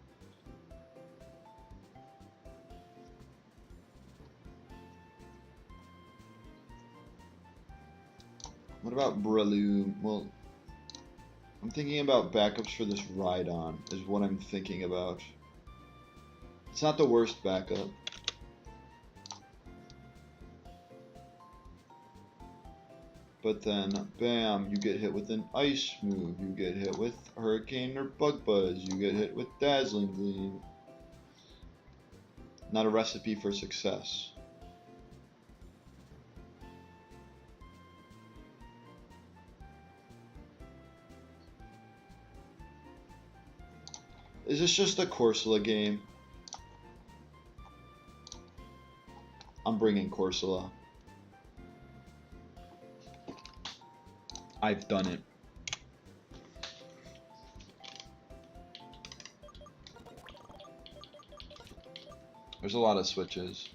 What about Breloom? Well, I'm thinking about backups for this Rhydon, is what I'm thinking about. It's not the worst backup. But then, bam, you get hit with an Ice move, you get hit with Hurricane or Bug Buzz, you get hit with Dazzling Gleam. Not a recipe for success. Is this just a Corsola game? I'm bringing Corsola. I've done it. There's a lot of switches.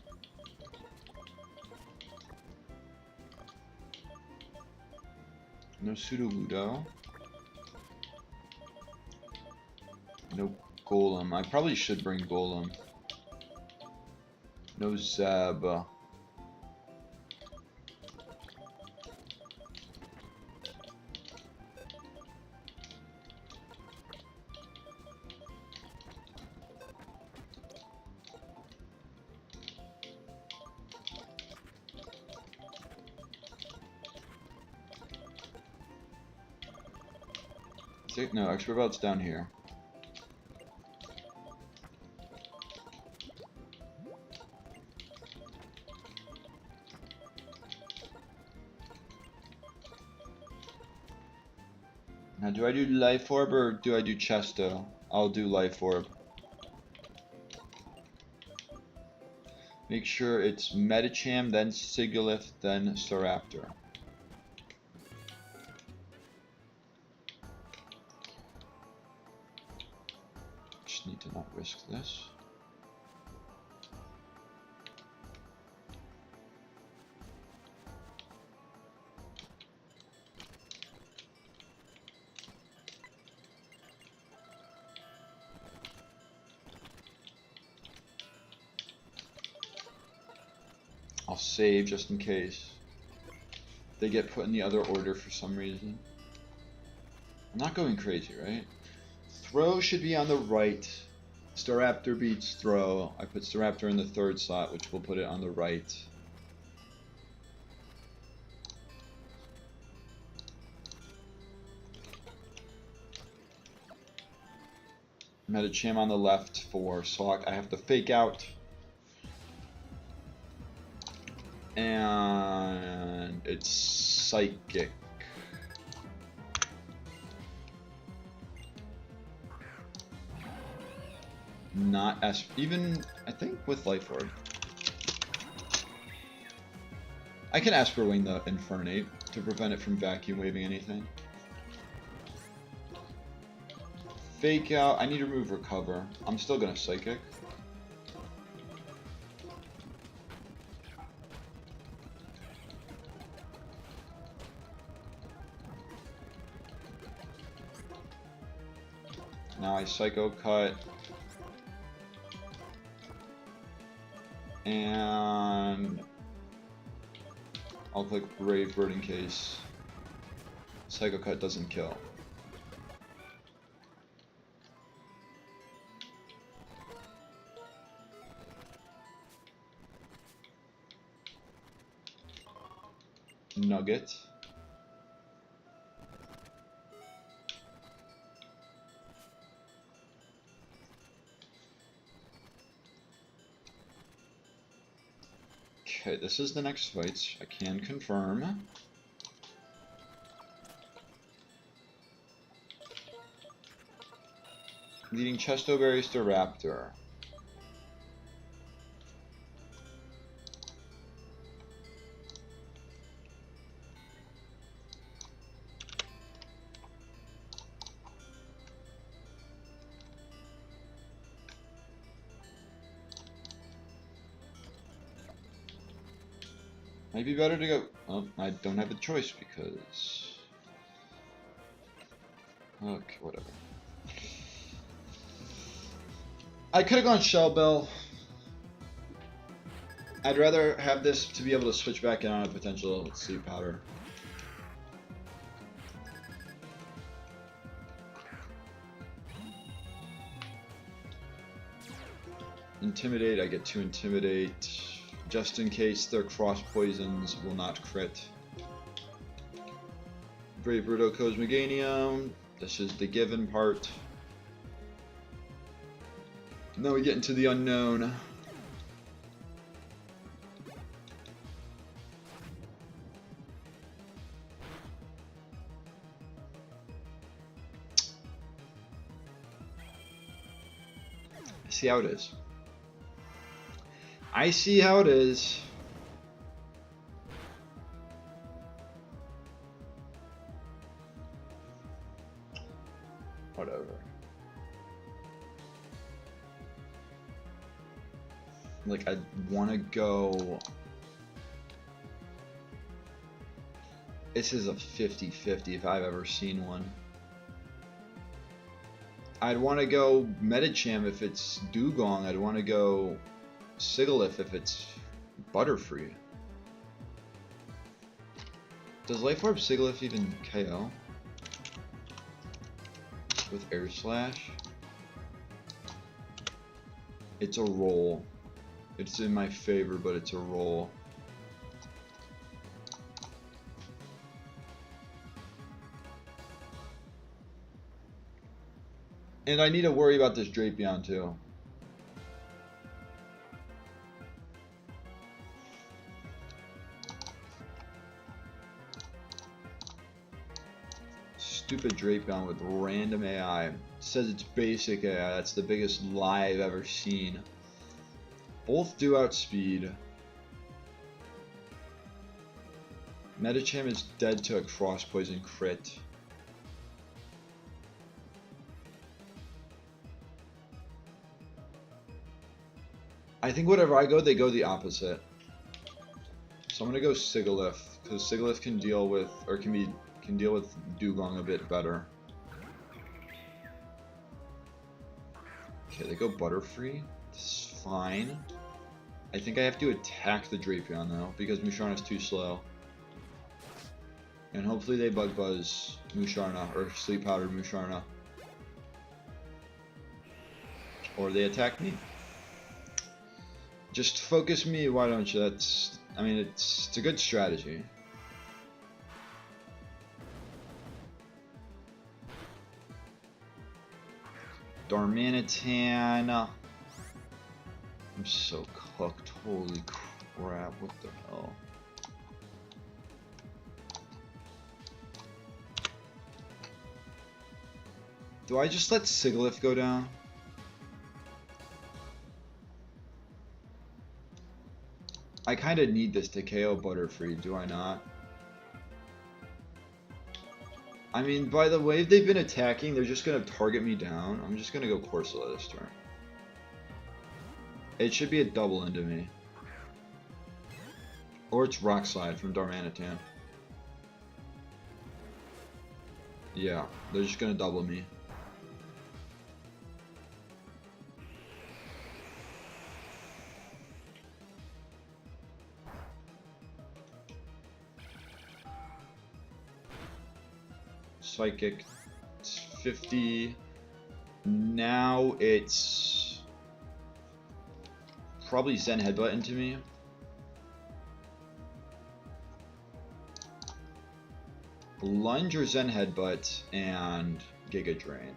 No Sudowoodo. No Golem. I probably should bring Golem. No Zeb. No, expert belt's down here. Now, do I do Life Orb or do I do Chesto? I'll do Life Orb. Make sure it's Medicham, then Sigilyph, then Staraptor. Just need to not risk this. I'll save just in case they get put in the other order for some reason. I'm not going crazy, right? Throw should be on the right. Staraptor beats Throw. I put Staraptor in the third slot, which will put it on the right. Medicham on the left for Sawk. I have to fake out. And it's Psychic. Not as even I think with Life Orb. I can Esper Wing the Infernape to prevent it from vacuum waving anything. Fake out. I need to remove Recover. I'm still gonna Psychic. Now I Psycho Cut. And I'll click Brave Bird in case Psycho Cut doesn't kill. Nugget. Okay, this is the next fight. I can confirm. Leading Chestoberry Staraptor. Might be better to go. Oh, I don't have a choice because. Okay, whatever. I could have gone Shell Bell. I'd rather have this to be able to switch back in on a potential Sleep Powder. Intimidate, I get 2 Intimidate. Just in case their cross poisons will not crit. Brave Birdo Cosmoganium. This is the given part. Now we get into the unknown. I see how it is. I see how it is. Whatever. Like, I want to go. This is a 50-50 if I've ever seen one. I'd want to go Medicham if it's Dugong. I'd want to go Sigilyph if it's Butterfree. Does Life Orb Sigilyph even KO? With Air Slash? It's a roll. It's in my favor, but it's a roll. And I need to worry about this Drapion too. Stupid Drapion with random AI. It says it's basic AI. That's the biggest lie I've ever seen. Both do outspeed. Medicham is dead to a cross poison crit. I think whatever I go, they go the opposite. So I'm gonna go Sigilyph, because Sigilyph can deal with, or can deal with Dugong a bit better. Okay, they go Butterfree. This is fine. I think I have to attack the Drapion though, because Musharna's too slow. And hopefully they Bug Buzz Musharna, or Sleep Powder Musharna. Or they attack me. Just focus me, why don't you? That's, I mean, it's a good strategy. Darmanitan. I'm so cooked. Holy crap, what the hell? Do I just let Sigilyph go down? I kind of need this to KO Butterfree, do I not? I mean, by the way they've been attacking, they're just going to target me down. I'm just going to go Corsola this turn. It should be a double into me. Or it's Rock Slide from Darmanitan. Yeah, they're just going to double me. Psychic, it's 50. Now it's probably Zen Headbutt into me. Lunge or Zen Headbutt and Giga Drain.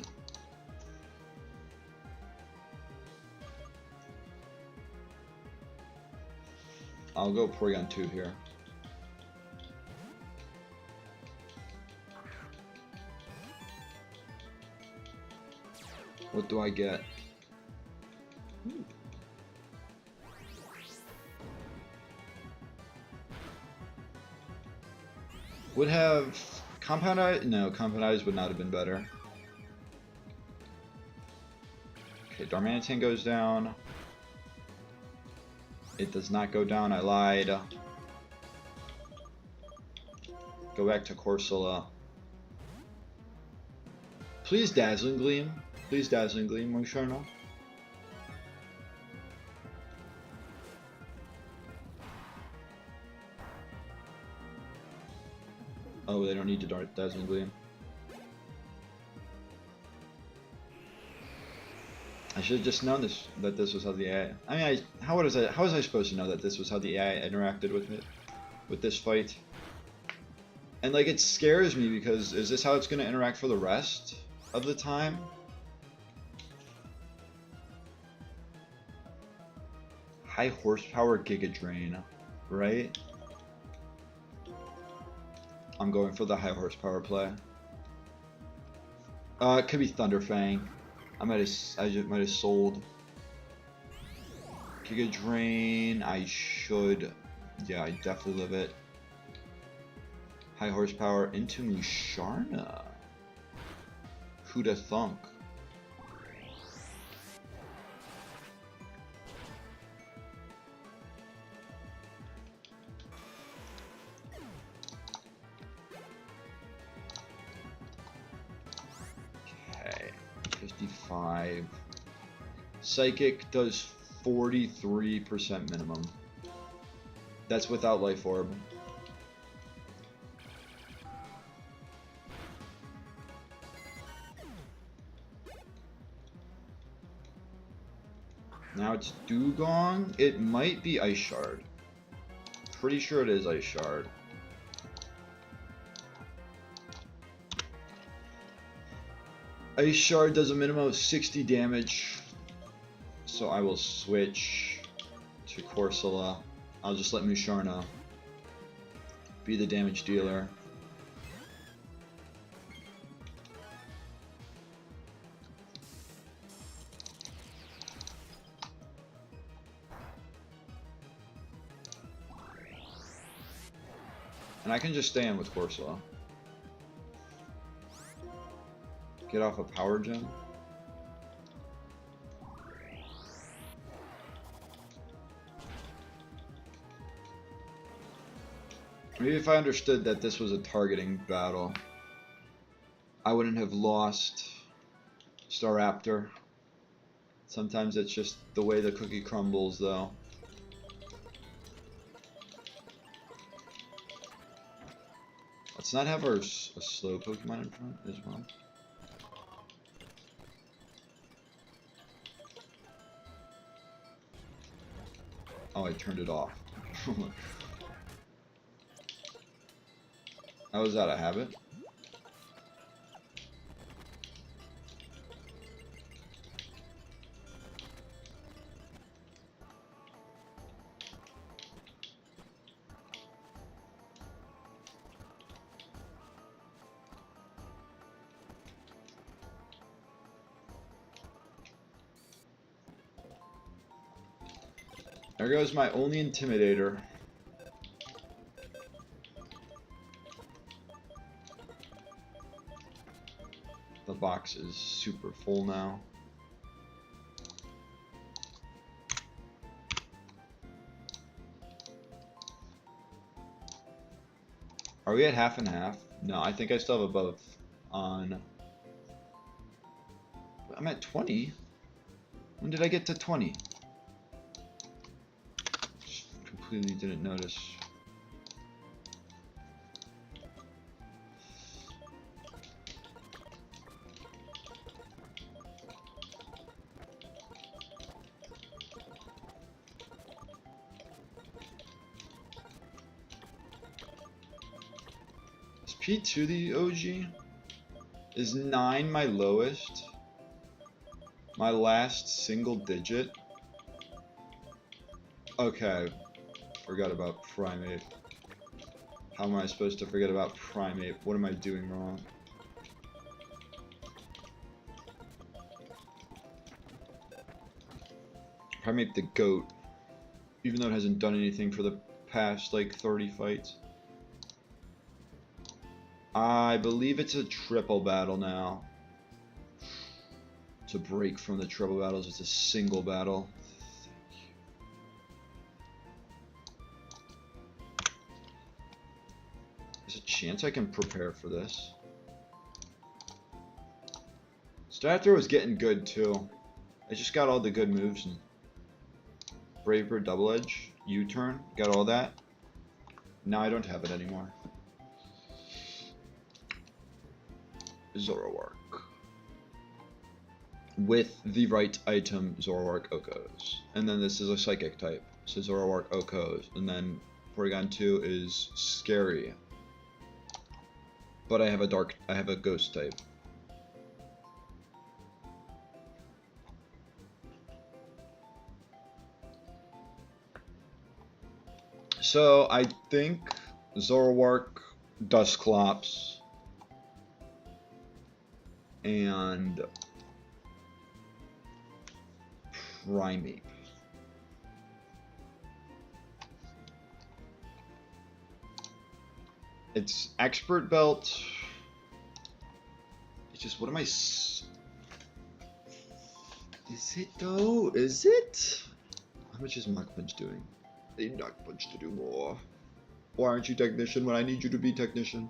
I'll go Porygon 2 here. What do I get? Would have Compound Eyes? No, Compound Eyes would not have been better. Okay, Darmanitan goes down. It does not go down, I lied. Go back to Corsola. Please Dazzling Gleam. Please Dazzling Gleam, Musharna. Oh, they don't need to dart Dazzling Gleam. I should have just known that this was how the AI. I mean, how was I supposed to know that this was how the AI interacted with it, with this fight? And like, it scares me because is this how it's going to interact for the rest of the time? High horsepower Giga Drain, right? I'm going for the high horsepower play. It could be Thunderfang. I just might have sold. Giga Drain. I should. Yeah, I definitely live it. High horsepower into Musharna. Who'da thunk? Okay, 55. Psychic does 43% minimum. That's without Life Orb. Now it's Dugong. It might be Ice Shard. Pretty sure it is Ice Shard. Ice Shard does a minimum of 60 damage, so I will switch to Corsola. I'll just let Musharna be the damage dealer. And I can just stay in with Corsola. Get off a power gem. Maybe if I understood that this was a targeting battle, I wouldn't have lost Staraptor. Sometimes it's just the way the cookie crumbles, though. Let's not have a slow Pokemon in front as well. Oh, I turned it off. How was that a habit? There goes my only Intimidator. The box is super full now. Are we at half and half? No, I think I still have a both on. I'm at 20. When did I get to 20? Completely didn't notice. Is P2 the OG? Is 9 my lowest? My last single digit? Okay. Forgot about Primate. How am I supposed to forget about Primate? What am I doing wrong? Primate the GOAT. Even though it hasn't done anything for the past, like, 30 fights. I believe it's a triple battle now. To break from the triple battles, it's a single battle. There's a chance I can prepare for this. Staraptor was getting good too. I just got all the good moves and Brave Bird Double Edge, U-turn, got all that. Now I don't have it anymore. Zoroark. With the right item, Zoroark Okos. And then this is a Psychic type, so Zoroark Okos. And then Porygon 2 is Scary. But I have a Ghost type. So I think Zoroark, Dusclops, and Primate. It's Expert Belt. It's just, what am I... Is it though? Is it? How much is Mach Punch doing? I need Mach Punch to do more. Why aren't you Technician when I need you to be Technician?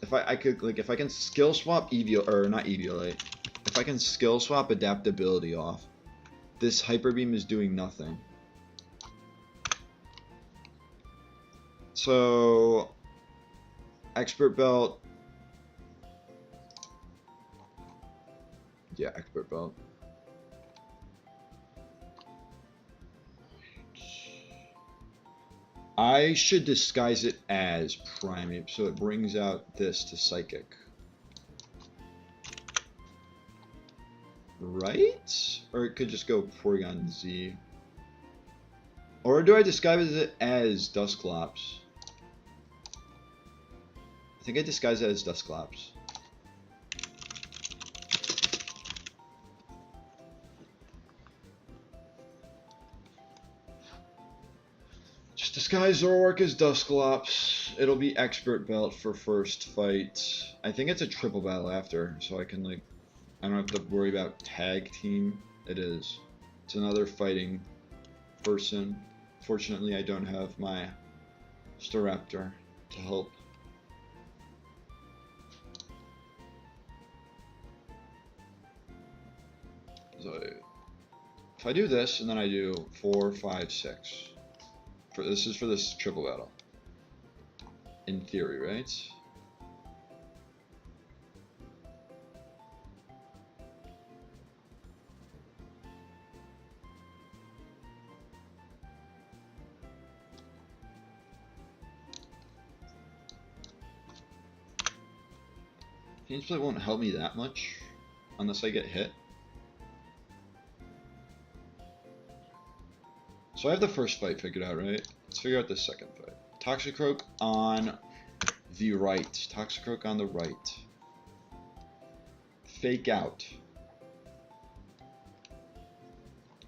If I could, like, if I can skill swap not Eviolite. If I can skill swap Adaptability off, this Hyper Beam is doing nothing. So, Expert Belt. Yeah, Expert Belt. I should disguise it as Primate, so it brings out this to Psychic. Right? Or it could just go Porygon Z. Or do I disguise it as Dusclops? I think I disguise it as Dusclops. Just disguise Zoroark as Dusclops. It'll be Expert Belt for first fight. I think it's a triple battle after, so I can like... I don't have to worry about tag team. It is. It's another fighting person. Fortunately, I don't have my Staraptor to help. So if I do this, and then I do 4, 5, 6. This is for this triple battle. In theory, right? Team Split won't help me that much unless I get hit. So I have the first fight figured out, right? Let's figure out the second fight. Toxicroak on the right. Toxicroak on the right. Fake out.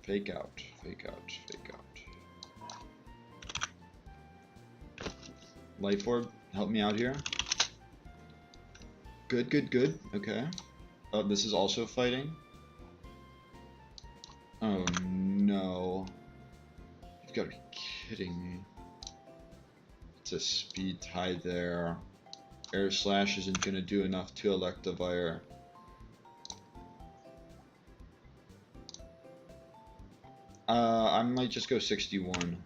Fake out. Fake out. Fake out. Life Orb, help me out here. Good, good, good. Okay. Oh, this is also fighting. Oh no. You've got to be kidding me. It's a speed tie there. Air Slash isn't going to do enough to Electivire. I might just go 61.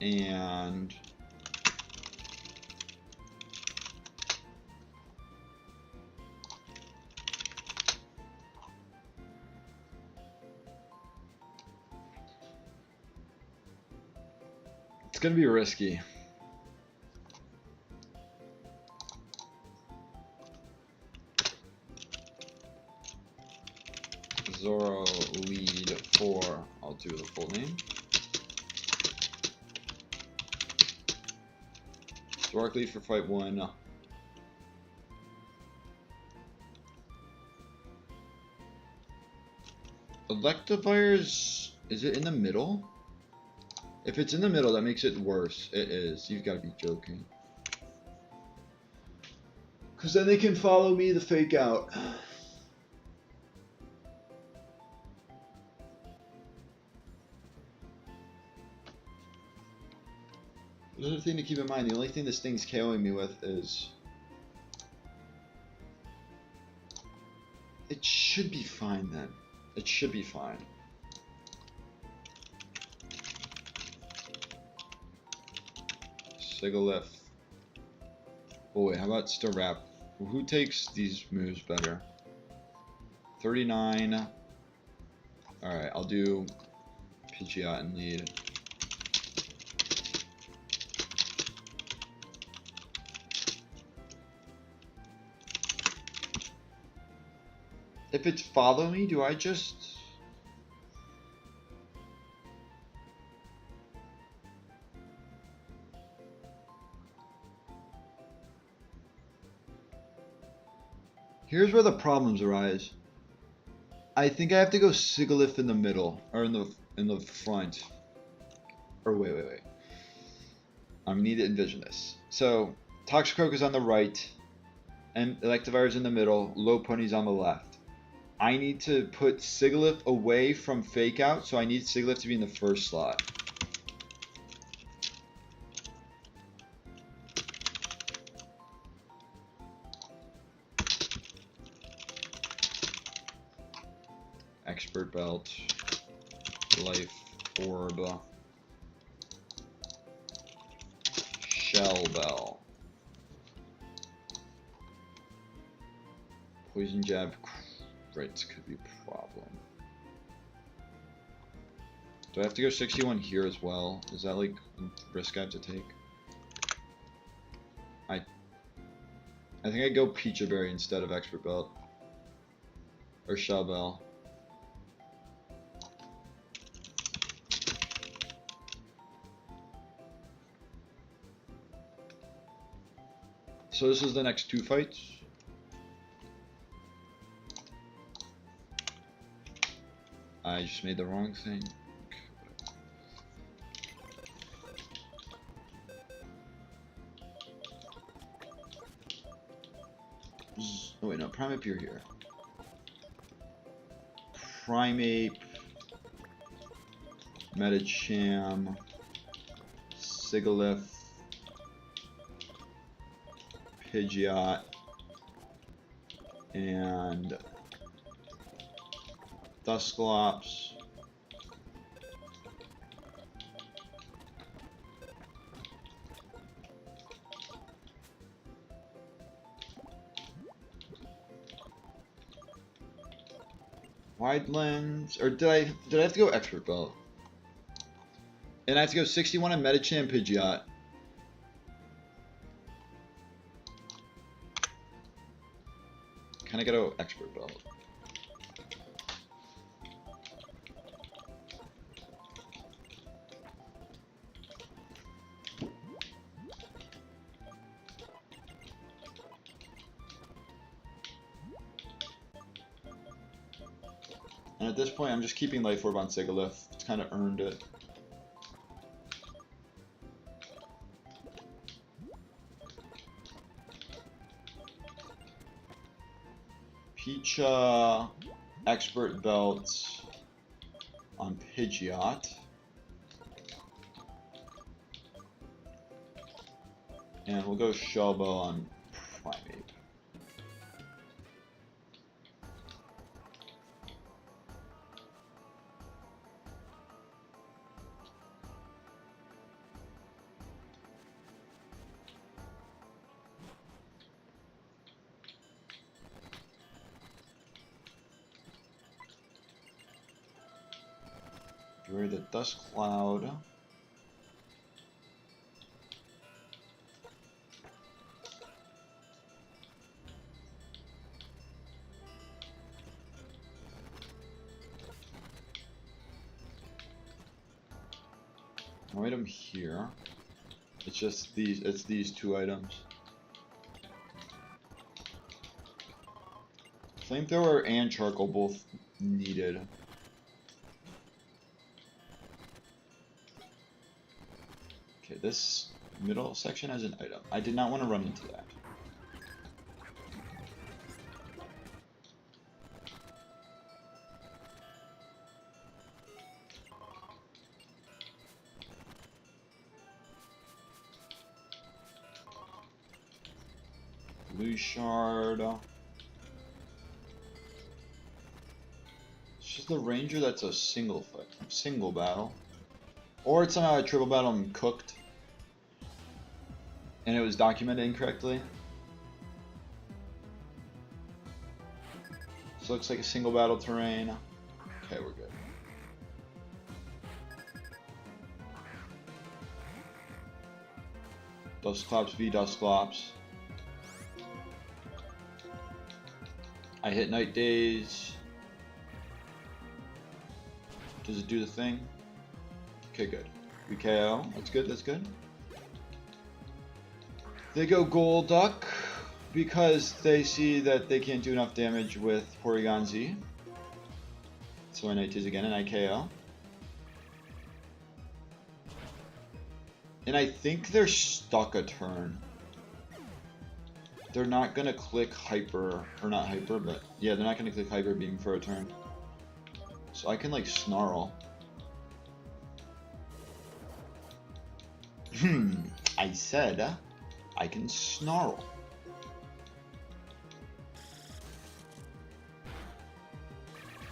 And it's gonna be risky. Zoro lead 4. I'll do the full name. Zoroark lead for fight 1. Electivire's... is it in the middle? If it's in the middle, that makes it worse. It is. You've got to be joking. Because then they can follow me the fake out. Another thing to keep in mind, the only thing this thing's KOing me with is... it should be fine then. It should be fine. Sigalith. Oh wait, how about Starap? Who takes these moves better? 39. Alright, I'll do Pidgeot and lead. If it's follow me, do I just... Here's where the problems arise. I think I have to go Sigalith in the middle, or in the front. Or wait. I need to envision this. So, Toxicroak is on the right, and Electivire is in the middle, Lopunny's on the left. I need to put Sigalith away from Fake Out, so I need Sigalith to be in the first slot. Expert Belt, Life Orb, Shell Bell, Poison Jab. Right, could be a problem. Do I have to go 61 here as well? Is that like a risk I have to take? I think I'd go Peachaberry instead of Expert Belt. Or Shell Bell. So this is the next 2 fights. I just made the wrong thing. Oh wait, no, Primeape, you're here. Primeape, Medicham, Sigilyph, Pidgeot, and Dusclops. Wide lens, or did I have to go Expert Belt? And I have to go 61 on Medicham Pidgeot. Kinda gotta go Expert Belt. And at this point, I'm just keeping Life Orb on Sigilyph. It's kind of earned it. Peach, Expert Belt on Pidgeot. And we'll go Shell Bell on Primeape. We're the Dust Cloud. No item here. It's just these 2 items. Flamethrower and Charcoal both needed. Okay, this middle section has an item. I did not want to run into that. Blue Shard. It's just the Ranger that's a single battle. Or it's somehow a triple battle and cooked. And it was documented incorrectly. This looks like a single battle terrain. Okay, we're good. Dusclops v Dusclops. I hit Night Daze. Does it do the thing? Okay, good. We KO. That's good, that's good. They go Golduck because they see that they can't do enough damage with Porygon Z. So I Night Daze again and I KO. And I think they're stuck a turn. They're not gonna click Hyper, or not Hyper, but yeah, they're not gonna click Hyper Beam for a turn. So I can like Snarl. I said I can Snarl.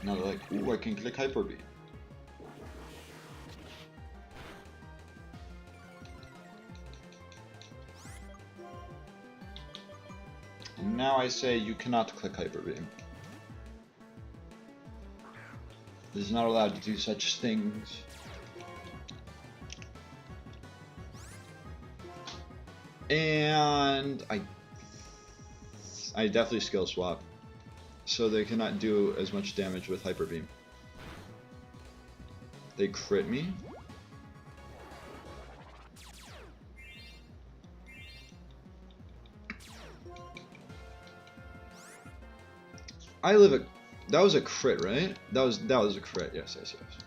Now they're like, ooh, I can click Hyper Beam. And now I say you cannot click Hyper Beam. It is not allowed to do such things. And I definitely skill swap, so they cannot do as much damage with Hyper Beam. They crit me. I live a. That was a crit, right? That was a crit. Yes, yes, yes.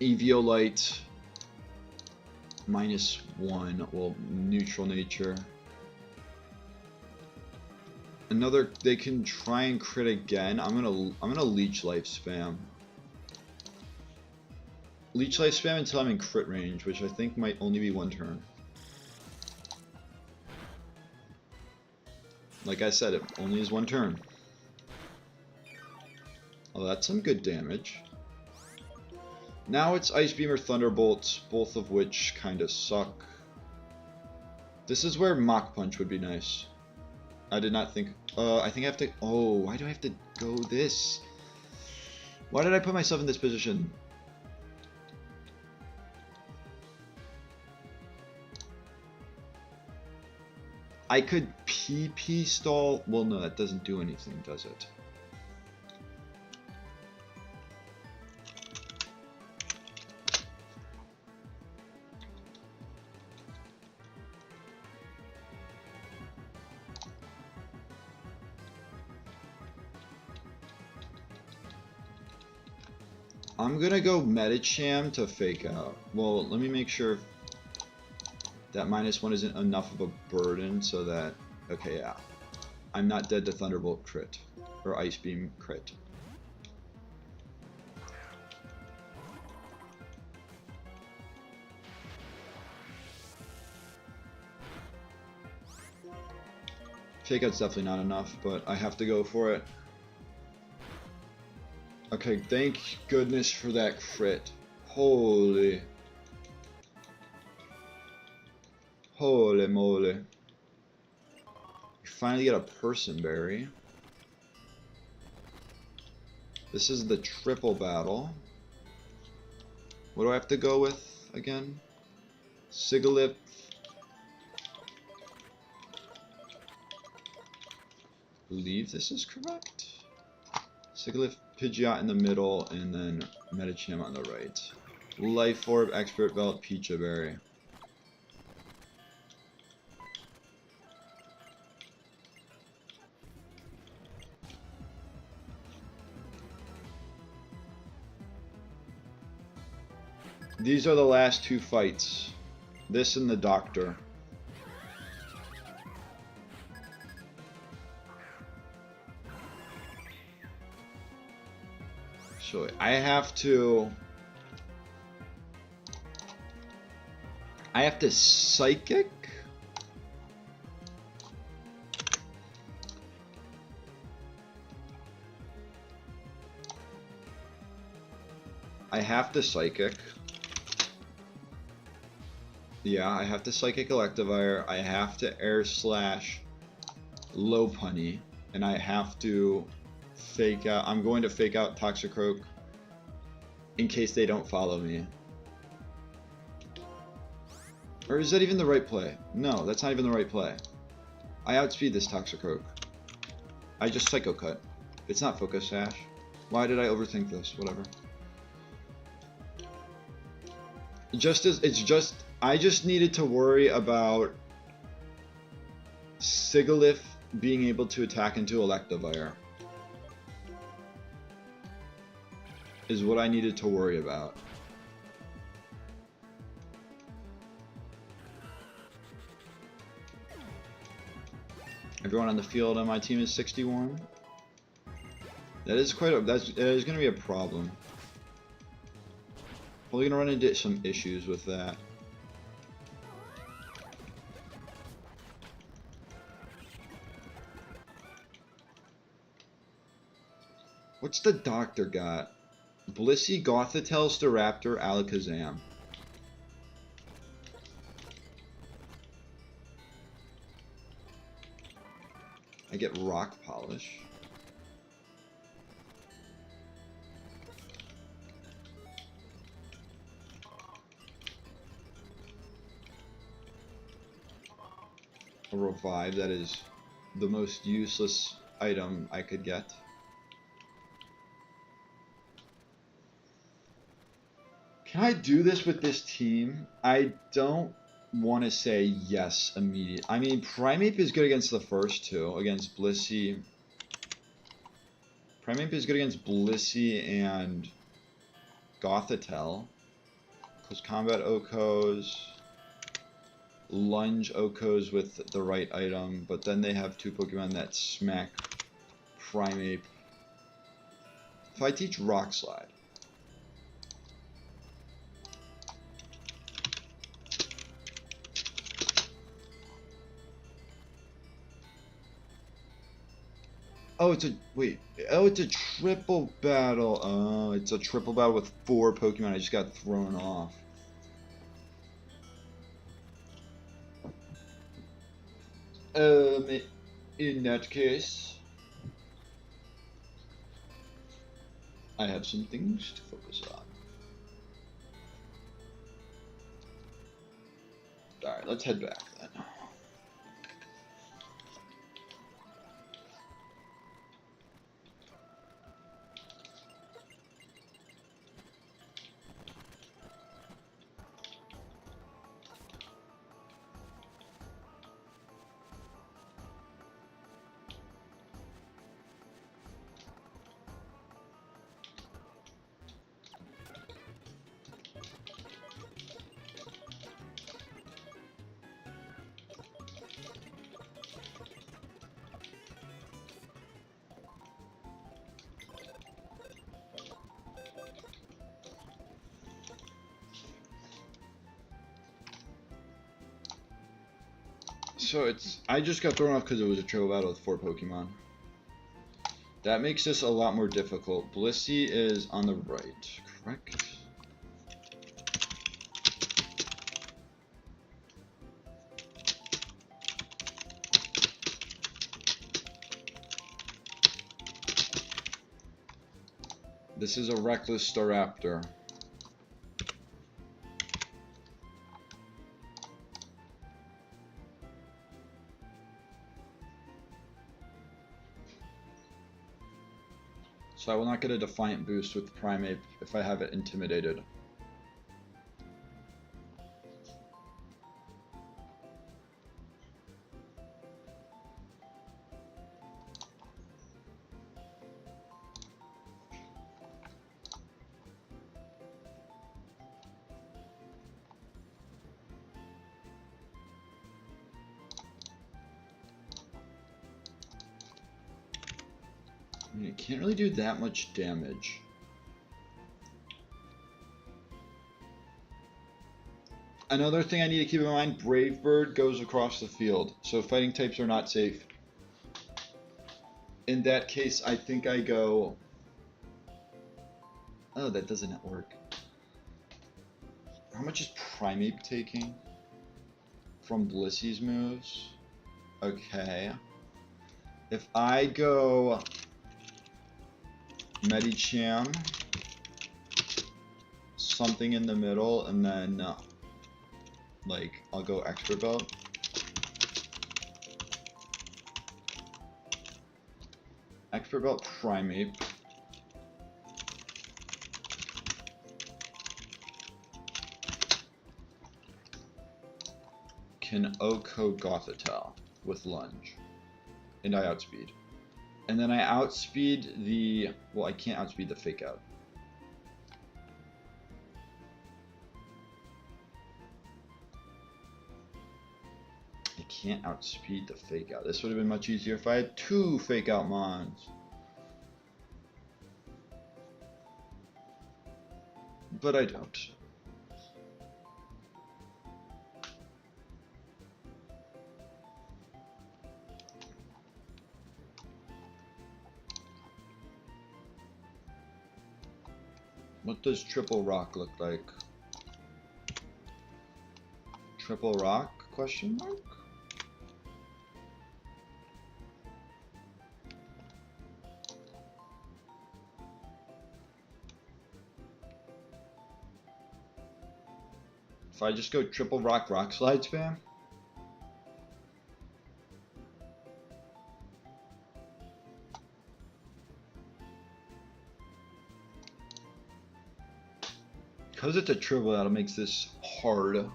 Eviolite -1. Well, neutral nature. Another. They can try and crit again. I'm gonna leech life spam. Leech life spam until I'm in crit range, which I think might only be 1 turn. Like I said, it only is 1 turn. Oh, that's some good damage. Now it's Ice Beam or Thunderbolt, both of which kind of suck. This is where Mach Punch would be nice. I did not think... I think I have to... Oh, why do I have to go this? Why did I put myself in this position? I could PP stall... Well, no, that doesn't do anything, does it? I'm gonna go Medicham to fake out. Well, let me make sure that -1 isn't enough of a burden so that... Okay, yeah. I'm not dead to Thunderbolt crit. Or Ice Beam crit. Fake out's definitely not enough, but I have to go for it. Okay, thank goodness for that crit. Holy moly. You finally get a Person Berry. This is the triple battle. What do I have to go with again? Sigalip. I believe this is correct. Sigalip, Pidgeot in the middle, and then Medicham on the right. Life Orb, Expert Belt, Pecha Berry. These are the last 2 fights. This and the Doctor. So I have to Psychic? I have to Psychic. Yeah, I have to Psychic Electivire. I have to Air Slash Lopunny. And I have to fake out. I'm going to fake out Toxicroak in case they don't follow me. Or is that even the right play? No, that's not even the right play. I outspeed this Toxicroak. I just Psycho Cut. It's not Focus Sash. Why did I overthink this? Whatever. I just needed to worry about Sigalith being able to attack into Electivire. Is what I needed to worry about. Everyone on the field on my team is 61. That is that is going to be a problem. Probably going to run into some issues with that. What's the Doctor got? Blissey, Gothitelle, Staraptor, Alakazam. I get Rock Polish. a revive. That is the most useless item I could get. Can I do this with this team? I don't want to say yes immediately. I mean, Primeape is good against the first two, against Blissey. Primeape is good against Blissey and Gothitelle. Close Combat Okos. Lunge Okos with the right item, but then they have two Pokemon that smack Primeape. If I teach Rock Slide. Oh, it's a, wait. Oh, it's a triple battle. Oh, it's a triple battle with 4 Pokemon. I just got thrown off. In that case, I have some things to focus on. Alright, let's head back then. So I just got thrown off because it was a triple battle with 4 Pokemon. That makes this a lot more difficult. Blissey is on the right, correct? This is a Reckless Staraptor. So I will not get a Defiant boost with Primeape if I have it intimidated. I mean, it can't really do that much damage. Another thing I need to keep in mind, Brave Bird goes across the field, so fighting types are not safe. In that case, I think I go... Oh, that doesn't work. How much is Primeape taking from Blissey's moves? Okay. If I go... Medicham, something in the middle, and then like I'll go Expert Belt. Expert Belt Primeape. Can Oko Gothitelle with Lunge. And I outspeed. And then I outspeed the... Well, I can't outspeed the Fake Out. I can't outspeed the Fake Out. This would have been much easier if I had 2 Fake Out Mons. But I don't. What does Triple Rock look like? Triple Rock? Question mark? If I just go Triple Rock Rock Slide spam? Because it's a triple, that makes this hard.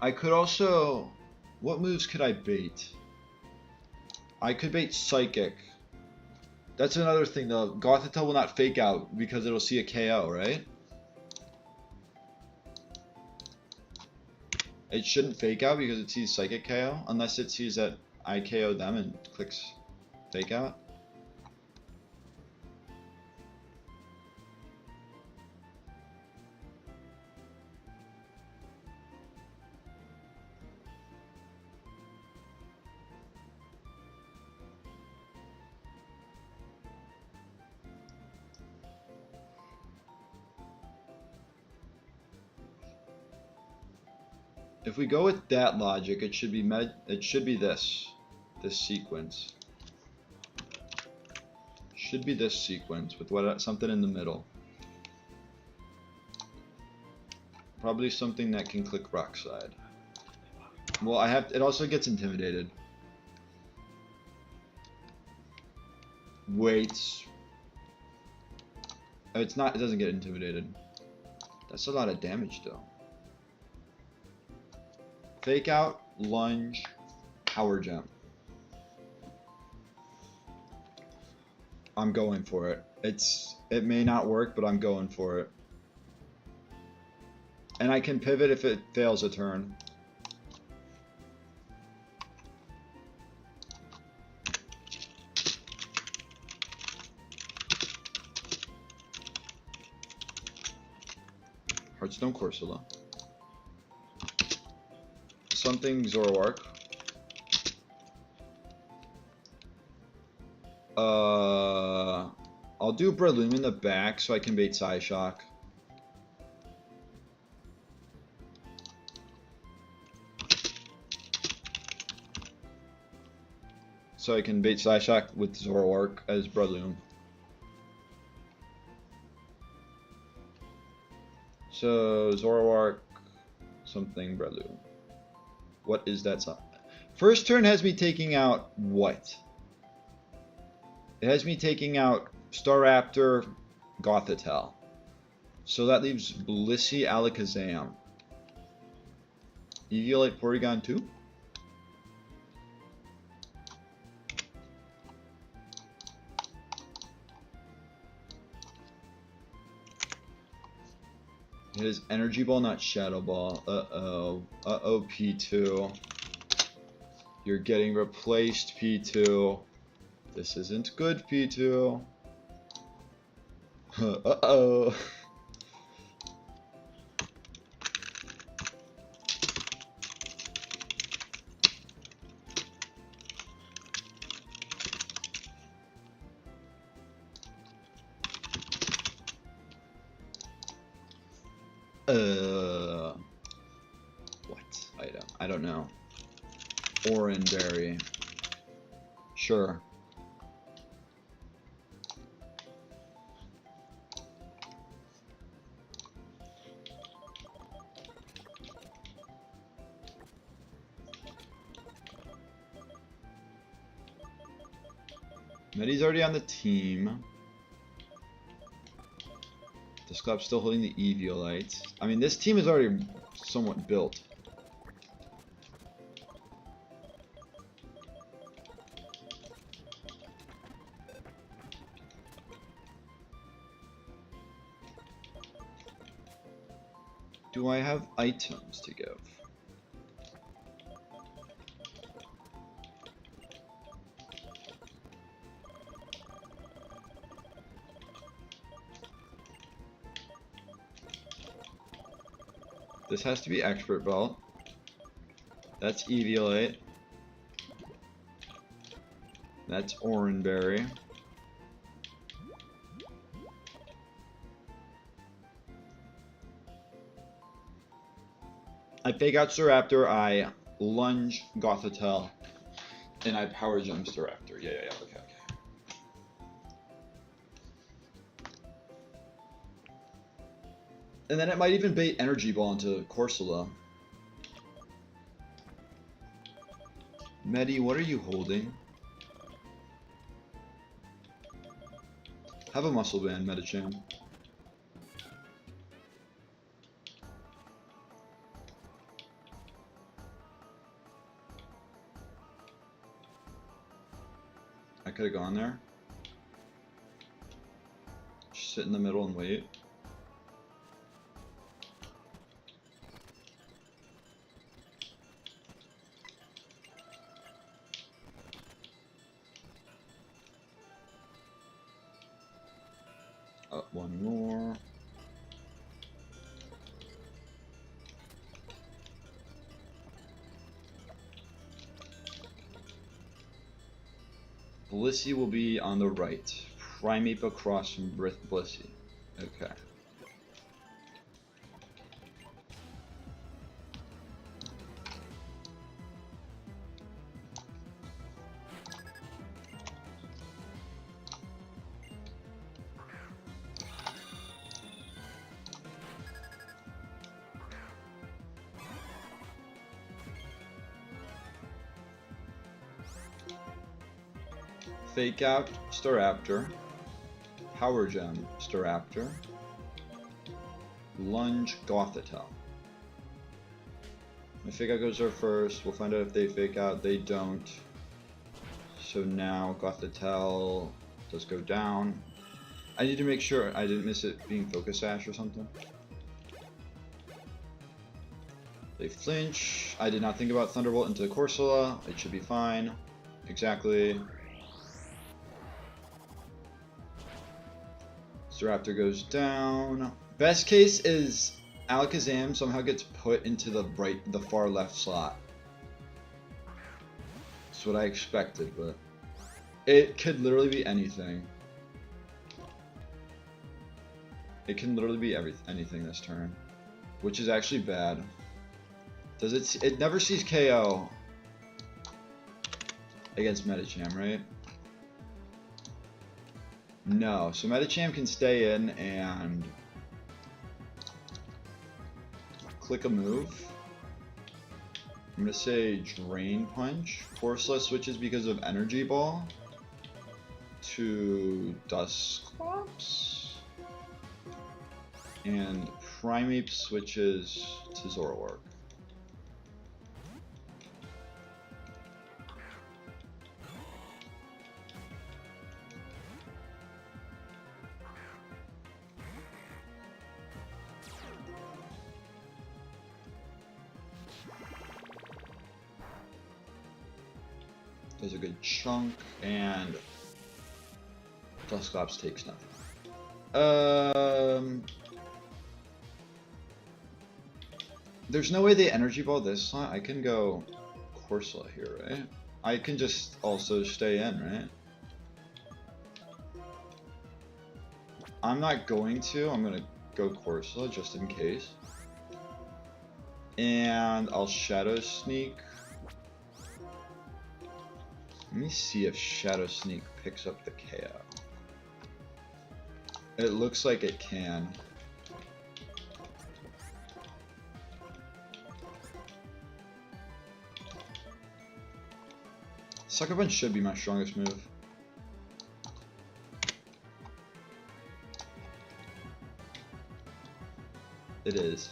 I could also... What moves could I bait? I could bait Psychic. That's another thing though. Gothitelle will not fake out because it'll see a KO, right? It shouldn't fake out because it sees Psychic KO, unless it sees that I KO them and clicks fake out. If we go with that logic, it should be this sequence. Should be this sequence with something in the middle. Probably something that can click rock slide. Well, it also gets intimidated. Wait. Oh, it doesn't get intimidated. That's a lot of damage though. Fake out, lunge, power jump. I'm going for it. It may not work, but I'm going for it. And I can pivot if it fails a turn. Heartstone Corsola. Something Zoroark. I'll do Breloom in the back so I can bait Psyshock. So I can bait Psyshock with Zoroark as Breloom. So Zoroark, something Breloom. What is that song? First turn has me taking out what? It has me taking out Staraptor, Gothitelle. So that leaves Blissey, Alakazam. Eviolite, Porygon 2? It is Energy Ball, not Shadow Ball. Uh-oh. Uh-oh, P2. You're getting replaced, P2. This isn't good, P2. Uh-oh. What item? I don't know. Oranberry. Sure. Medi's already on the team. This club's still holding the Eviolite. I mean, this team is already somewhat built. Do I have items to give? This has to be Expert Belt. That's Eviolite. That's Oranberry. I fake out Staraptor, I lunge Gothitelle, and I power jump Staraptor. Yeah, okay. And then it might even bait Energy Ball into Corsola. Medi, what are you holding? Have a Muscle Band, Medicham. I could have gone there. Just sit in the middle and wait. Up one more. Blissey will be on the right. Primeape across from Blissey. Okay. Fake Out, Staraptor, Power Gem, Staraptor, Lunge, Gothitelle. My Fake Out goes there first. We'll find out if they Fake Out. They don't. So now Gothitelle does go down. I need to make sure I didn't miss it being Focus Sash or something. They flinch. I did not think about Thunderbolt into Corsola. It should be fine. Exactly. Staraptor goes down. Best case is Alakazam somehow gets put into the far left slot. That's what I expected, but it could literally be anything. It can literally be anything this turn, which is actually bad. Does it? It never sees KO against Medicham, right? No, so Medicham can stay in and click a move. I'm gonna say Drain Punch. Corsola switches because of Energy Ball to Dusclops, and Primeape switches to Zoroark. Does a good chunk, and Dusclops takes nothing. There's no way they Energy Ball this slot. I can go Corsola here, right? I can just also stay in, right? I'm not going to. I'm gonna go Corsola just in case. And I'll Shadow Sneak. Let me see if Shadow Sneak picks up the KO. It looks like it can. Sucker Punch should be my strongest move. It is.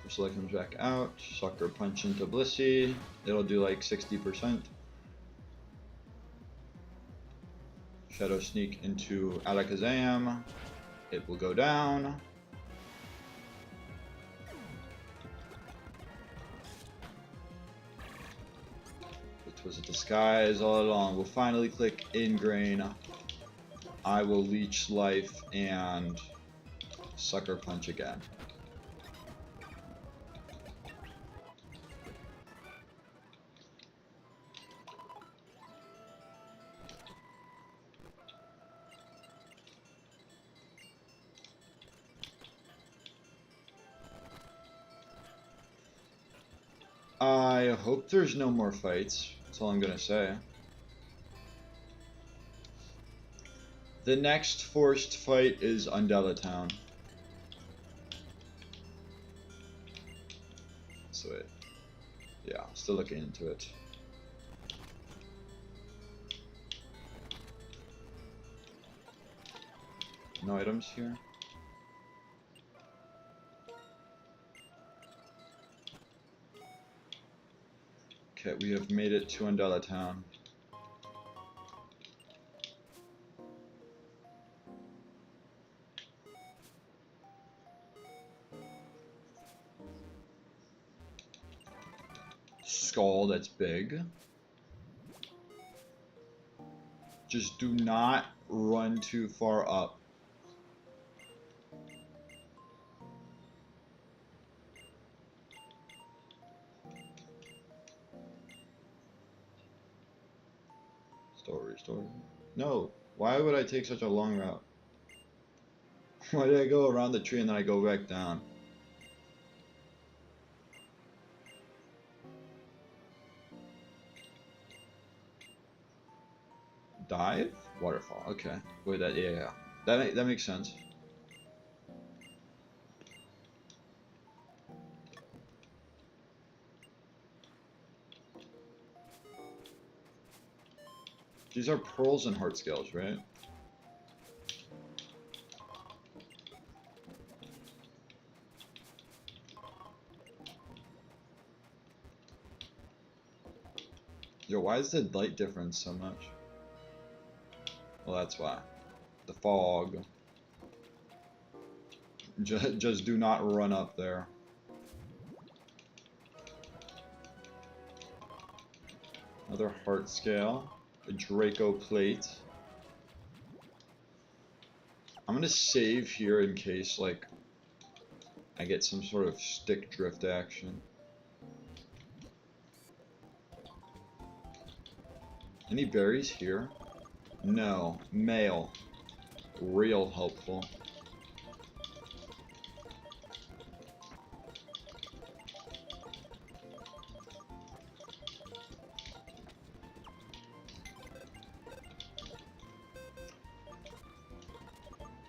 Corsola comes back out. Sucker Punch into Blissey. It'll do like 60%. Shadow Sneak into Alakazam. It will go down. It was a disguise all along. We'll finally click Ingrain. I will Leech Life and Sucker Punch again. I hope there's no more fights. That's all I'm gonna say. The next forced fight is Undella Town. So yeah, still looking into it. No items here. Okay, we have made it to Undella Town. Skull that's big. Just do not run too far up. Story. No, why would I take such a long route? Why did I go around the tree and then I go back down? Dive? Waterfall, okay. Wait, yeah. That makes sense. These are pearls and heart scales, right? Yo, why is the light difference so much? Well, that's why. The fog. Just do not run up there. Another heart scale. A Draco plate. I'm gonna save here in case, like, I get some sort of stick drift action. Any berries here? No. Mail. Real helpful.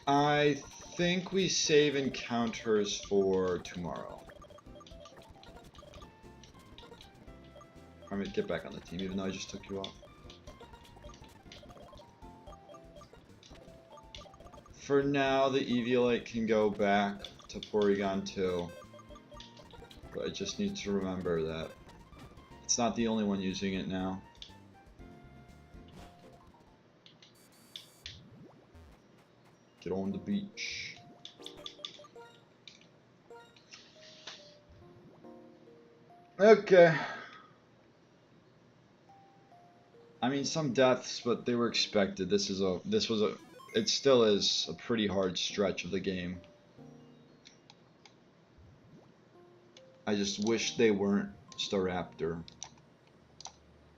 I think we save encounters for tomorrow. I'm gonna get back on the team, even though I just took you off. For now, the Eviolite can go back to Porygon 2. But I just need to remember that it's not the only one using it now. Get on the beach. Okay. I mean, some deaths, but they were expected. It still is a pretty hard stretch of the game. I just wish they weren't Staraptor.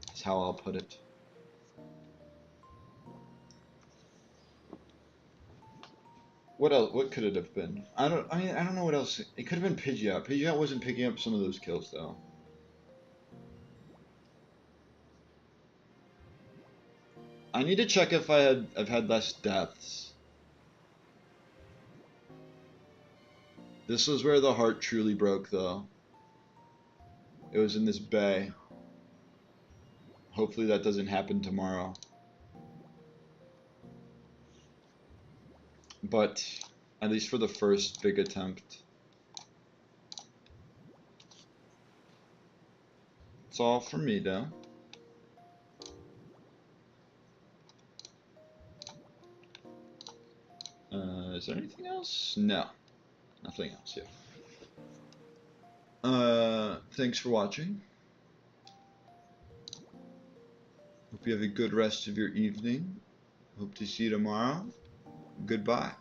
That's how I'll put it. What else? What could it have been? I don't know what else. It could have been Pidgeot. Pidgeot wasn't picking up some of those kills though. I need to check if I've had less deaths. This was where the heart truly broke though. It was in this bay. Hopefully that doesn't happen tomorrow. But at least for the first big attempt. It's all for me though. Is there anything else? No. Nothing else, yeah. Thanks for watching. Hope you have a good rest of your evening. Hope to see you tomorrow. Goodbye.